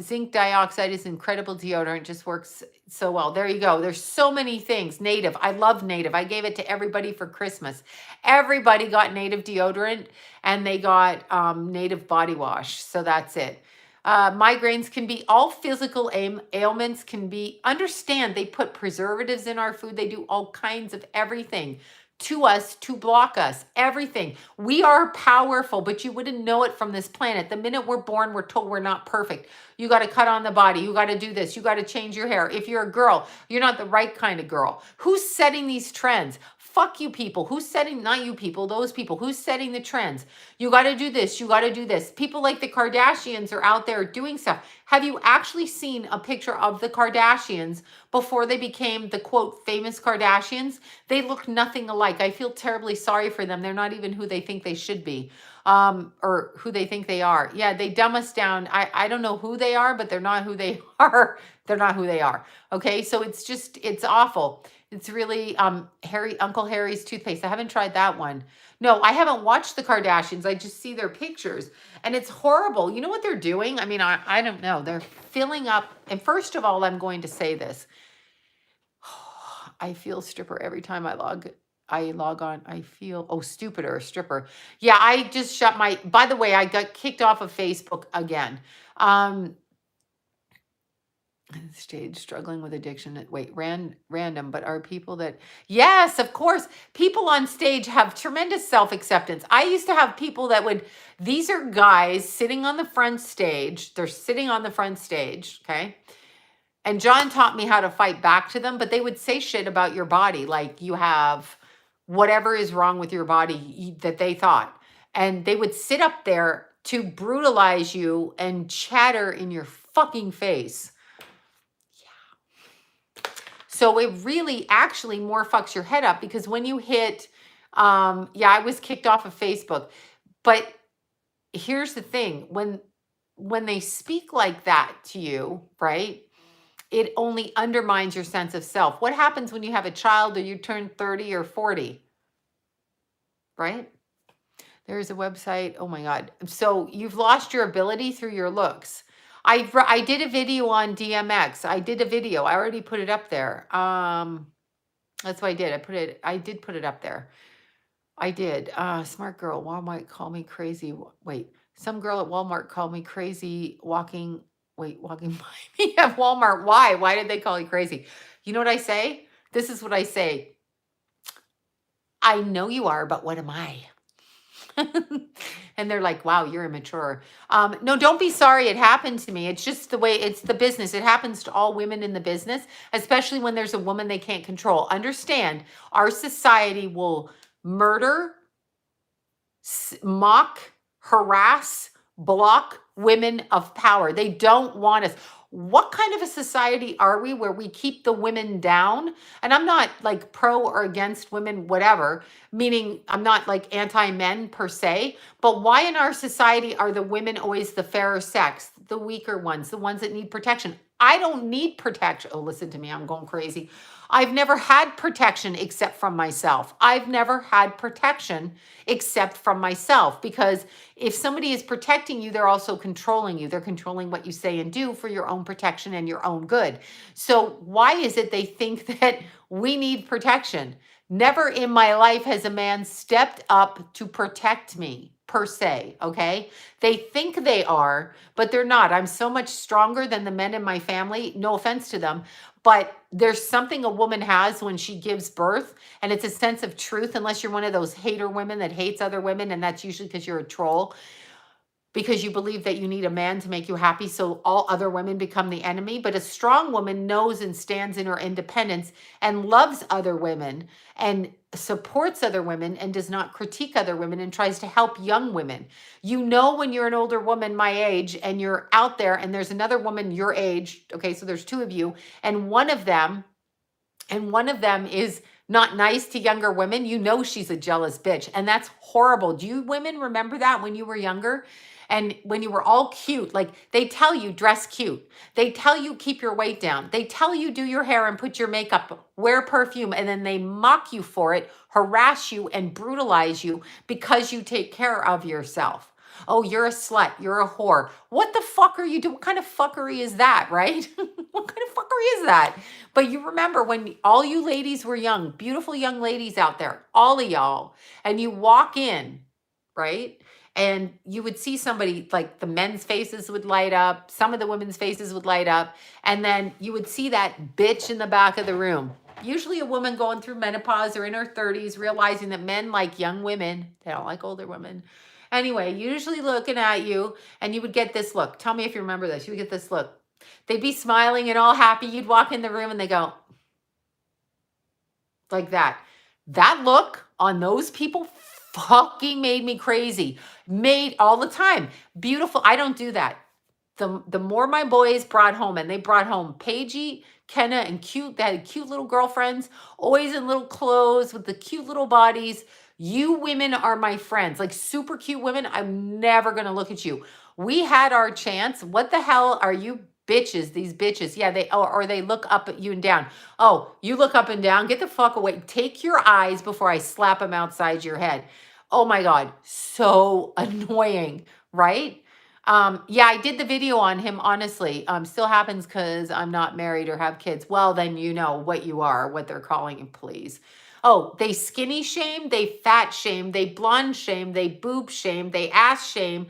Zinc dioxide is incredible deodorant. Just works so well. There you go. There's so many things. Native. I love Native. I gave it to everybody for Christmas. Everybody got Native deodorant and they got Native body wash. So that's it. Migraines can be all physical ailments can be, understand they put preservatives in our food. They do all kinds of everything to us to block us, everything. We are powerful, but you wouldn't know it from this planet. The minute we're born, we're told we're not perfect. You got to cut on the body. You got to do this. You got to change your hair. If you're a girl, you're not the right kind of girl. Who's setting these trends? Fuck you people. Who's setting, not you people, those people. Who's setting the trends? You got to do this. You got to do this. People like the Kardashians are out there doing stuff. Have you actually seen a picture of the Kardashians before they became the quote famous Kardashians? They look nothing alike. I feel terribly sorry for them. They're not even who they think they should be, or who they think they are. Yeah, they dumb us down. I don't know who they are, but they're not who they are. They're not who they are. Okay, so it's awful. It's really Uncle Harry's toothpaste. I haven't tried that one. No, I haven't watched the Kardashians. I just see their pictures and it's horrible. You know what they're doing? I mean, I don't know. They're filling up. And first of all, I'm going to say this. I feel stripper every time I log on. I feel, stupider, stripper. Yeah, I just shut by the way, I got kicked off of Facebook again. Stage struggling with addiction. Wait, random, but are people that, yes, of course, people on stage have tremendous self-acceptance. I used to have people that these are guys sitting on the front stage. They're sitting on the front stage, okay? And John taught me how to fight back to them, but they would say shit about your body. Like you have whatever is wrong with your body that they thought. And they would sit up there to brutalize you and chatter in your fucking face. So it really actually more fucks your head up, because when you hit, yeah, I was kicked off of Facebook. But here's the thing, when they speak like that to you, right? It only undermines your sense of self. What happens when you have a child or you turn 30 or 40? Right? There's a website. Oh my God. So you've lost your ability through your looks. I did a video on DMX. I did a video. I already put it up there. That's what I did. I did put it up there. I did. Smart girl, Walmart called me crazy. Wait, some girl at Walmart called me crazy walking by me at Walmart. Why? Why did they call you crazy? You know what I say? This is what I say. I know you are, but what am I? And they're like, wow, you're immature. No, don't be sorry it happened to me. It's just the way, it's the business. It happens to all women in the business, especially when there's a woman they can't control. Understand, our society will murder, mock, harass, block women of power. They don't want us. What kind of a society are we where we keep the women down? And I'm not like pro or against women, whatever, meaning I'm not like anti-men per se, but why in our society are the women always the fairer sex, the weaker ones, the ones that need protection? I don't need protection. Oh, listen to me, I'm going crazy. I've never had protection except from myself. I've never had protection except from myself, because if somebody is protecting you, they're also controlling you. They're controlling what you say and do for your own protection and your own good. So why is it they think that we need protection? Never in my life has a man stepped up to protect me per se, okay? They think they are, but they're not. I'm so much stronger than the men in my family. No offense to them, but there's something a woman has when she gives birth, and it's a sense of truth, unless you're one of those hater women that hates other women, and that's usually because you're a troll, because you believe that you need a man to make you happy, so all other women become the enemy. But a strong woman knows and stands in her independence and loves other women and supports other women and does not critique other women and tries to help young women. You know, when you're an older woman my age and you're out there and there's another woman your age, okay, so there's two of you, and one of them is not nice to younger women, you know she's a jealous bitch. And that's horrible. Do you women remember that when you were younger? And when you were all cute, like they tell you dress cute. They tell you keep your weight down. They tell you do your hair and put your makeup, wear perfume, and then they mock you for it, harass you and brutalize you because you take care of yourself. Oh, you're a slut. You're a whore. What the fuck are you doing? What kind of fuckery is that, right? What kind of fuckery is that? But you remember when all you ladies were young, beautiful young ladies out there, all of y'all, and you walk in, right? And you would see somebody, like the men's faces would light up, some of the women's faces would light up, and then you would see that bitch in the back of the room. Usually a woman going through menopause or in her 30s, realizing that men like young women, they don't like older women. Anyway, usually looking at you, and you would get this look. Tell me if you remember this. You would get this look. They'd be smiling and all happy. You'd walk in the room and they go like that. That look on those people fucking made me crazy. Made all the time. Beautiful. I don't do that. The more my boys brought home, and they brought home Paigey, Kenna, and cute, they had cute little girlfriends, always in little clothes with the cute little bodies. You women are my friends, like super cute women. I'm never going to look at you. We had our chance. What the hell are you bitches, these bitches? Yeah, or they look up at you and down. Oh, you look up and down. Get the fuck away. Take your eyes before I slap them outside your head. Oh my God. So annoying, right? Yeah, I did the video on him, honestly. Still happens because I'm not married or have kids. Well, then you know what you are, what they're calling you, please. Oh, they skinny shame, they fat shame, they blonde shame, they boob shame, they ass shame,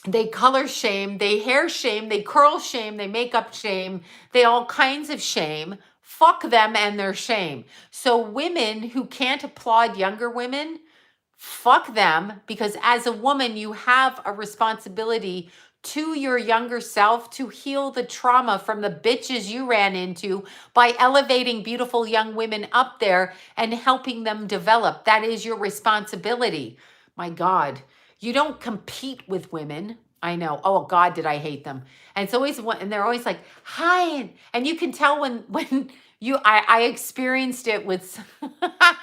they color shame, they hair shame, they curl shame, they makeup shame, they all kinds of shame. Fuck them and their shame. So women who can't applaud younger women, fuck them, because as a woman, you have a responsibility to your younger self to heal the trauma from the bitches you ran into by elevating beautiful young women up there and helping them develop. That is your responsibility. My God. You don't compete with women. I know. Oh God, did I hate them? And it's always one, and they're always like, "Hi," and you can tell when I experienced it with.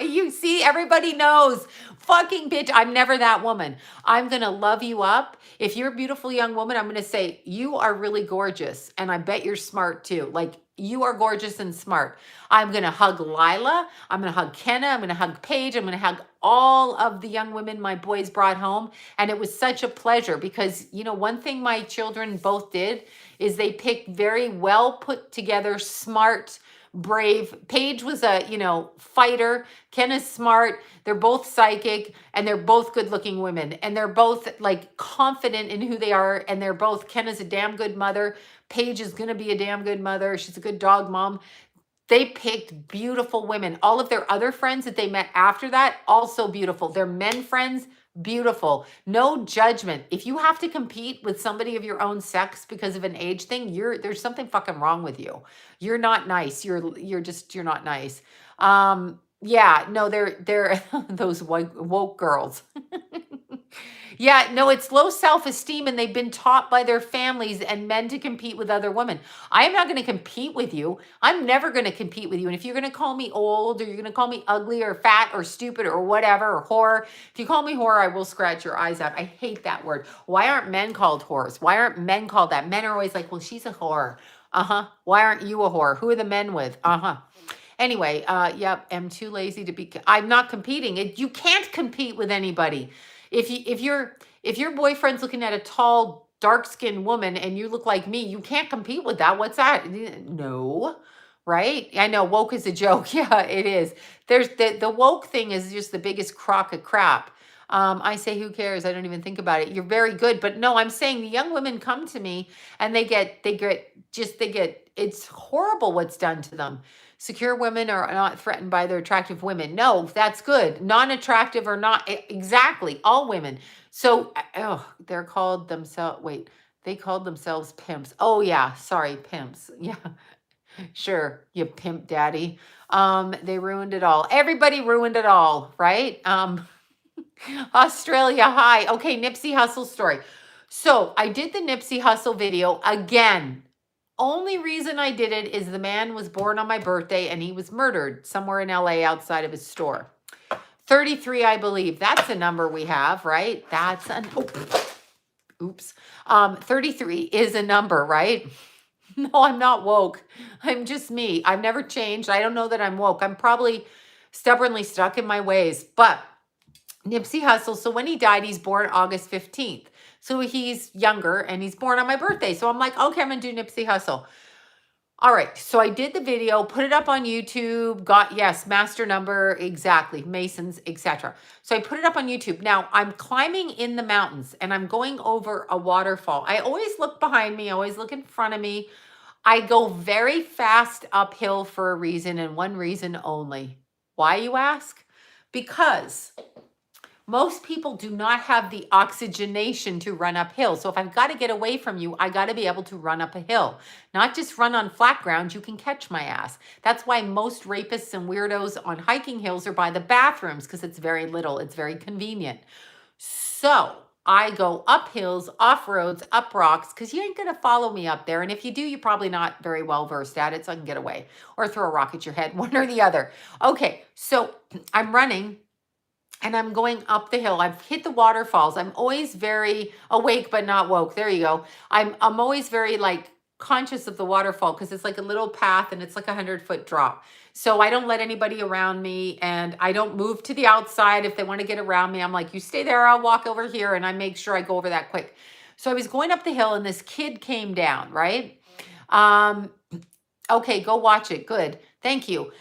You see, everybody knows. Fucking bitch, I'm never that woman. I'm gonna love you up. If you're a beautiful young woman, I'm gonna say you are really gorgeous, and I bet you're smart too. Like you are gorgeous and smart. I'm gonna hug Lila. I'm gonna hug Kenna. I'm gonna hug Paige. I'm gonna hug all of the young women my boys brought home. And it was such a pleasure because, you know, one thing my children both did is they picked very well put together, smart, brave. Paige was a, you know, fighter. Ken is smart. They're both psychic and they're both good looking women. And they're both like confident in who they are. And they're both, Ken is a damn good mother. Paige is going to be a damn good mother. She's a good dog mom. They picked beautiful women. All of their other friends that they met after that, also beautiful. Their men friends, beautiful. No judgment. If you have to compete with somebody of your own sex because of an age thing, there's something fucking wrong with you. You're not nice. You're not nice. Yeah, no, they're those woke girls. Yeah, no, it's low self-esteem and they've been taught by their families and men to compete with other women. I am not going to compete with you. I'm never going to compete with you. And if you're going to call me old or you're going to call me ugly or fat or stupid or whatever or whore, if you call me whore, I will scratch your eyes out. I hate that word. Why aren't men called whores? Why aren't men called that? Men are always like, well, she's a whore. Uh-huh. Why aren't you a whore? Who are the men with? Uh-huh. Anyway, yep, I'm too lazy to be, I'm not competing. You can't compete with anybody. If your boyfriend's looking at a tall, dark-skinned woman and you look like me, you can't compete with that. What's that? No, right? I know woke is a joke. Yeah, it is. There's the woke thing is just the biggest crock of crap. I say, who cares? I don't even think about it. You're very good, but no, I'm saying the young women come to me and it's horrible what's done to them. Secure women are not threatened by their attractive women. No, that's good. Non-attractive or not, exactly, all women. So, they're called themselves, wait, they called themselves pimps. Oh yeah, sorry, pimps. Yeah, sure, you pimp daddy. They ruined it all. Everybody ruined it all, right? Australia, hi. Okay, Nipsey Hussle story. So I did the Nipsey Hussle video again. Only reason I did it is the man was born on my birthday and he was murdered somewhere in LA outside of his store. 33, I believe. That's a number we have, right? That's an, oops. 33 is a number, right? No, I'm not woke. I'm just me. I've never changed. I don't know that I'm woke. I'm probably stubbornly stuck in my ways, but Nipsey Hussle. So when he died, he's born August 15th. So he's younger and he's born on my birthday. So I'm like, okay, I'm going to do Nipsey Hussle. All right. So I did the video, put it up on YouTube, got, yes, master number, exactly, Masons, etc. So I put it up on YouTube. Now I'm climbing in the mountains and I'm going over a waterfall. I always look behind me, I always look in front of me. I go very fast uphill for a reason and one reason only. Why, you ask? Because most people do not have the oxygenation to run uphill. So if I've got to get away from you, I got to be able to run up a hill, not just run on flat ground. You can catch my ass. That's why most rapists and weirdos on hiking hills are by the bathrooms, because it's very little. It's very convenient. So I go up hills, off roads, up rocks, because you ain't going to follow me up there. And if you do, you're probably not very well versed at it, so I can get away or throw a rock at your head, one or the other. Okay, so I'm running. And I'm going up the hill. I've hit the waterfalls. I'm always very awake, but not woke. There you go. I'm always very like conscious of the waterfall because it's like a little path and it's like 100-foot drop. So I don't let anybody around me and I don't move to the outside. If they want to get around me, I'm like, you stay there, I'll walk over here. And I make sure I go over that quick. So I was going up the hill and this kid came down, right? Okay, go watch it. Good. Thank you.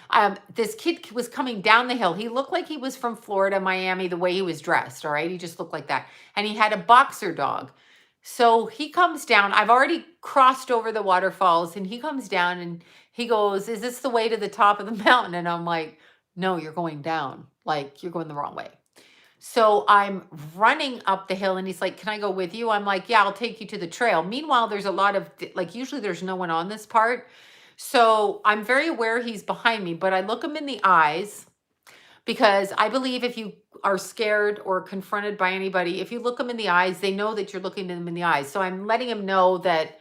This kid was coming down the hill. He looked like he was from Florida, Miami, the way he was dressed. All right. He just looked like that. And he had a boxer dog. So he comes down. I've already crossed over the waterfalls and he comes down and he goes, is this the way to the top of the mountain? And I'm like, no, you're going down. Like you're going the wrong way. So I'm running up the hill and he's like, can I go with you? I'm like, yeah, I'll take you to the trail. Meanwhile, there's a lot of like, usually there's no one on this part. So I'm very aware he's behind me, but I look him in the eyes because I believe if you are scared or confronted by anybody, if you look them in the eyes, they know that you're looking them in the eyes. So I'm letting him know that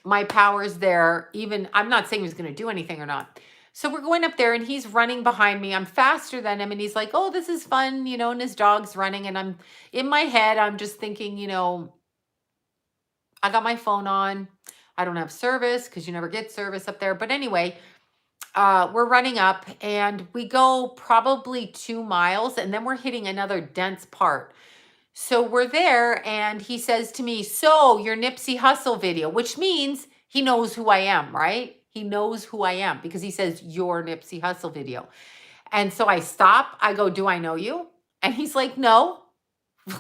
my power is there. Even, I'm not saying he's going to do anything or not. So we're going up there and he's running behind me. I'm faster than him and he's like, oh, this is fun, you know, and his dog's running. And I'm in my head, I'm just thinking, you know, I got my phone on. I don't have service because you never get service up there. But anyway, we're running up and we go probably 2 miles and then we're hitting another dense part. So we're there and he says to me, so your Nipsey Hussle video, which means he knows who I am, right? He knows who I am because he says your Nipsey Hussle video. And so I stop, I go, do I know you? And he's like, no.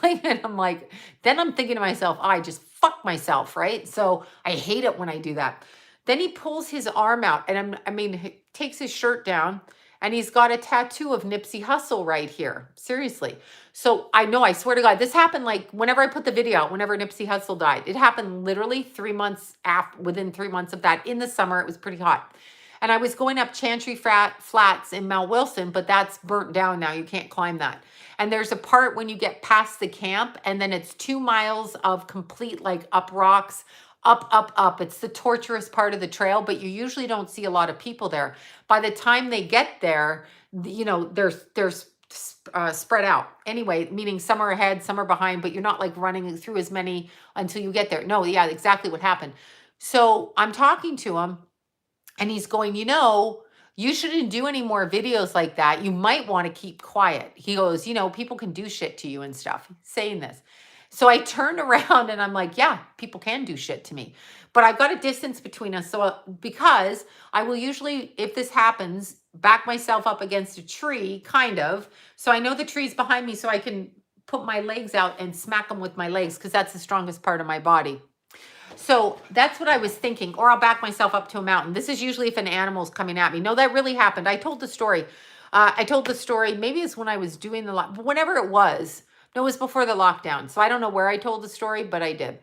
And I'm like, then I'm thinking to myself, oh, I just fucked myself, right? So I hate it when I do that. Then he pulls his arm out and he takes his shirt down and he's got a tattoo of Nipsey Hussle right here. Seriously. So I know, I swear to God, this happened like whenever I put the video out, whenever Nipsey Hussle died. It happened literally 3 months after, within 3 months of that. In the summer, it was pretty hot. And I was going up Chantry Flats in Mount Wilson, but that's burnt down now. You can't climb that. And there's a part when you get past the camp and then it's 2 miles of complete like up rocks, up. It's the torturous part of the trail, but you usually don't see a lot of people there. By the time they get there, you know, there's spread out. Anyway, meaning some are ahead, some are behind, but you're not like running through as many until you get there. No, yeah, exactly what happened. So I'm talking to him and he's going, you know, you shouldn't do any more videos like that. You might want to keep quiet. He goes, you know, people can do shit to you and stuff. He's saying this. So I turned around and I'm like, yeah, people can do shit to me. But I've got a distance between us. So because I will usually, if this happens, back myself up against a tree, kind of. So I know the tree's behind me so I can put my legs out and smack them with my legs because that's the strongest part of my body. So that's what I was thinking. Or I'll back myself up to a mountain. This is usually if an animal's coming at me. No, that really happened. I told the story. Maybe it's when I was doing whenever it was. No, it was before the lockdown. So I don't know where I told the story, but I did.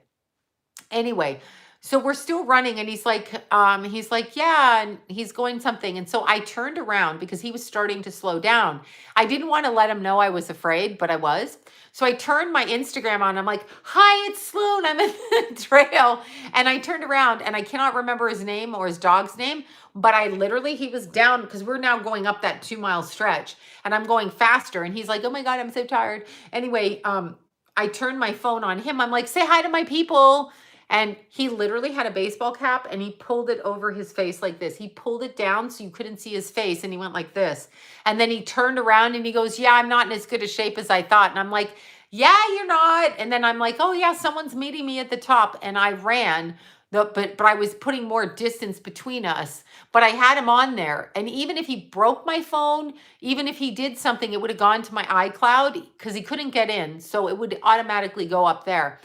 Anyway, so we're still running and he's like, yeah, and he's going something. And so I turned around because he was starting to slow down. I didn't want to let him know I was afraid, but I was. So I turned my Instagram on. I'm like, hi, it's Sloan. I'm in the trail. And I turned around and I cannot remember his name or his dog's name, but he was down because we're now going up that 2 mile stretch and I'm going faster. And he's like, oh my God, I'm so tired. Anyway, I turned my phone on him. I'm like, say hi to my people. And he literally had a baseball cap and he pulled it over his face like this. He pulled it down so you couldn't see his face and he went like this. And then he turned around and he goes, yeah, I'm not in as good a shape as I thought. And I'm like, yeah, you're not. And then I'm like, oh yeah, someone's meeting me at the top. And I ran, but I was putting more distance between us. But I had him on there. And even if he broke my phone, even if he did something, it would have gone to my iCloud because he couldn't get in. So it would automatically go up there.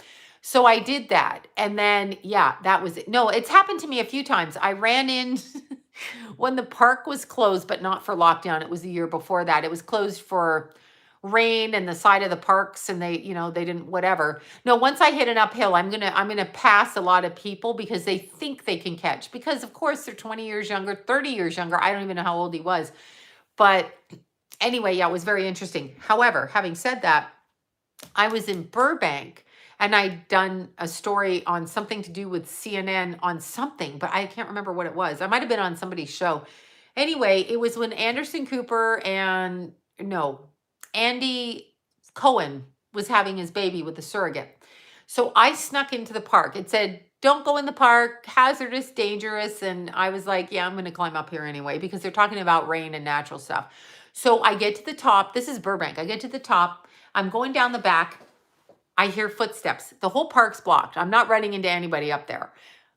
So I did that. And then, yeah, that was it. No, it's happened to me a few times. I ran in when the park was closed, but not for lockdown. It was the year before that. It was closed for rain and the side of the parks and they didn't, whatever. No, once I hit an uphill, I'm going to pass a lot of people because they think they can catch because of course they're 20 years younger, 30 years younger. I don't even know how old he was. But anyway, yeah, it was very interesting. However, having said that, I was in Burbank and I'd done a story on something to do with CNN on something, but I can't remember what it was. I might've been on somebody's show. Anyway, it was when Anderson Cooper and Andy Cohen was having his baby with the surrogate. So I snuck into the park. It said, don't go in the park, hazardous, dangerous. And I was like, yeah, I'm going to climb up here anyway, because they're talking about rain and natural stuff. So I get to the top. This is Burbank. I get to the top. I'm going down the back. I hear footsteps. The whole park's blocked. I'm not running into anybody up there,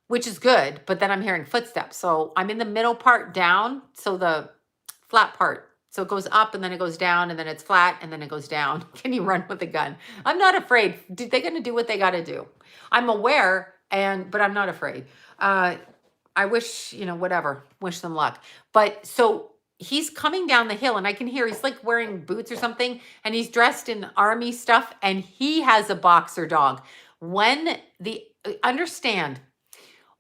which is good. But then I'm hearing footsteps. So I'm in the middle part down. So the flat part. So it goes up and then it goes down and then it's flat and then it goes down. Can you run with a gun? I'm not afraid. They're going to do what they got to do. I'm aware, but I'm not afraid. I wish, whatever, wish them luck. But so he's coming down the hill and I can hear he's like wearing boots or something and he's dressed in army stuff and he has a boxer dog. Understand,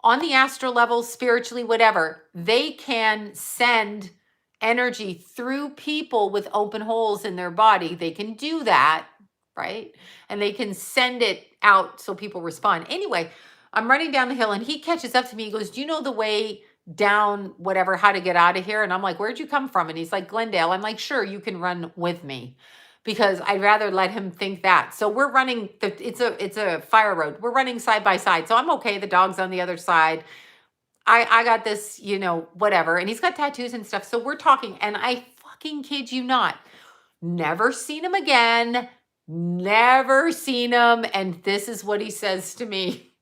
on the astral level, spiritually, whatever, they can send energy through people with open holes in their body. They can do that, right? And they can send it out so people respond. Anyway, I'm running down the hill and he catches up to me. He goes, "Do you know the way down, whatever, how to get out of here?" And I'm like, "Where'd you come from?" And he's like, "Glendale." I'm like, "Sure, you can run with me." Because I'd rather let him think that. So we're running, it's a fire road. We're running side by side. So I'm okay. The dog's on the other side. I got this, whatever. And he's got tattoos and stuff. So we're talking, and I fucking kid you not, never seen him again. Never seen him. And this is what he says to me.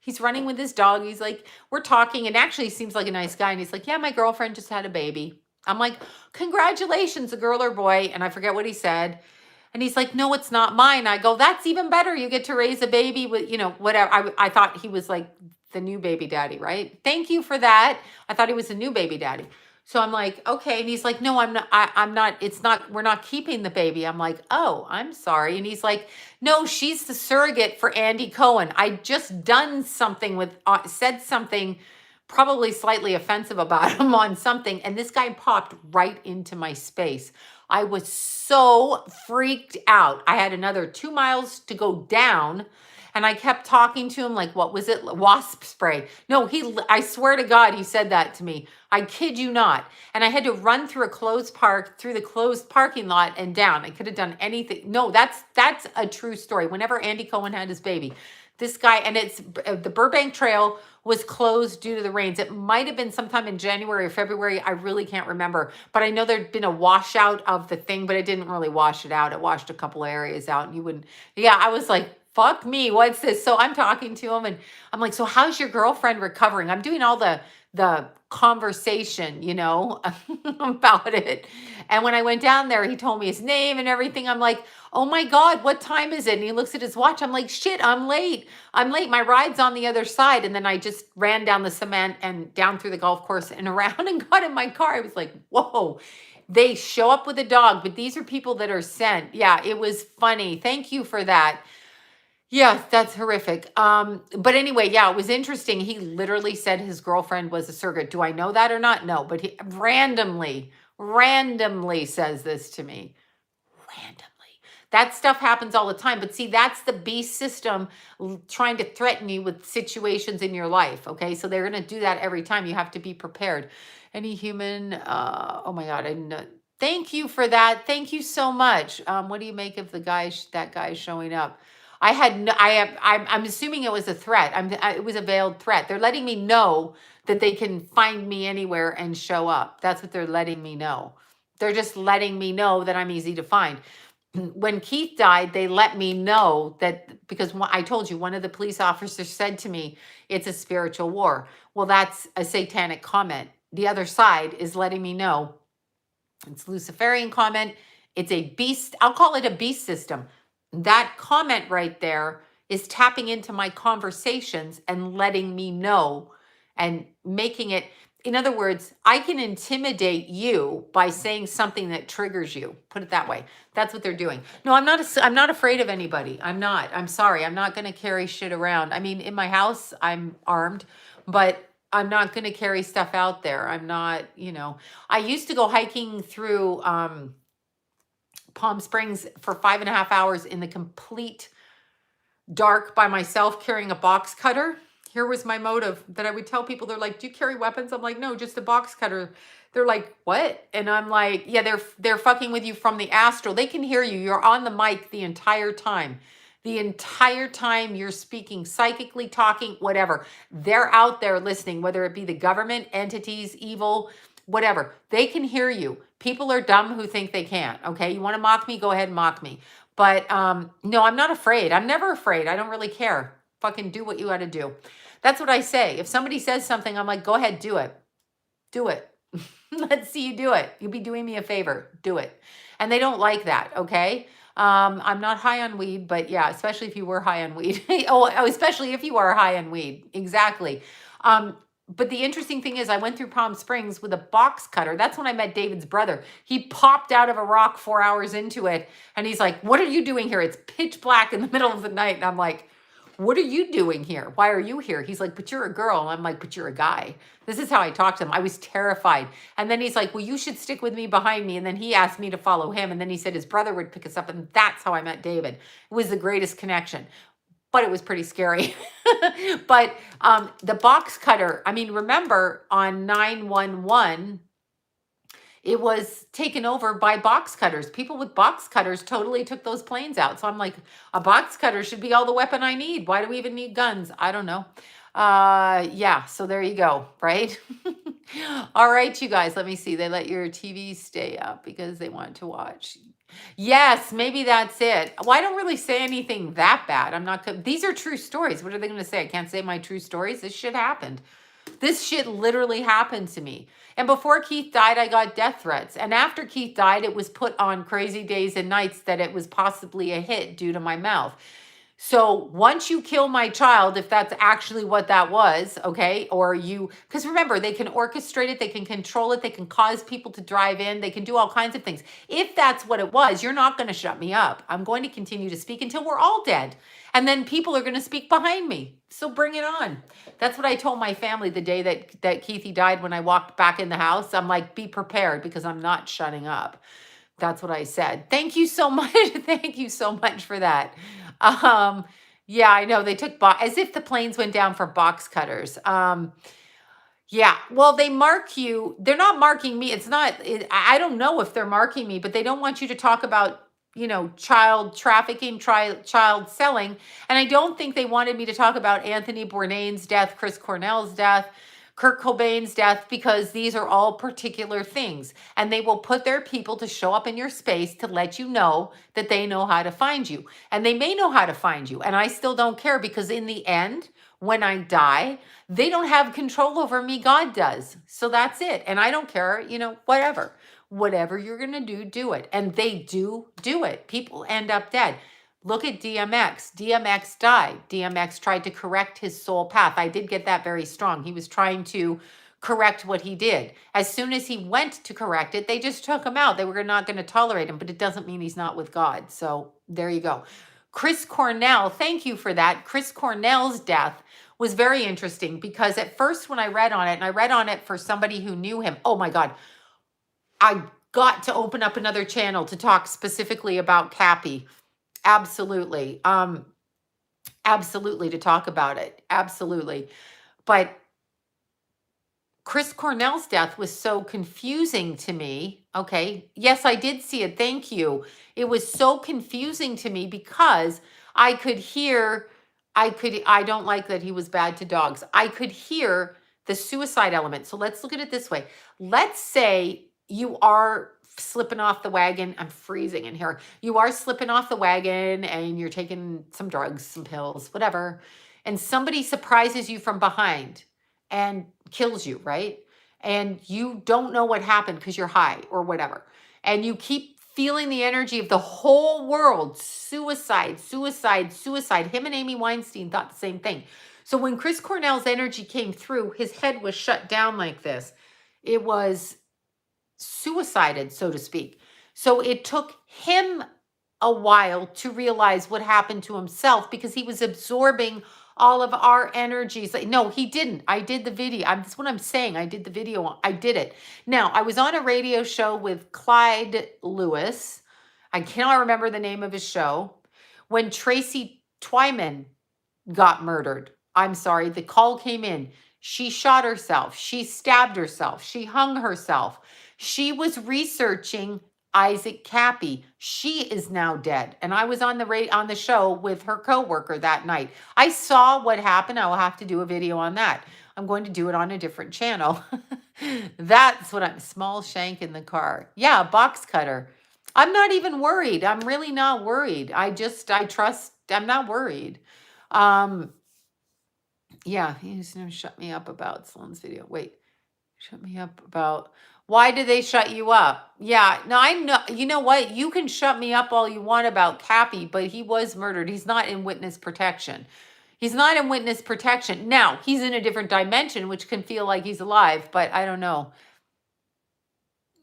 He's running with his dog. He's like, we're talking, and actually he seems like a nice guy. And he's like, "Yeah, my girlfriend just had a baby." I'm like, "Congratulations, a girl or boy?" And I forget what he said. And he's like, "No, it's not mine." I go, "That's even better. You get to raise a baby with, whatever." I thought he was like the new baby daddy, right? Thank you for that. I thought he was a new baby daddy. So I'm like, "Okay." And he's like, "No, I'm not, I'm not, it's not, we're not keeping the baby." I'm like, "Oh, I'm sorry." And he's like, "No, she's the surrogate for Andy Cohen. I just done something with, said something probably slightly offensive about him on something. And this guy popped right into my space. I was so freaked out. I had another 2 miles to go down. And I kept talking to him like, what was it? Wasp spray. No, I swear to God, he said that to me. I kid you not. And I had to run through through the closed parking lot and down. I could have done anything. No, that's a true story. Whenever Andy Cohen had his baby, this guy, and it's the Burbank Trail was closed due to the rains. It might have been sometime in January or February. I really can't remember. But I know there'd been a washout of the thing, but it didn't really wash it out. It washed a couple of areas out, and you wouldn't. Yeah, I was like, "Fuck me, what's this?" So I'm talking to him and I'm like, "So how's your girlfriend recovering?" I'm doing all the conversation, about it. And when I went down there, he told me his name and everything. I'm like, "Oh my God, what time is it?" And he looks at his watch. I'm like, "Shit, I'm late. I'm late. My ride's on the other side." And then I just ran down the cement and down through the golf course and around and got in my car. I was like, whoa. They show up with a dog, but these are people that are sent. Yeah, it was funny. Thank you for that. Yeah, that's horrific. But anyway, yeah, it was interesting. He literally said his girlfriend was a surrogate. Do I know that or not? No, but he randomly says this to me. Randomly. That stuff happens all the time. But see, that's the beast system trying to threaten you with situations in your life. Okay, so they're going to do that every time. You have to be prepared. Any human, oh my God, I know. Thank you for that. Thank you so much. What do you make of that guy showing up? I'm assuming it was a threat. It was a veiled threat. They're letting me know that they can find me anywhere and show up. That's what they're letting me know. They're just letting me know that I'm easy to find. When Keith died, they let me know that, because I told you, one of the police officers said to me, "It's a spiritual war." Well, that's a satanic comment. The other side is letting me know it's Luciferian comment. It's a beast. I'll call it a beast system. That comment right there is tapping into my conversations and letting me know and making it. In other words, I can intimidate you by saying something that triggers you. Put it that way. That's what they're doing. No, I'm not afraid of anybody. I'm not. I'm sorry. I'm not going to carry shit around. I mean, in my house, I'm armed, but I'm not going to carry stuff out there. I'm not, I used to go hiking through Palm Springs for 5.5 hours in the complete dark by myself carrying a box cutter. Here was my motive that I would tell people. They're like, "Do you carry weapons?" I'm like, "No, just a box cutter." They're like, "What?" And I'm like, "Yeah, they're fucking with you from the astral. They can hear you. You're on the mic the entire time. The entire time you're speaking, psychically talking, whatever. They're out there listening, whether it be the government, entities, evil, whatever. They can hear you. People are dumb who think they can't. Okay, you want to mock me? Go ahead and mock me. But no, I'm not afraid. I'm never afraid. I don't really care. Fucking do what you got to do. That's what I say. If somebody says something, I'm like, "Go ahead, do it. Do it." Let's see you do it. You'll be doing me a favor. Do it. And they don't like that. Okay. I'm not high on weed, but yeah, especially if you were high on weed. Oh, especially if you are high on weed. Exactly. But the interesting thing is I went through Palm Springs with a box cutter. That's when I met David's brother. He popped out of a rock 4 hours into it. And he's like, "What are you doing here? It's pitch black in the middle of the night." And I'm like, what are you doing here? Why are you here? He's like, but you're a girl. And I'm like, but you're a guy. This is how I talked to him. I was terrified. And then he's like, well, you should stick with me behind me. And then he asked me to follow him. And then he said his brother would pick us up. And that's how I met David. It was the greatest connection, but it was pretty scary. But the box cutter, I mean, remember on 911, it was taken over by box cutters. People with box cutters totally took those planes out. So I'm like, a box cutter should be all the weapon I need. Why do we even need guns? I don't know. Yeah, so there you go, right? All right, you guys, let me see. They let your TV stay up because they want to watch. Yes, maybe that's it. Well, I don't really say anything that bad. I'm not, these are true stories. What are they going to say? I can't say my true stories. This shit happened. This shit literally happened to me. And before Keith died, I got death threats. And after Keith died, it was put on Crazy Days and Nights that it was possibly a hit due to my mouth. So once you kill my child, if that's actually what that was, okay, or you, because remember, they can orchestrate it, they can control it, they can cause people to drive in, they can do all kinds of things. If that's what it was, you're not going to shut me up. I'm going to continue to speak until we're all dead. And then people are going to speak behind me. So bring it on. That's what I told my family the day that Keithy died when I walked back in the house. I'm like, be prepared because I'm not shutting up. That's what I said. Thank you so much. Thank you so much for that. Yeah, I know they took as if the planes went down for box cutters. Yeah, well, they mark you. They're not marking me. It's not, I don't know if they're marking me, but they don't want you to talk about, you know, child trafficking, child selling. And I don't think they wanted me to talk about Anthony Bourdain's death, Chris Cornell's death, Kurt Cobain's death, because these are all particular things. And they will put their people to show up in your space to let you know that they know how to find you. And they may know how to find you. And I still don't care because in the end, when I die, they don't have control over me. God does. So that's it. And I don't care, you know, whatever. Whatever you're going to do, do it. And they do it. People end up dead. Look at DMX. DMX died. DMX tried to correct his soul path. I did get that very strong. He was trying to correct what he did. As soon as he went to correct it, they just took him out. They were not going to tolerate him, but it doesn't mean he's not with God. So there you go. Chris Cornell, thank you for that. Chris Cornell's death was very interesting because at first when I read on it, and I read on it for somebody who knew him, oh my God, I got to open up another channel to talk specifically about Cappy. Absolutely. Absolutely to talk about it. Absolutely. But Chris Cornell's death was so confusing to me. Okay. Yes, I did see it. Thank you. It was so confusing to me because I could hear, I don't like that he was bad to dogs. I could hear the suicide element. So let's look at it this way. Let's say you are slipping off the wagon. I'm freezing in here. You are slipping off the wagon and you're taking some drugs, some pills, whatever. And somebody surprises you from behind and kills you, right? And you don't know what happened because you're high or whatever. And you keep feeling the energy of the whole world. Suicide, suicide, suicide. Him and Amy Weinstein thought the same thing. So when Chris Cornell's energy came through, his head was shut down like this. It was suicided, so to speak. So it took him a while to realize what happened to himself because he was absorbing all of our energies. Like, no, he didn't. I did the video. That's what I'm saying. I did the video. I did it. Now, I was on a radio show with Clyde Lewis. I cannot remember the name of his show. When Tracy Twyman got murdered. I'm sorry. The call came in. She shot herself. She stabbed herself. She hung herself. She was researching Isaac Cappy. She is now dead. And I was on the show with her coworker that night. I saw what happened. I will have to do a video on that. I'm going to do it on a different channel. That's what small shank in the car. Yeah, box cutter. I'm not even worried. I'm really not worried. I trust, I'm not worried. Yeah, he's going to shut me up about Sloan's video. Wait, shut me up about... Why did they shut you up? Yeah, no, I know. You know what? You can shut me up all you want about Cappy, but he was murdered. He's not in witness protection. He's not in witness protection. Now, he's in a different dimension, which can feel like he's alive, but I don't know.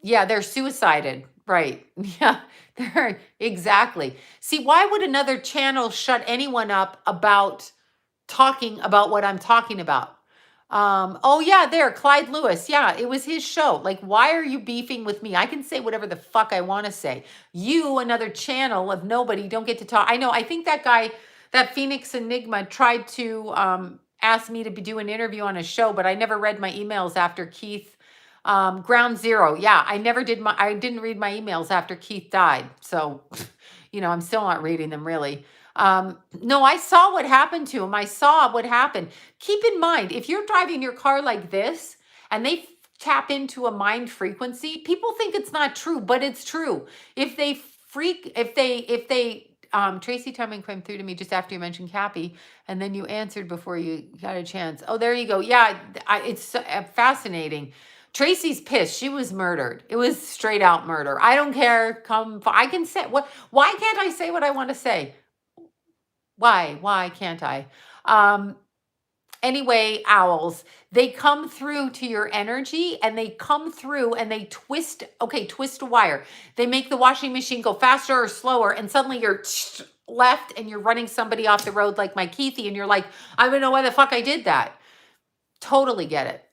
Yeah, they're suicided. Right. Yeah, they're exactly. See, why would another channel shut anyone up about talking about what I'm talking about. Oh yeah, there, Clyde Lewis. Yeah, it was his show. Like, why are you beefing with me? I can say whatever the fuck I want to say. You, another channel of nobody, don't get to talk. I know, I think that guy, that Phoenix Enigma, tried to ask me to do an interview on a show, but I never read my emails after Keith. Ground Zero. Yeah, I didn't read my emails after Keith died. So, I'm still not reading them really. No, I saw what happened to him. I saw what happened. Keep in mind, if you're driving your car like this and they tap into a mind frequency, people think it's not true, but it's true. If they Tracy Tubman came through to me just after you mentioned Cappy, and then you answered before you got a chance. Oh, there you go. Yeah, it's fascinating. Tracy's pissed. She was murdered. It was straight out murder. I don't care. I can say what. Why can't I say what I want to say? Why can't I? Anyway, owls, they come through to your energy and they come through and they twist a wire. They make the washing machine go faster or slower, and suddenly you're left and you're running somebody off the road like my Keithy, and you're like, I don't know why the fuck I did that. Totally get it.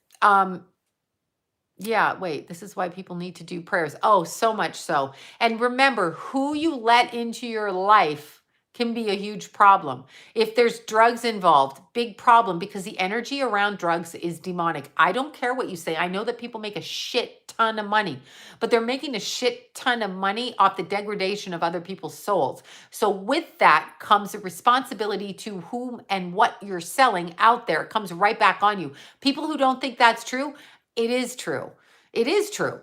Yeah, wait, this is why people need to do prayers. Oh, so much so. And remember, who you let into your life can be a huge problem. If there's drugs involved, big problem, because the energy around drugs is demonic. I don't care what you say. I know that people make a shit ton of money, but they're making a shit ton of money off the degradation of other people's souls. So with that comes a responsibility to whom and what you're selling out there. It comes right back on you. People who don't think that's true, it is true. It is true.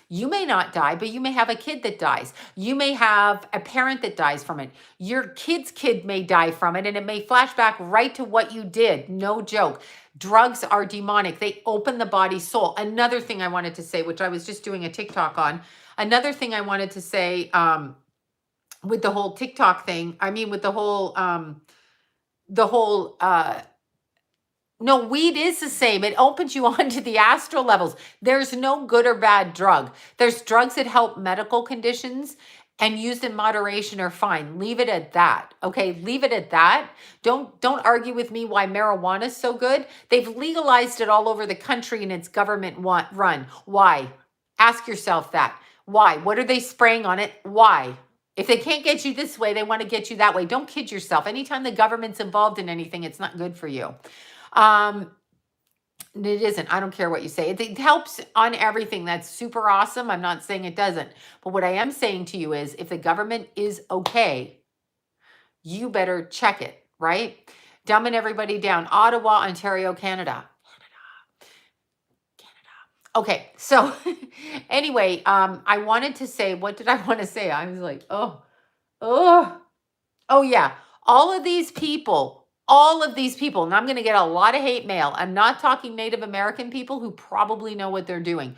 You may not die, but you may have a kid that dies. You may have a parent that dies from it. Your kid's kid may die from it, and it may flash back right to what you did. No joke. Drugs are demonic. They open the body's soul. Another thing I wanted to say, which I was just doing a TikTok on, another thing I wanted to say with the whole TikTok thing, with the whole no, weed is the same. It opens you onto the astral levels. There's no good or bad drug. There's drugs that help medical conditions, and used in moderation are fine. Leave it at that. Okay, leave it at that. Don't argue with me why marijuana is so good. They've legalized it all over the country and it's government run. Why? Ask yourself that. Why? What are they spraying on it? Why? If they can't get you this way, they want to get you that way. Don't kid yourself. Anytime the government's involved in anything, it's not good for you. It isn't. I don't care what you say. It helps on everything. That's super awesome. I'm not saying it doesn't. But what I am saying to you is, if the government is okay, you better check it, right? Dumbing everybody down. Ottawa, Ontario, Canada. Okay, so anyway, I wanted to say, what did I want to say? I was like, oh yeah, all of these people, and I'm going to get a lot of hate mail. I'm not talking Native American people who probably know what they're doing.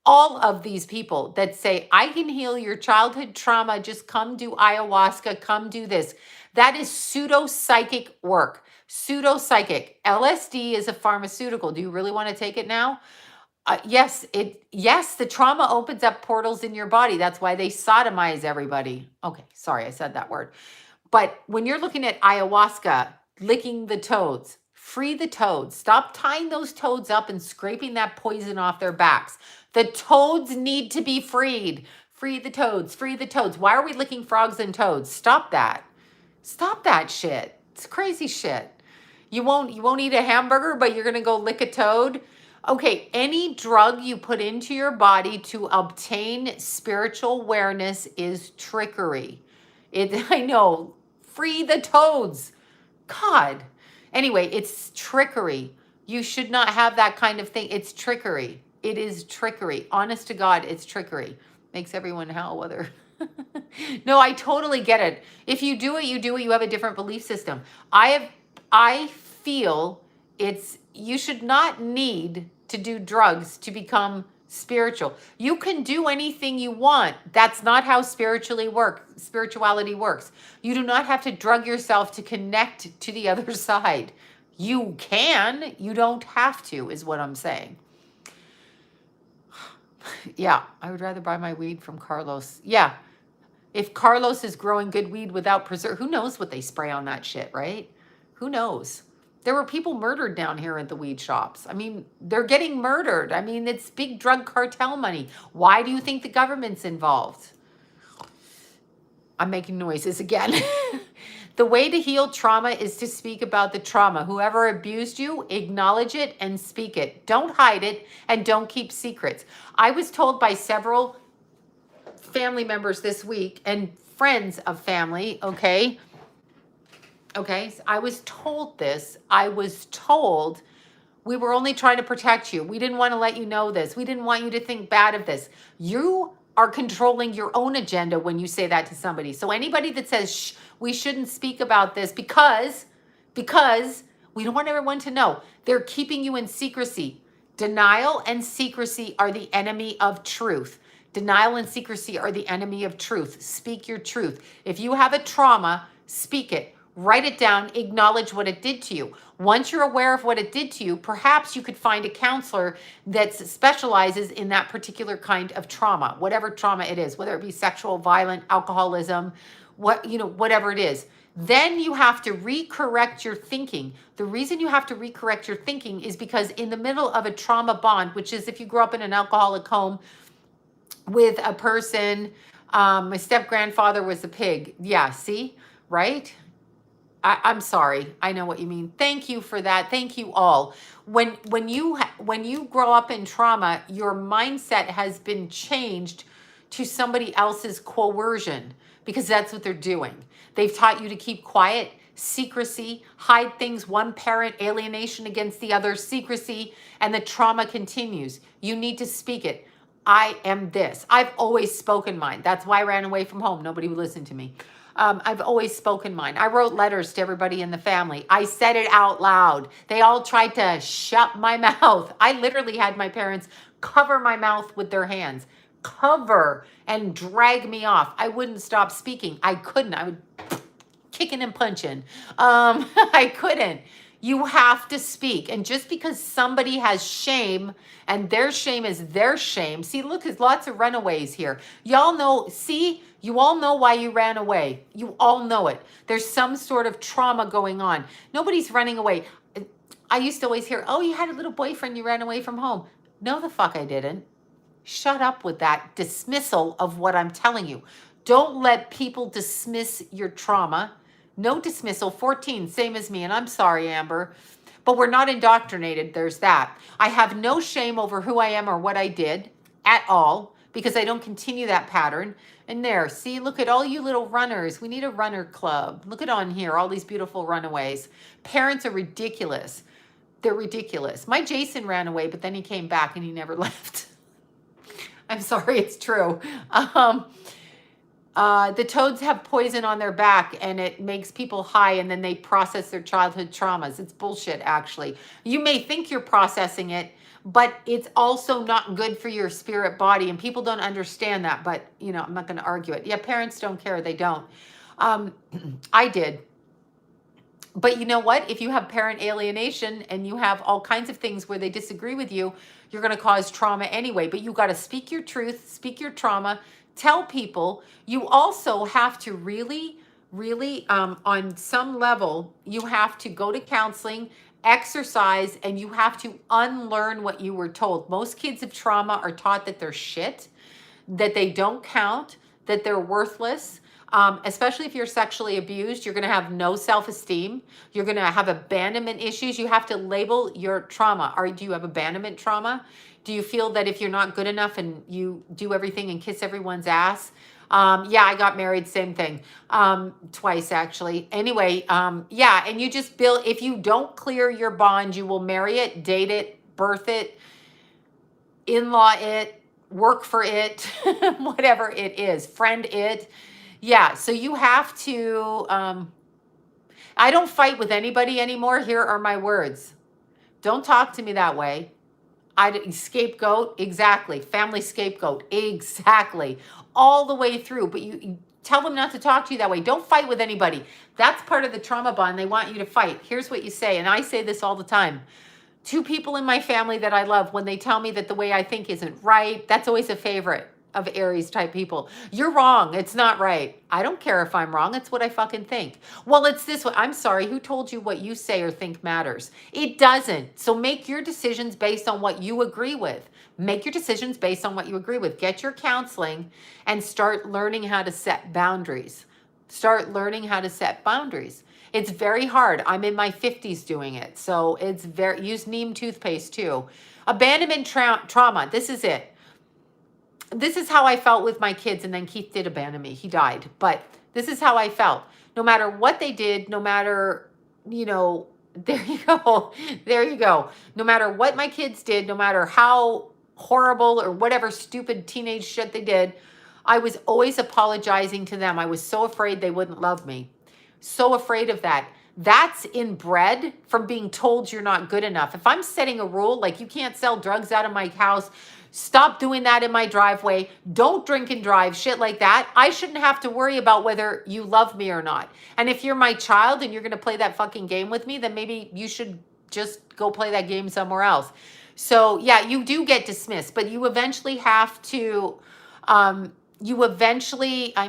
All of these people that say, I can heal your childhood trauma, just come do ayahuasca, come do this. That is pseudo-psychic work. Pseudo-psychic. LSD is a pharmaceutical. Do you really want to take it now? Yes, the trauma opens up portals in your body. That's why they sodomize everybody. Okay, sorry, I said that word. But when you're looking at ayahuasca, licking the toads, free the toads. Stop tying those toads up and scraping that poison off their backs. The toads need to be freed. Free the toads, free the toads. Why are we licking frogs and toads? Stop that. Stop that shit. It's crazy shit. You won't eat a hamburger, but you're going to go lick a toad? Okay, any drug you put into your body to obtain spiritual awareness is trickery. I know. Free the toads. God. Anyway, it's trickery. You should not have that kind of thing. It's trickery. It is trickery. Honest to God, it's trickery. Makes everyone hell whether. No, I totally get it. If you do it, you do it. You have a different belief system. I feel you should not need to do drugs to become spiritual. You can do anything you want. That's not how spirituality works. You do not have to drug yourself to connect to the other side. You can, you don't have to, is what I'm saying. Yeah, I would rather buy my weed from Carlos. Yeah, if Carlos is growing good weed without who knows what they spray on that shit, right? Who knows? There were people murdered down here at the weed shops. I mean, they're getting murdered. I mean, it's big drug cartel money. Why do you think the government's involved? I'm making noises again. The way to heal trauma is to speak about the trauma. Whoever abused you, acknowledge it and speak it. Don't hide it and don't keep secrets. I was told by several family members this week and friends of family, okay, I was told this. I was told we were only trying to protect you. We didn't want to let you know this. We didn't want you to think bad of this. You are controlling your own agenda when you say that to somebody. So anybody that says, shh, we shouldn't speak about this because we don't want everyone to know, they're keeping you in secrecy. Denial and secrecy are the enemy of truth. Denial and secrecy are the enemy of truth. Speak your truth. If you have a trauma, speak it. Write it down, acknowledge what it did to you. Once you're aware of what it did to you, perhaps you could find a counselor that specializes in that particular kind of trauma, whatever trauma it is, whether it be sexual, violent, alcoholism, whatever it is. Then you have to recorrect your thinking. The reason you have to recorrect your thinking is because in the middle of a trauma bond, which is if you grew up in an alcoholic home with a person, my step-grandfather was a pig. Yeah, see, right? I'm sorry. I know what you mean. Thank you for that. Thank you all. When you grow up in trauma, your mindset has been changed to somebody else's coercion because that's what they're doing. They've taught you to keep quiet, secrecy, hide things, one parent, alienation against the other, secrecy, and the trauma continues. You need to speak it. I am this. I've always spoken mine. That's why I ran away from home. Nobody would listen to me. I've always spoken mine. I wrote letters to everybody in the family. I said it out loud. They all tried to shut my mouth. I literally had my parents cover my mouth with their hands, cover and drag me off. I wouldn't stop speaking. I couldn't. I would kicking and punching. I couldn't. You have to speak. And just because somebody has shame and their shame is their shame. See, look, there's lots of runaways here. Y'all know, see, you all know why you ran away. You all know it. There's some sort of trauma going on. Nobody's running away. I used to always hear, oh, you had a little boyfriend, you ran away from home. No, the fuck I didn't. Shut up with that dismissal of what I'm telling you. Don't let people dismiss your trauma. No dismissal. 14, same as me. And I'm sorry, Amber. But we're not indoctrinated. There's that. I have no shame over who I am or what I did at all because I don't continue that pattern. And there, see, look at all you little runners. We need a runner club. Look at on here, all these beautiful runaways. Parents are ridiculous. They're ridiculous. My Jason ran away, but then he came back and he never left. I'm sorry, it's true. The toads have poison on their back and it makes people high and then they process their childhood traumas. It's bullshit, actually. You may think you're processing it, but it's also not good for your spirit body. And people don't understand that, but you know, I'm not going to argue it. Yeah, parents don't care. They don't. I did. But you know what? If you have parent alienation and you have all kinds of things where they disagree with you, you're going to cause trauma anyway. But you got to speak your truth, speak your trauma, tell people. You also have to really, on some level, you have to go to counseling, exercise, and you have to unlearn what you were told. Most kids of trauma are taught that they're shit, that they don't count, that they're worthless. Especially if you're sexually abused, you're going to have no self-esteem. You're going to have abandonment issues. You have to label your trauma. Do you have abandonment trauma? Do you feel that if you're not good enough and you do everything and kiss everyone's ass? Yeah, I got married, same thing. Twice, actually. Anyway, yeah, and you just build, if you don't clear your bond, you will marry it, date it, birth it, in-law it, work for it, whatever it is, friend it. Yeah, so you have to, I don't fight with anybody anymore. Here are my words. Don't talk to me that way. Scapegoat, exactly. Family scapegoat, exactly. All the way through, but you tell them not to talk to you that way. Don't fight with anybody. That's part of the trauma bond. They want you to fight. Here's what you say, and I say this all the time. 2 people in my family that I love, when they tell me that the way I think isn't right, that's always a favorite. of Aries type people. You're wrong. It's not right. I don't care if I'm wrong. It's what I fucking think. Well, it's this way. I'm sorry. Who told you what you say or think matters? It doesn't. So make your decisions based on what you agree with. Make your decisions based on what you agree with. Get your counseling and start learning how to set boundaries. Start learning how to set boundaries. It's very hard. I'm in my 50s doing it. So it's very, use neem toothpaste too. Abandonment trauma. This is it. This is how I felt with my kids, and then Keith did abandon me. He died. But this is how I felt. No matter what they did, no matter, you know, there you go. There you go. No matter what my kids did, no matter how horrible or whatever stupid teenage shit they did, I was always apologizing to them. I was so afraid they wouldn't love me. So afraid of that. That's inbred from being told you're not good enough. If I'm setting a rule, like you can't sell drugs out of my house, stop doing that in my driveway, don't drink and drive, shit like that, I shouldn't have to worry about whether you love me or not. And if you're my child and you're going to play that fucking game with me, then maybe you should just go play that game somewhere else. So yeah, you do get dismissed, but you eventually have to, I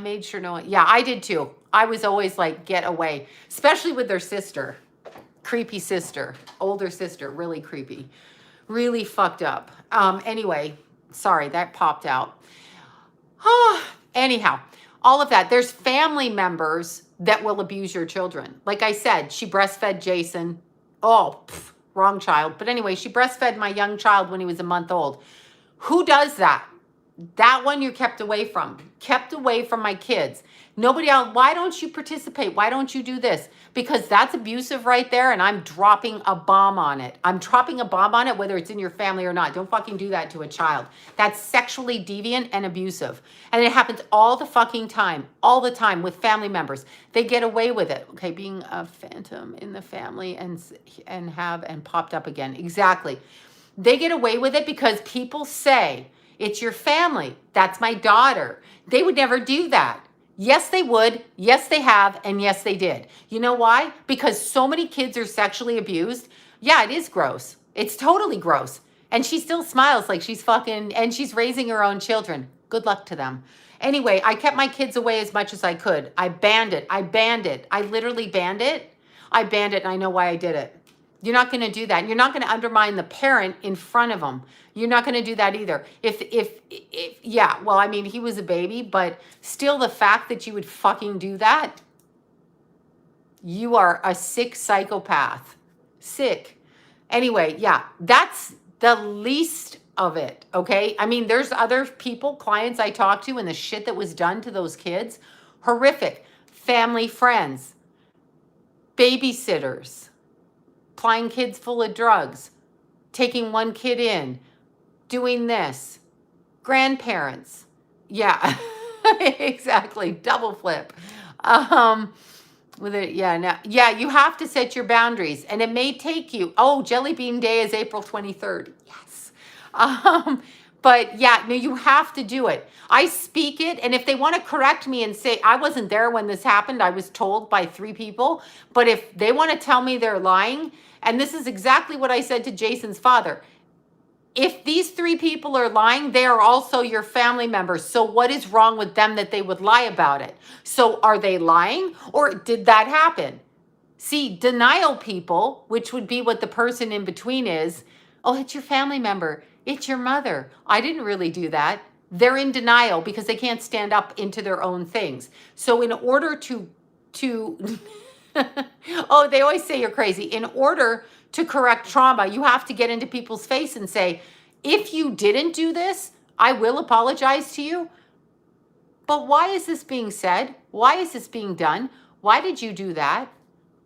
made sure no one, yeah, I did too. I was always like, get away, especially with their sister, creepy sister, older sister, really creepy, really fucked up. Anyway, sorry, that popped out. Anyhow, all of that. There's family members that will abuse your children. Like I said, she breastfed Jason. Oh, wrong child. But anyway, she breastfed my young child when he was a month old. Who does that? That one you kept away from my kids. Nobody else. Why don't you participate? Why don't you do this? Because that's abusive right there, and I'm dropping a bomb on it. I'm dropping a bomb on it, whether it's in your family or not. Don't fucking do that to a child. That's sexually deviant and abusive. And it happens all the fucking time, all the time with family members. They get away with it. Okay, being a phantom in the family and popped up again. Exactly. They get away with it because people say, it's your family. That's my daughter. They would never do that. Yes, they would. Yes, they have. And yes, they did. You know why? Because so many kids are sexually abused. Yeah, it is gross. It's totally gross. And she still smiles like she's fucking, and she's raising her own children. Good luck to them. Anyway, I kept my kids away as much as I could. I banned it. I literally banned it. I banned it, and I know why I did it. You're not going to do that. You're not going to undermine the parent in front of them. You're not going to do that either. Yeah, well, I mean, he was a baby, but still the fact that you would fucking do that, you are a sick psychopath. Sick. Anyway, yeah, that's the least of it, okay? I mean, there's other people, clients I talked to, and the shit that was done to those kids, horrific. Family friends, babysitters, applying kids full of drugs, taking one kid in, doing this, grandparents. Yeah, exactly. Double flip. With it, yeah, now, yeah, you have to set your boundaries, and it may take you. Oh, Jelly Bean Day is April 23rd. Yes. But yeah, no, you have to do it. I speak it, and if they want to correct me and say, I wasn't there when this happened, I was told by 3 people, but if they want to tell me they're lying, and this is exactly what I said to Jason's father, if these 3 people are lying, they are also your family members. So what is wrong with them that they would lie about it? So are they lying, or did that happen? See, denial people, which would be what the person in between is, oh, it's your family member. It's your mother. I didn't really do that. They're in denial because they can't stand up into their own things. So in order to oh, they always say you're crazy. In order to correct trauma, you have to get into people's face and say, if you didn't do this, I will apologize to you. But why is this being said? Why is this being done? Why did you do that?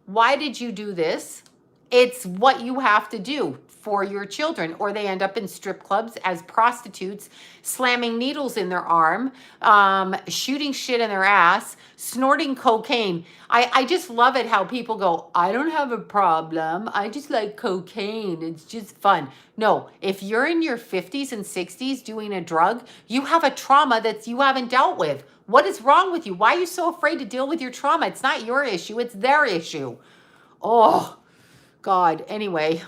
Why did you do this? It's what you have to do for your children, or they end up in strip clubs as prostitutes, slamming needles in their arm, shooting shit in their ass, snorting cocaine. I just love it how people go, I don't have a problem. I just like cocaine. It's just fun. No, if you're in your 50s and 60s doing a drug, you have a trauma that you haven't dealt with. What is wrong with you? Why are you so afraid to deal with your trauma? It's not your issue. It's their issue. Oh, God. Anyway,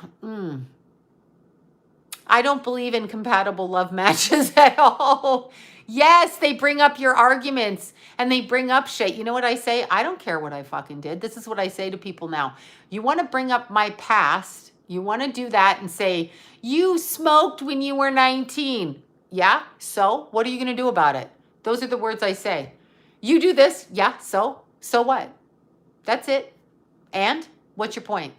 I don't believe in compatible love matches at all. Yes, they bring up your arguments and they bring up shit. You know what I say? I don't care what I fucking did. This is what I say to people now. You want to bring up my past, you want to do that and say, you smoked when you were 19. Yeah, so what are you going to do about it? Those are the words I say. You do this. Yeah, so what? That's it. And what's your point?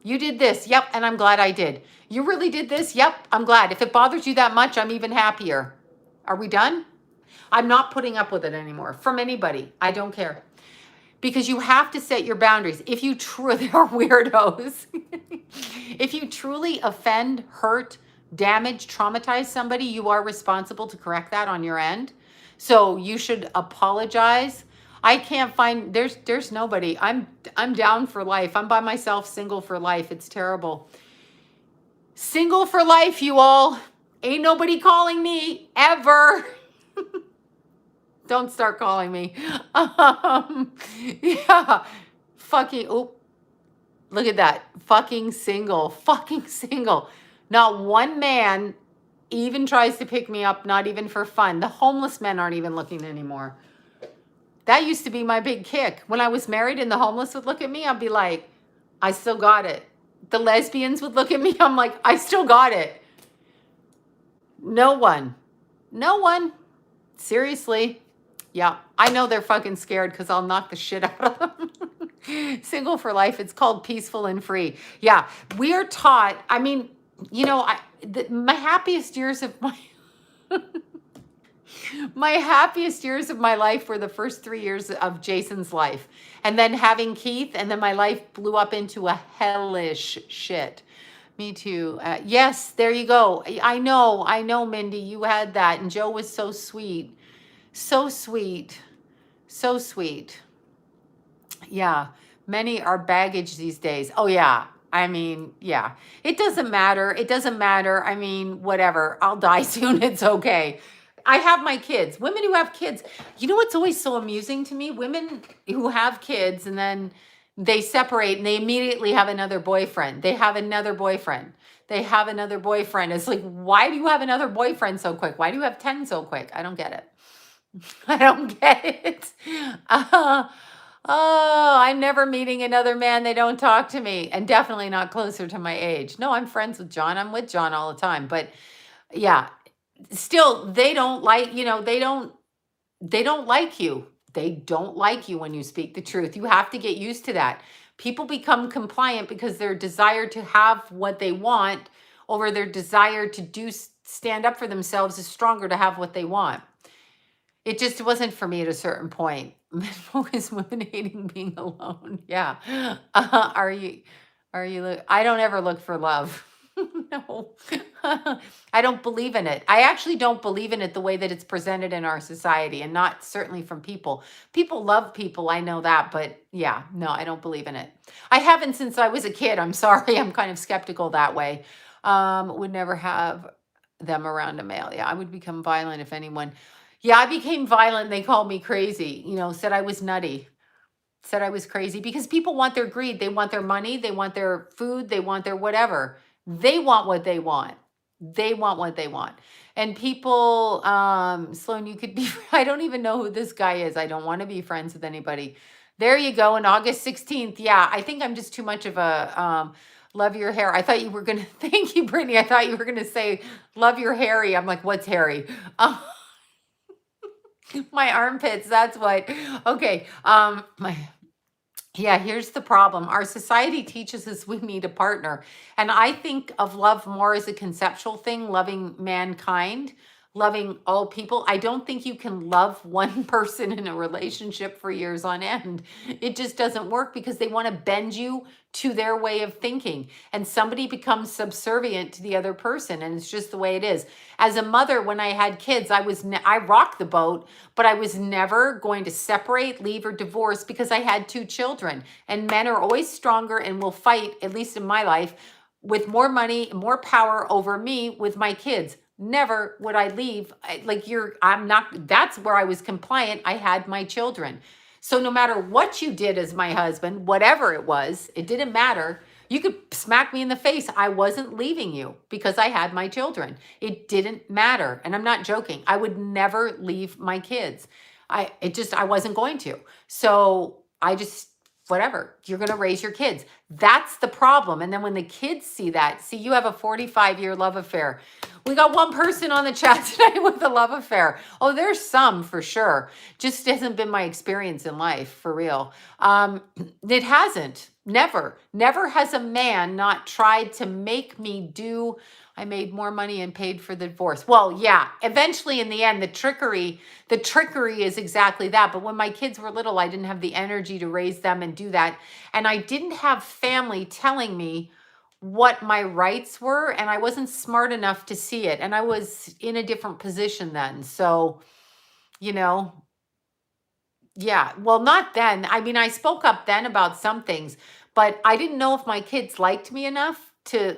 You did this. Yep, and I'm glad I did. You really did this. Yep, I'm glad. If it bothers you that much, I'm even happier. Are we done? I'm not putting up with it anymore from anybody. I don't care. Because you have to set your boundaries. If you truly are weirdos, if you truly offend, hurt, damage, traumatize somebody, you are responsible to correct that on your end. So you should apologize. I can't find, there's nobody. I'm down for life. I'm by myself, single for life. It's terrible. Single for life, you all. Ain't nobody calling me ever. Don't start calling me. Yeah. Fucking, oh, look at that. Fucking single. Fucking single. Not one man even tries to pick me up, not even for fun. The homeless men aren't even looking anymore. That used to be my big kick. When I was married and the homeless would look at me, I'd be like, I still got it. The lesbians would look at me. I'm like, I still got it. No one. No one. Seriously. Yeah, I know they're fucking scared because I'll knock the shit out of them. Single for life. It's called peaceful and free. Yeah, we are taught. I mean, you know, my happiest years of my happiest years of my life were the first 3 years of Jason's life. And then having Keith, and then my life blew up into a hellish shit. Me too. Yes, there you go. I know, Mindy, you had that. And Joe was so sweet. So sweet. So sweet. Yeah. Many are baggage these days. Oh, yeah. I mean, yeah. It doesn't matter. It doesn't matter. I mean, whatever. I'll die soon. It's okay. I have my kids. Women who have kids. You know what's always so amusing to me? Women who have kids and then they separate and they immediately have another boyfriend. They have another boyfriend. They have another boyfriend. It's like, why do you have another boyfriend so quick? Why do you have 10 so quick? I don't get it. I don't get it. Oh, I'm never meeting another man. They don't talk to me, and definitely not closer to my age. No, I'm friends with John. I'm with John all the time. But yeah, still, they don't like, they don't like you. They don't like you when you speak the truth. You have to get used to that. People become compliant because their desire to have what they want over their desire to stand up for themselves is stronger to have what they want. It just wasn't for me at a certain point. Men focus, women hating being alone. Yeah. Are you, I don't ever look for love. No. I don't believe in it. I actually don't believe in it the way that it's presented in our society, and not certainly from people. People love people. I know that, but yeah, no, I don't believe in it. I haven't since I was a kid. I'm sorry. I'm kind of skeptical that way. Would never have them around a male. Yeah, I would become violent if anyone. Yeah, I became violent. They called me crazy, said I was nutty, said I was crazy because people want their greed. They want their money. They want their food. They want their whatever. They want what they want. They want what they want. And people, Sloan, you could be, I don't even know who this guy is. I don't want to be friends with anybody. There you go. On August 16th. Yeah, I think I'm just too much of a, love your hair. I thought you were going to, thank you, Brittany. I thought you were going to say, love your hairy. I'm like, what's hairy? My armpits, that's what. Okay. Yeah, here's the problem. Our society teaches us we need a partner. And I think of love more as a conceptual thing, loving mankind, loving all people. I don't think you can love one person in a relationship for years on end. It just doesn't work because they want to bend you to their way of thinking. And somebody becomes subservient to the other person. And it's just the way it is. As a mother, when I had kids, I rocked the boat, but I was never going to separate, leave, or divorce because I had 2 children. And men are always stronger and will fight, at least in my life, with more money, more power over me with my kids. Never would I leave. That's where I was compliant. I had my children. So no matter what you did as my husband, whatever it was, it didn't matter. You could smack me in the face. I wasn't leaving you because I had my children. It didn't matter. And I'm not joking. I would never leave my kids. I wasn't going to. So I just, whatever, you're going to raise your kids. That's the problem. And then when the kids see that, see, you have a 45-year love affair. We got one person on the chat tonight with a love affair. Oh, there's some for sure. Just hasn't been my experience in life, for real. It hasn't. Never has a man not tried to make me do. I made more money and paid for the divorce. Well, yeah, eventually in the end, the trickery is exactly that. But when my kids were little, I didn't have the energy to raise them and do that. And I didn't have family telling me what my rights were, and I wasn't smart enough to see it. And I was in a different position then. So, you know, yeah, well, not then. I mean, I spoke up then about some things, but I didn't know if my kids liked me enough to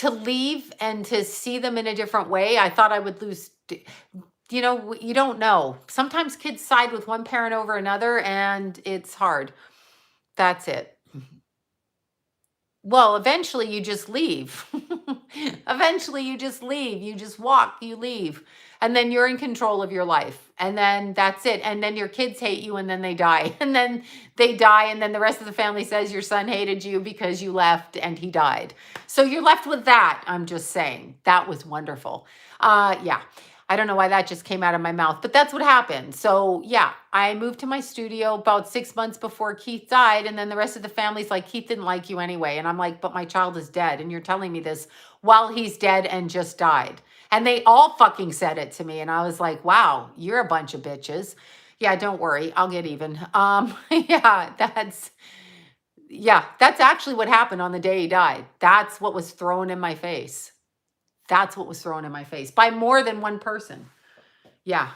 leave and to see them in a different way. I thought I would lose, you know, you don't know. Sometimes kids side with one parent over another, and it's hard. That's it. Well, eventually you just leave. Eventually you just leave. You just walk, you leave. And then you're in control of your life. And then that's it. And then your kids hate you and then they die. And then they die. And then the rest of the family says your son hated you because you left and he died. So you're left with that. I'm just saying. That was wonderful. Yeah. I don't know why that just came out of my mouth, but that's what happened. So yeah, I moved to my studio about 6 months before Keith died. And then the rest of the family's like, Keith didn't like you anyway. And I'm like, but my child is dead. And you're telling me this while he's dead and just died. And they all fucking said it to me. And I was like, wow, you're a bunch of bitches. Yeah, don't worry. I'll get even. Yeah, that's actually what happened on the day he died. That's what was thrown in my face. That's what was thrown in my face by more than one person. Yeah.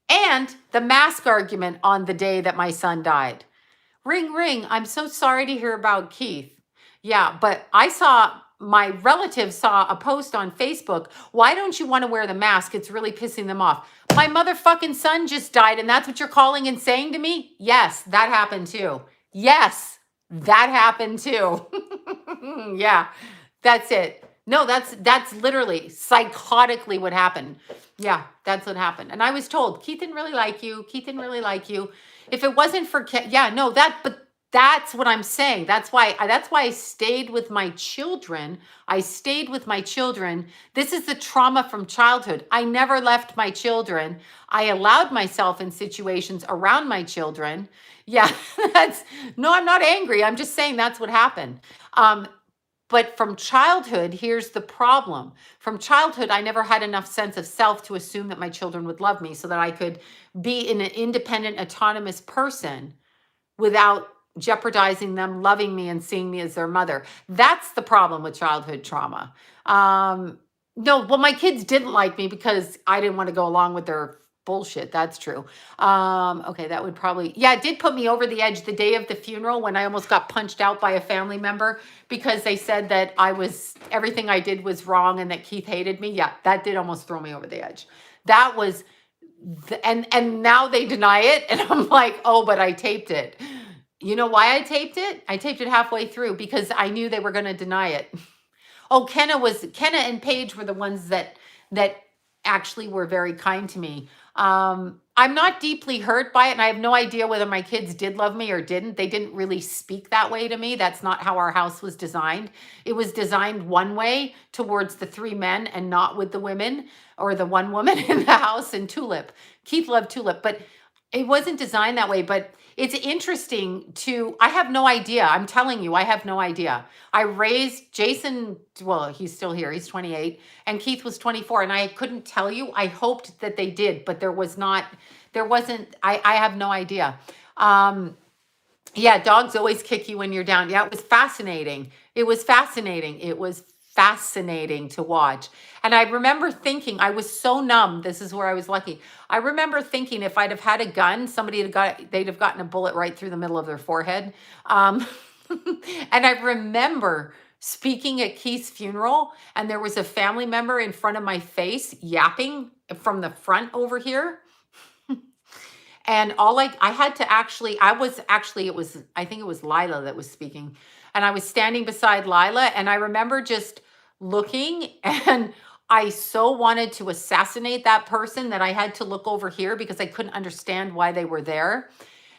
And the mask argument on the day that my son died. Ring, ring. I'm so sorry to hear about Keith. Yeah, but my relative saw a post on Facebook. Why don't you want to wear the mask? It's really pissing them off. My motherfucking son just died, and that's what you're calling and saying to me? Yes, that happened too. Yes, that happened too. Yeah, that's it. No, that's literally psychotically what happened. Yeah, that's what happened. And I was told, Keith didn't really like you. Keith didn't really like you. If it wasn't for but that's what I'm saying. That's why I stayed with my children. I stayed with my children. This is the trauma from childhood. I never left my children. I allowed myself in situations around my children. Yeah, I'm not angry. I'm just saying that's what happened. But from childhood, here's the problem. From childhood, I never had enough sense of self to assume that my children would love me so that I could be an independent, autonomous person without jeopardizing them loving me and seeing me as their mother. That's the problem with childhood trauma. My kids didn't like me because I didn't want to go along with their bullshit. That's true. Okay, that would probably, it did put me over the edge the day of the funeral when I almost got punched out by a family member because they said that everything I did was wrong and that Keith hated me. Yeah, that did almost throw me over the edge. That was, and now they deny it. And I'm like, oh, but I taped it. You know why I taped it? I taped it halfway through because I knew they were going to deny it. Oh, Kenna and Paige were the ones that actually were very kind to me. I'm not deeply hurt by it, and I have no idea whether my kids did love me or didn't. They didn't really speak that way to me. That's not how our house was designed. It was designed one way towards the 3 men and not with the women or the 1 woman in the house and Tulip. Keith loved Tulip, but it wasn't designed that way. But it's interesting I have no idea. I'm telling you, I have no idea. I raised Jason, well, he's still here. He's 28 and Keith was 24 and I couldn't tell you. I hoped that they did, but I have no idea. Dogs always kick you when you're down. Yeah, it was fascinating. It was fascinating to watch. And I remember thinking, I was so numb. This is where I was lucky. I remember thinking if I'd have had a gun, they'd have gotten a bullet right through the middle of their forehead. And I remember speaking at Keith's funeral, and there was a family member in front of my face yapping from the front over here. And I had to actually, it was, I think it was Lila that was speaking. And I was standing beside Lila, and I remember just looking, and I so wanted to assassinate that person that I had to look over here because I couldn't understand why they were there.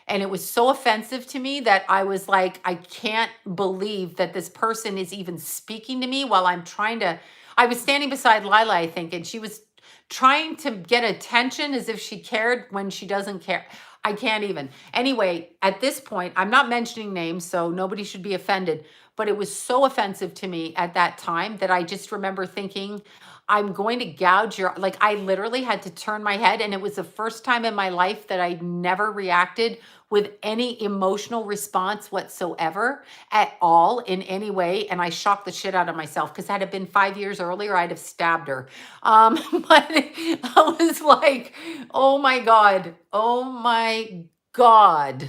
And it was so offensive to me that I was like, I can't believe that this person is even speaking to me while I'm trying to. I was standing beside Lila, I think, and she was trying to get attention as if she cared when she doesn't care. I can't even. Anyway, at this point, I'm not mentioning names, so nobody should be offended. But it was so offensive to me at that time that I just remember thinking, I'm going to gouge your, like, I literally had to turn my head. And it was the first time in my life that I never reacted with any emotional response whatsoever at all in any way. And I shocked the shit out of myself because had it been 5 years earlier, I'd have stabbed her. But I was like, oh my God, oh my God.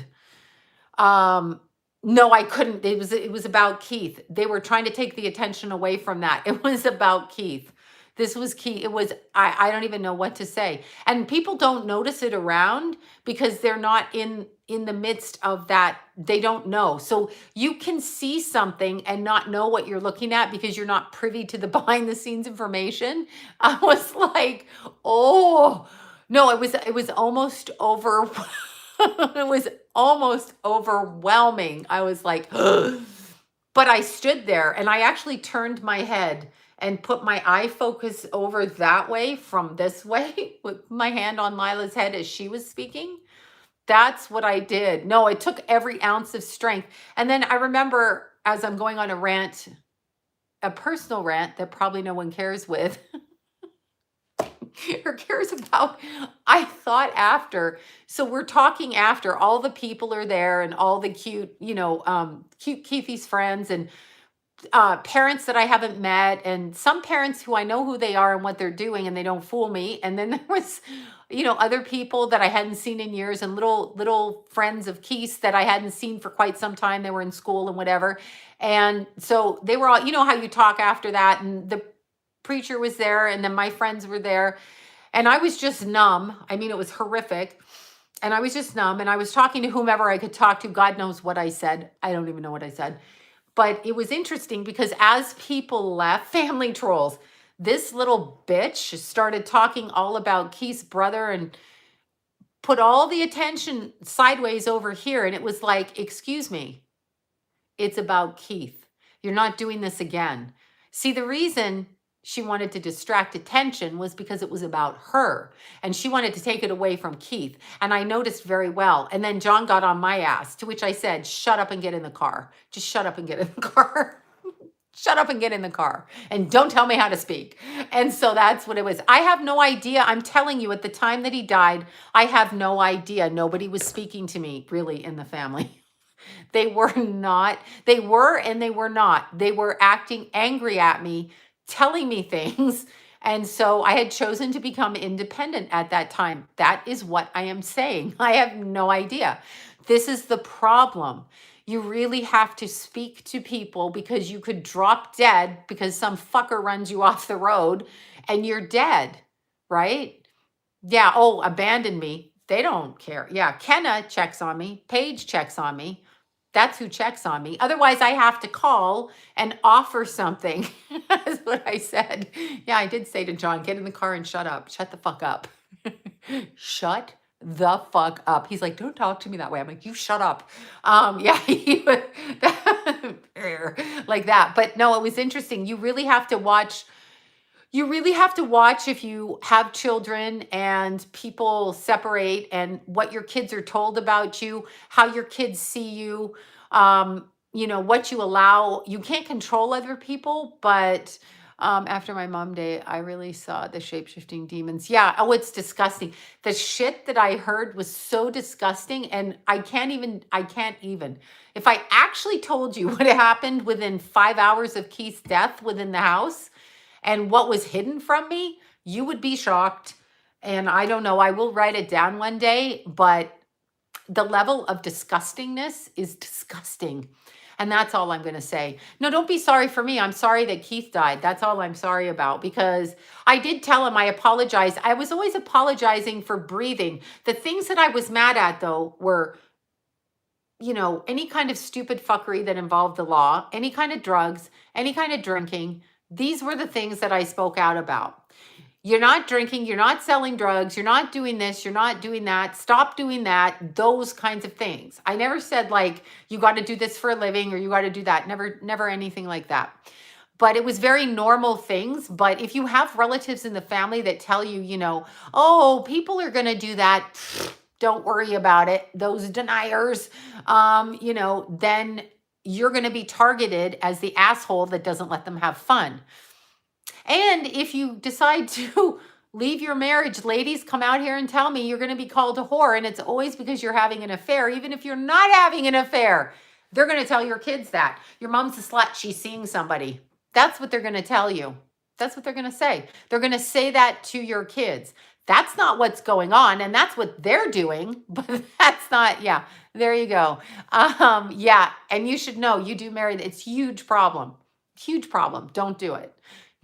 No, I couldn't. It was about Keith. They were trying to take the attention away from that. It was about Keith. This was key. It was, I don't even know what to say. And people don't notice it around because they're not in the midst of that. They don't know. So you can see something and not know what you're looking at because you're not privy to the behind the scenes information. I was like, oh, no, it was almost over. It was almost overwhelming. I was like, but I stood there and I actually turned my head and put my eye focus over that way from this way with my hand on Lila's head as she was speaking. That's what I did. No, it took every ounce of strength. And then I remember as I'm going on a rant, a personal rant that probably no one cares with or cares about, I thought after. So we're talking after all the people are there and all the cute, cute Keithy's friends and parents that I haven't met, and some parents who I know who they are and what they're doing, and they don't fool me. And then there was, other people that I hadn't seen in years, and little friends of Keith's that I hadn't seen for quite some time. They were in school and whatever. And so they were all, how you talk after that. And the preacher was there, and then my friends were there. And I was just numb. I mean, it was horrific. And I was just numb. And I was talking to whomever I could talk to. God knows what I said. I don't even know what I said. But it was interesting because as people left, family trolls, this little bitch started talking all about Keith's brother and put all the attention sideways over here. And it was like, excuse me, it's about Keith. You're not doing this again. See, the reason she wanted to distract attention was because it was about her and she wanted to take it away from Keith. And I noticed very well. And then John got on my ass, to which I said, shut up and get in the car. Just shut up and get in the car. Shut up and get in the car and don't tell me how to speak. And so that's what it was. I have no idea. I'm telling you, at the time that he died, I have no idea. Nobody was speaking to me really in the family. They were not. They were and they were not. They were acting angry at me, telling me things. And so I had chosen to become independent at that time. That is what I am saying. I have no idea. This is the problem. You really have to speak to people because you could drop dead because some fucker runs you off the road and you're dead, right? Yeah. Oh, abandon me. They don't care. Yeah. Kenna checks on me. Paige checks on me. That's who checks on me. Otherwise, I have to call and offer something. That's what I said. Yeah, I did say to John, get in the car and shut up. Shut the fuck up. Shut the fuck up. He's like, don't talk to me that way. I'm like, you shut up. Yeah, like that. But no, it was interesting. You really have to watch. You really have to watch if you have children and people separate and what your kids are told about you, how your kids see you, what you allow. You can't control other people, but after my mom day, I really saw the shape-shifting demons. Yeah. Oh, it's disgusting. The shit that I heard was so disgusting. And I can't even. If I actually told you what happened within 5 hours of Keith's death within the house, and what was hidden from me, you would be shocked. And I don't know, I will write it down one day, but the level of disgustingness is disgusting. And that's all I'm going to say. No, don't be sorry for me. I'm sorry that Keith died. That's all I'm sorry about, because I did tell him I apologized. I was always apologizing for breathing. The things that I was mad at, though, were, any kind of stupid fuckery that involved the law, any kind of drugs, any kind of drinking. These were the things that I spoke out about. You're not drinking, you're not selling drugs, you're not doing this, you're not doing that, stop doing that, those kinds of things. I never said like, you got to do this for a living or you got to do that. Never anything like that. But it was very normal things. But if you have relatives in the family that tell you, oh, people are going to do that, don't worry about it. Those deniers, then you're going to be targeted as the asshole that doesn't let them have fun. And if you decide to leave your marriage, ladies, come out here and tell me you're going to be called a whore. And it's always because you're having an affair. Even if you're not having an affair, they're going to tell your kids that. Your mom's a slut. She's seeing somebody. That's what they're going to tell you. That's what they're going to say. They're going to say that to your kids. That's not what's going on. And that's what they're doing. But that's not, yeah, there you go. Yeah. And you should know you do marry. It's a huge problem. Huge problem. Don't do it.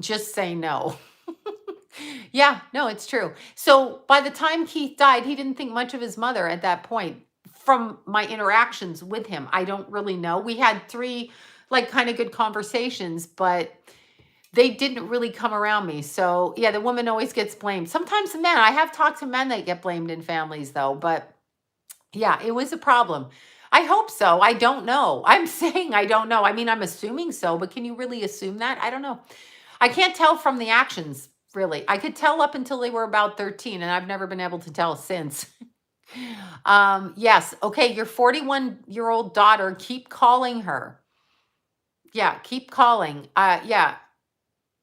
Just say no. Yeah, no, it's true. So by the time Keith died, he didn't think much of his mother at that point. From my interactions with him, I don't really know. We had 3 like kind of good conversations, but they didn't really come around me. So yeah, the woman always gets blamed. Sometimes the men, I have talked to men that get blamed in families though, but yeah, it was a problem. I hope so. I don't know. I'm saying I don't know. I mean, I'm assuming so, but can you really assume that? I don't know. I can't tell from the actions, really. I could tell up until they were about 13, and I've never been able to tell since. Yes. Okay. Your 41-year-old daughter, keep calling her. Yeah. Keep calling. Yeah.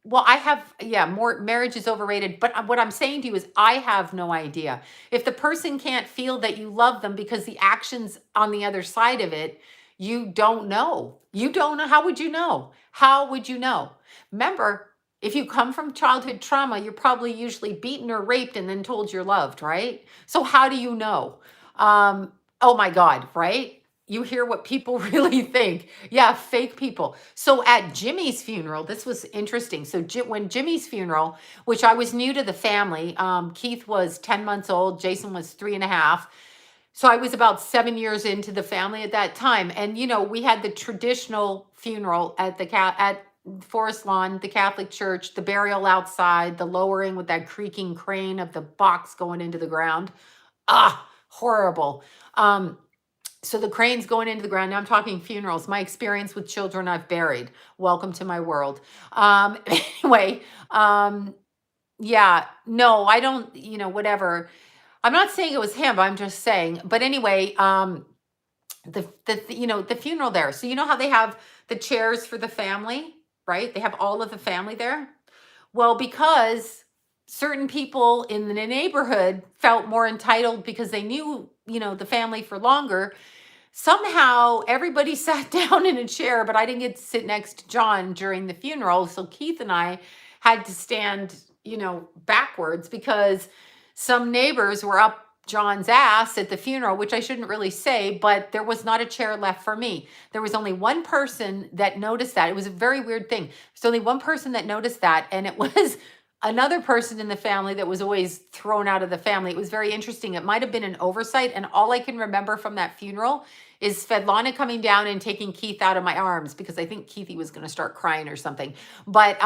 Well, more marriage is overrated. But what I'm saying to you is I have no idea. If the person can't feel that you love them because the actions on the other side of it, you don't know. You don't know. How would you know? How would you know? Remember, if you come from childhood trauma, you're probably usually beaten or raped and then told you're loved, right? So how do you know? Oh my God, right? You hear what people really think. Yeah, fake people. So at Jimmy's funeral, this was interesting. So when Jimmy's funeral, which I was new to the family, Keith was 10 months old, Jason was 3.5. So I was about 7 years into the family at that time. And, we had the traditional funeral at at Forest Lawn, the Catholic Church, the burial outside, the lowering with that creaking crane of the box going into the ground. Horrible. So the crane's going into the ground. Now I'm talking funerals. My experience with children I've buried. Welcome to my world. Anyway, yeah, no, I don't, whatever. I'm not saying it was him. I'm just saying. But anyway, the funeral there. So you know how they have the chairs for the family, right? They have all of the family there. Well, because certain people in the neighborhood felt more entitled because they knew, the family for longer. Somehow everybody sat down in a chair, but I didn't get to sit next to John during the funeral. So Keith and I had to stand, backwards because some neighbors were up John's ass at the funeral, which I shouldn't really say, but there was not a chair left for me. There was only one person that noticed that. It was a very weird thing. There's only one person that noticed that, and it was another person in the family that was always thrown out of the family. It was very interesting. It might have been an oversight. And all I can remember from that funeral is Svetlana coming down and taking Keith out of my arms because I think Keithy was going to start crying or something. But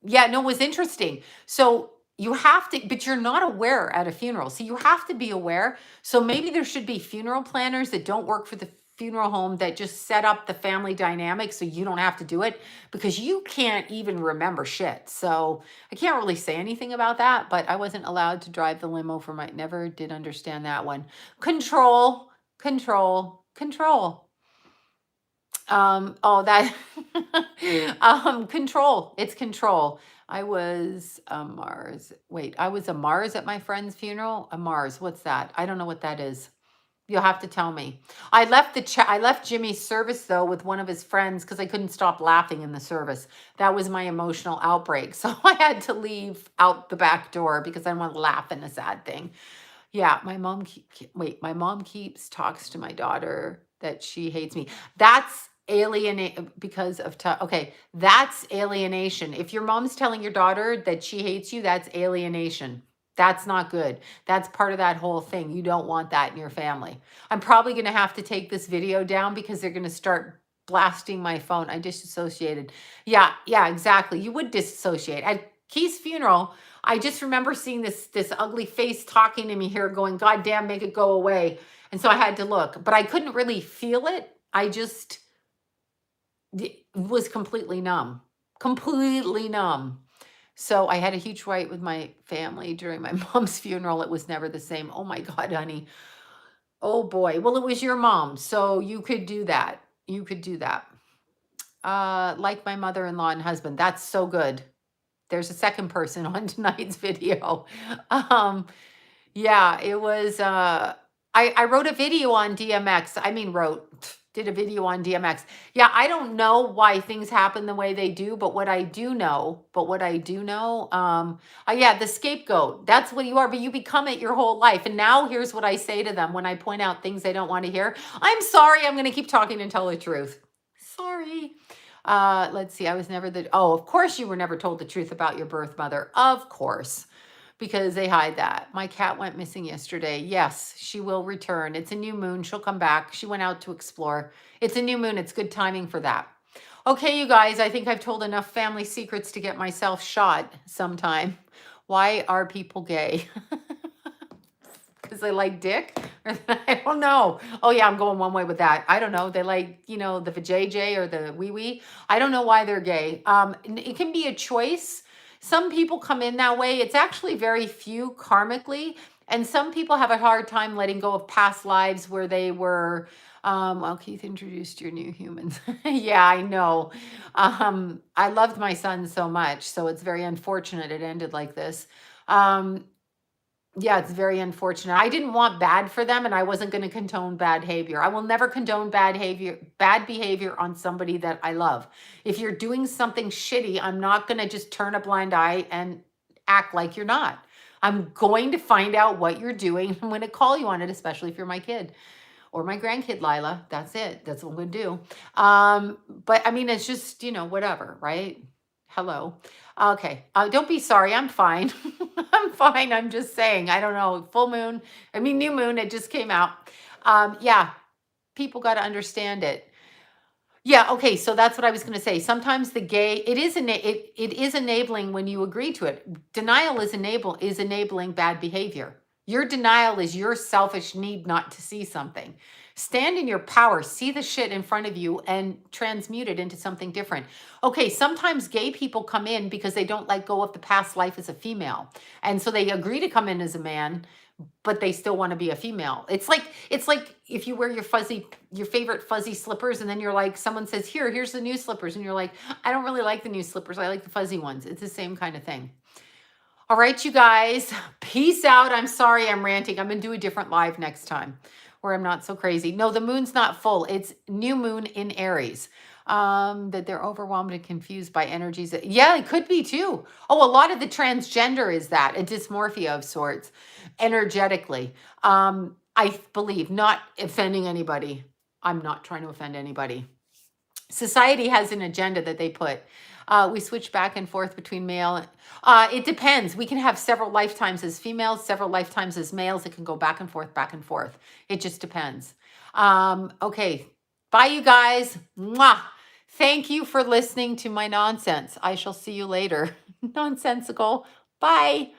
yeah, no, it was interesting. So you have to, but you're not aware at a funeral. So you have to be aware. So maybe there should be funeral planners that don't work for the funeral home that just set up the family dynamic so you don't have to do it because you can't even remember shit. So I can't really say anything about that, but I wasn't allowed to drive the limo for my, never did understand that one. Control. Oh, that, control. It's control. I was a Mars. Wait, I was a Mars at my friend's funeral. A Mars. What's that? I don't know what that is. You'll have to tell me. I left Jimmy's service though with one of his friends because I couldn't stop laughing in the service. That was my emotional outbreak. So I had to leave out the back door because I didn't want to laugh in a sad thing. Yeah, my mom keeps talks to my daughter that she hates me. That's alienate because of okay, that's alienation. If your mom's telling your daughter that she hates you, that's alienation. That's not good. That's part of that whole thing. You don't want that in your family. I'm probably going to have to take this video down because they're going to start blasting my phone. I disassociated. Yeah, yeah, exactly. You would disassociate. At Keith's funeral, I just remember seeing this ugly face talking to me here going, God damn, make it go away. And so I had to look, but I couldn't really feel it. I just was completely numb, completely numb. So I had a huge fight with my family during my mom's funeral. It was never the same. Oh my God, honey. Oh boy. Well, it was your mom, so you could do that. You could do that. Like my mother-in-law and husband. That's so good. There's a second person on tonight's video. Um, yeah, it was, I wrote a video on DMX. I mean, did a video on DMX. Yeah, I don't know why things happen the way they do, but what I do know, yeah, the scapegoat, that's what you are, but you become it your whole life. And now here's what I say to them when I point out things they don't want to hear. I'm sorry, I'm going to keep talking and tell the truth. Sorry. Let's see. I was never oh, of course you were never told the truth about your birth mother. Of course, because they hide that. My cat went missing yesterday. Yes, she will return. It's a new moon. She'll come back. She went out to explore. It's a new moon. It's good timing for that. Okay, you guys, I think I've told enough family secrets to get myself shot sometime. Why are people gay? Because they like dick? I don't know. Oh yeah, I'm going one way with that. I don't know. They like, the vajayjay or the wee wee. I don't know why they're gay. It can be a choice. Some people come in that way. It's actually very few karmically. And some people have a hard time letting go of past lives where they were, well, Keith introduced your new humans. Yeah, I know. I loved my son so much. So it's very unfortunate it ended like this. Yeah, it's very unfortunate. I didn't want bad for them and I wasn't going to condone bad behavior. I will never condone bad behavior on somebody that I love. If you're doing something shitty, I'm not going to just turn a blind eye and act like you're not. I'm going to find out what you're doing. I'm going to call you on it, especially if you're my kid or my grandkid, Lila. That's it. That's what I'm going to do. But I mean, it's just, whatever, right? Hello. Okay. Don't be sorry. I'm fine. I'm fine. I'm just saying, I don't know. Full moon. I mean, new moon. It just came out. Yeah. People got to understand it. Yeah. Okay. So that's what I was going to say. Sometimes the gay, it is enabling when you agree to it. Denial is enabling bad behavior. Your denial is your selfish need not to see something. Stand in your power, see the shit in front of you and transmute it into something different. Okay, sometimes gay people come in because they don't let go of the past life as a female. And so they agree to come in as a man, but they still want to be a female. It's like if you wear your favorite fuzzy slippers and then you're like, someone says, here's the new slippers. And you're like, I don't really like the new slippers. I like the fuzzy ones. It's the same kind of thing. All right, you guys, peace out. I'm sorry I'm ranting. I'm going to do a different live next time where I'm not so crazy. No, the moon's not full. It's new moon in Aries. That they're overwhelmed and confused by energies. Yeah, it could be too. Oh, a lot of the transgender is that, a dysmorphia of sorts, energetically. I believe, not offending anybody. I'm not trying to offend anybody. Society has an agenda that they put. We switch back and forth between male. It depends. We can have several lifetimes as females, several lifetimes as males. It can go back and forth, back and forth. It just depends. Okay. Bye, you guys. Mwah. Thank you for listening to my nonsense. I shall see you later. Nonsensical. Bye.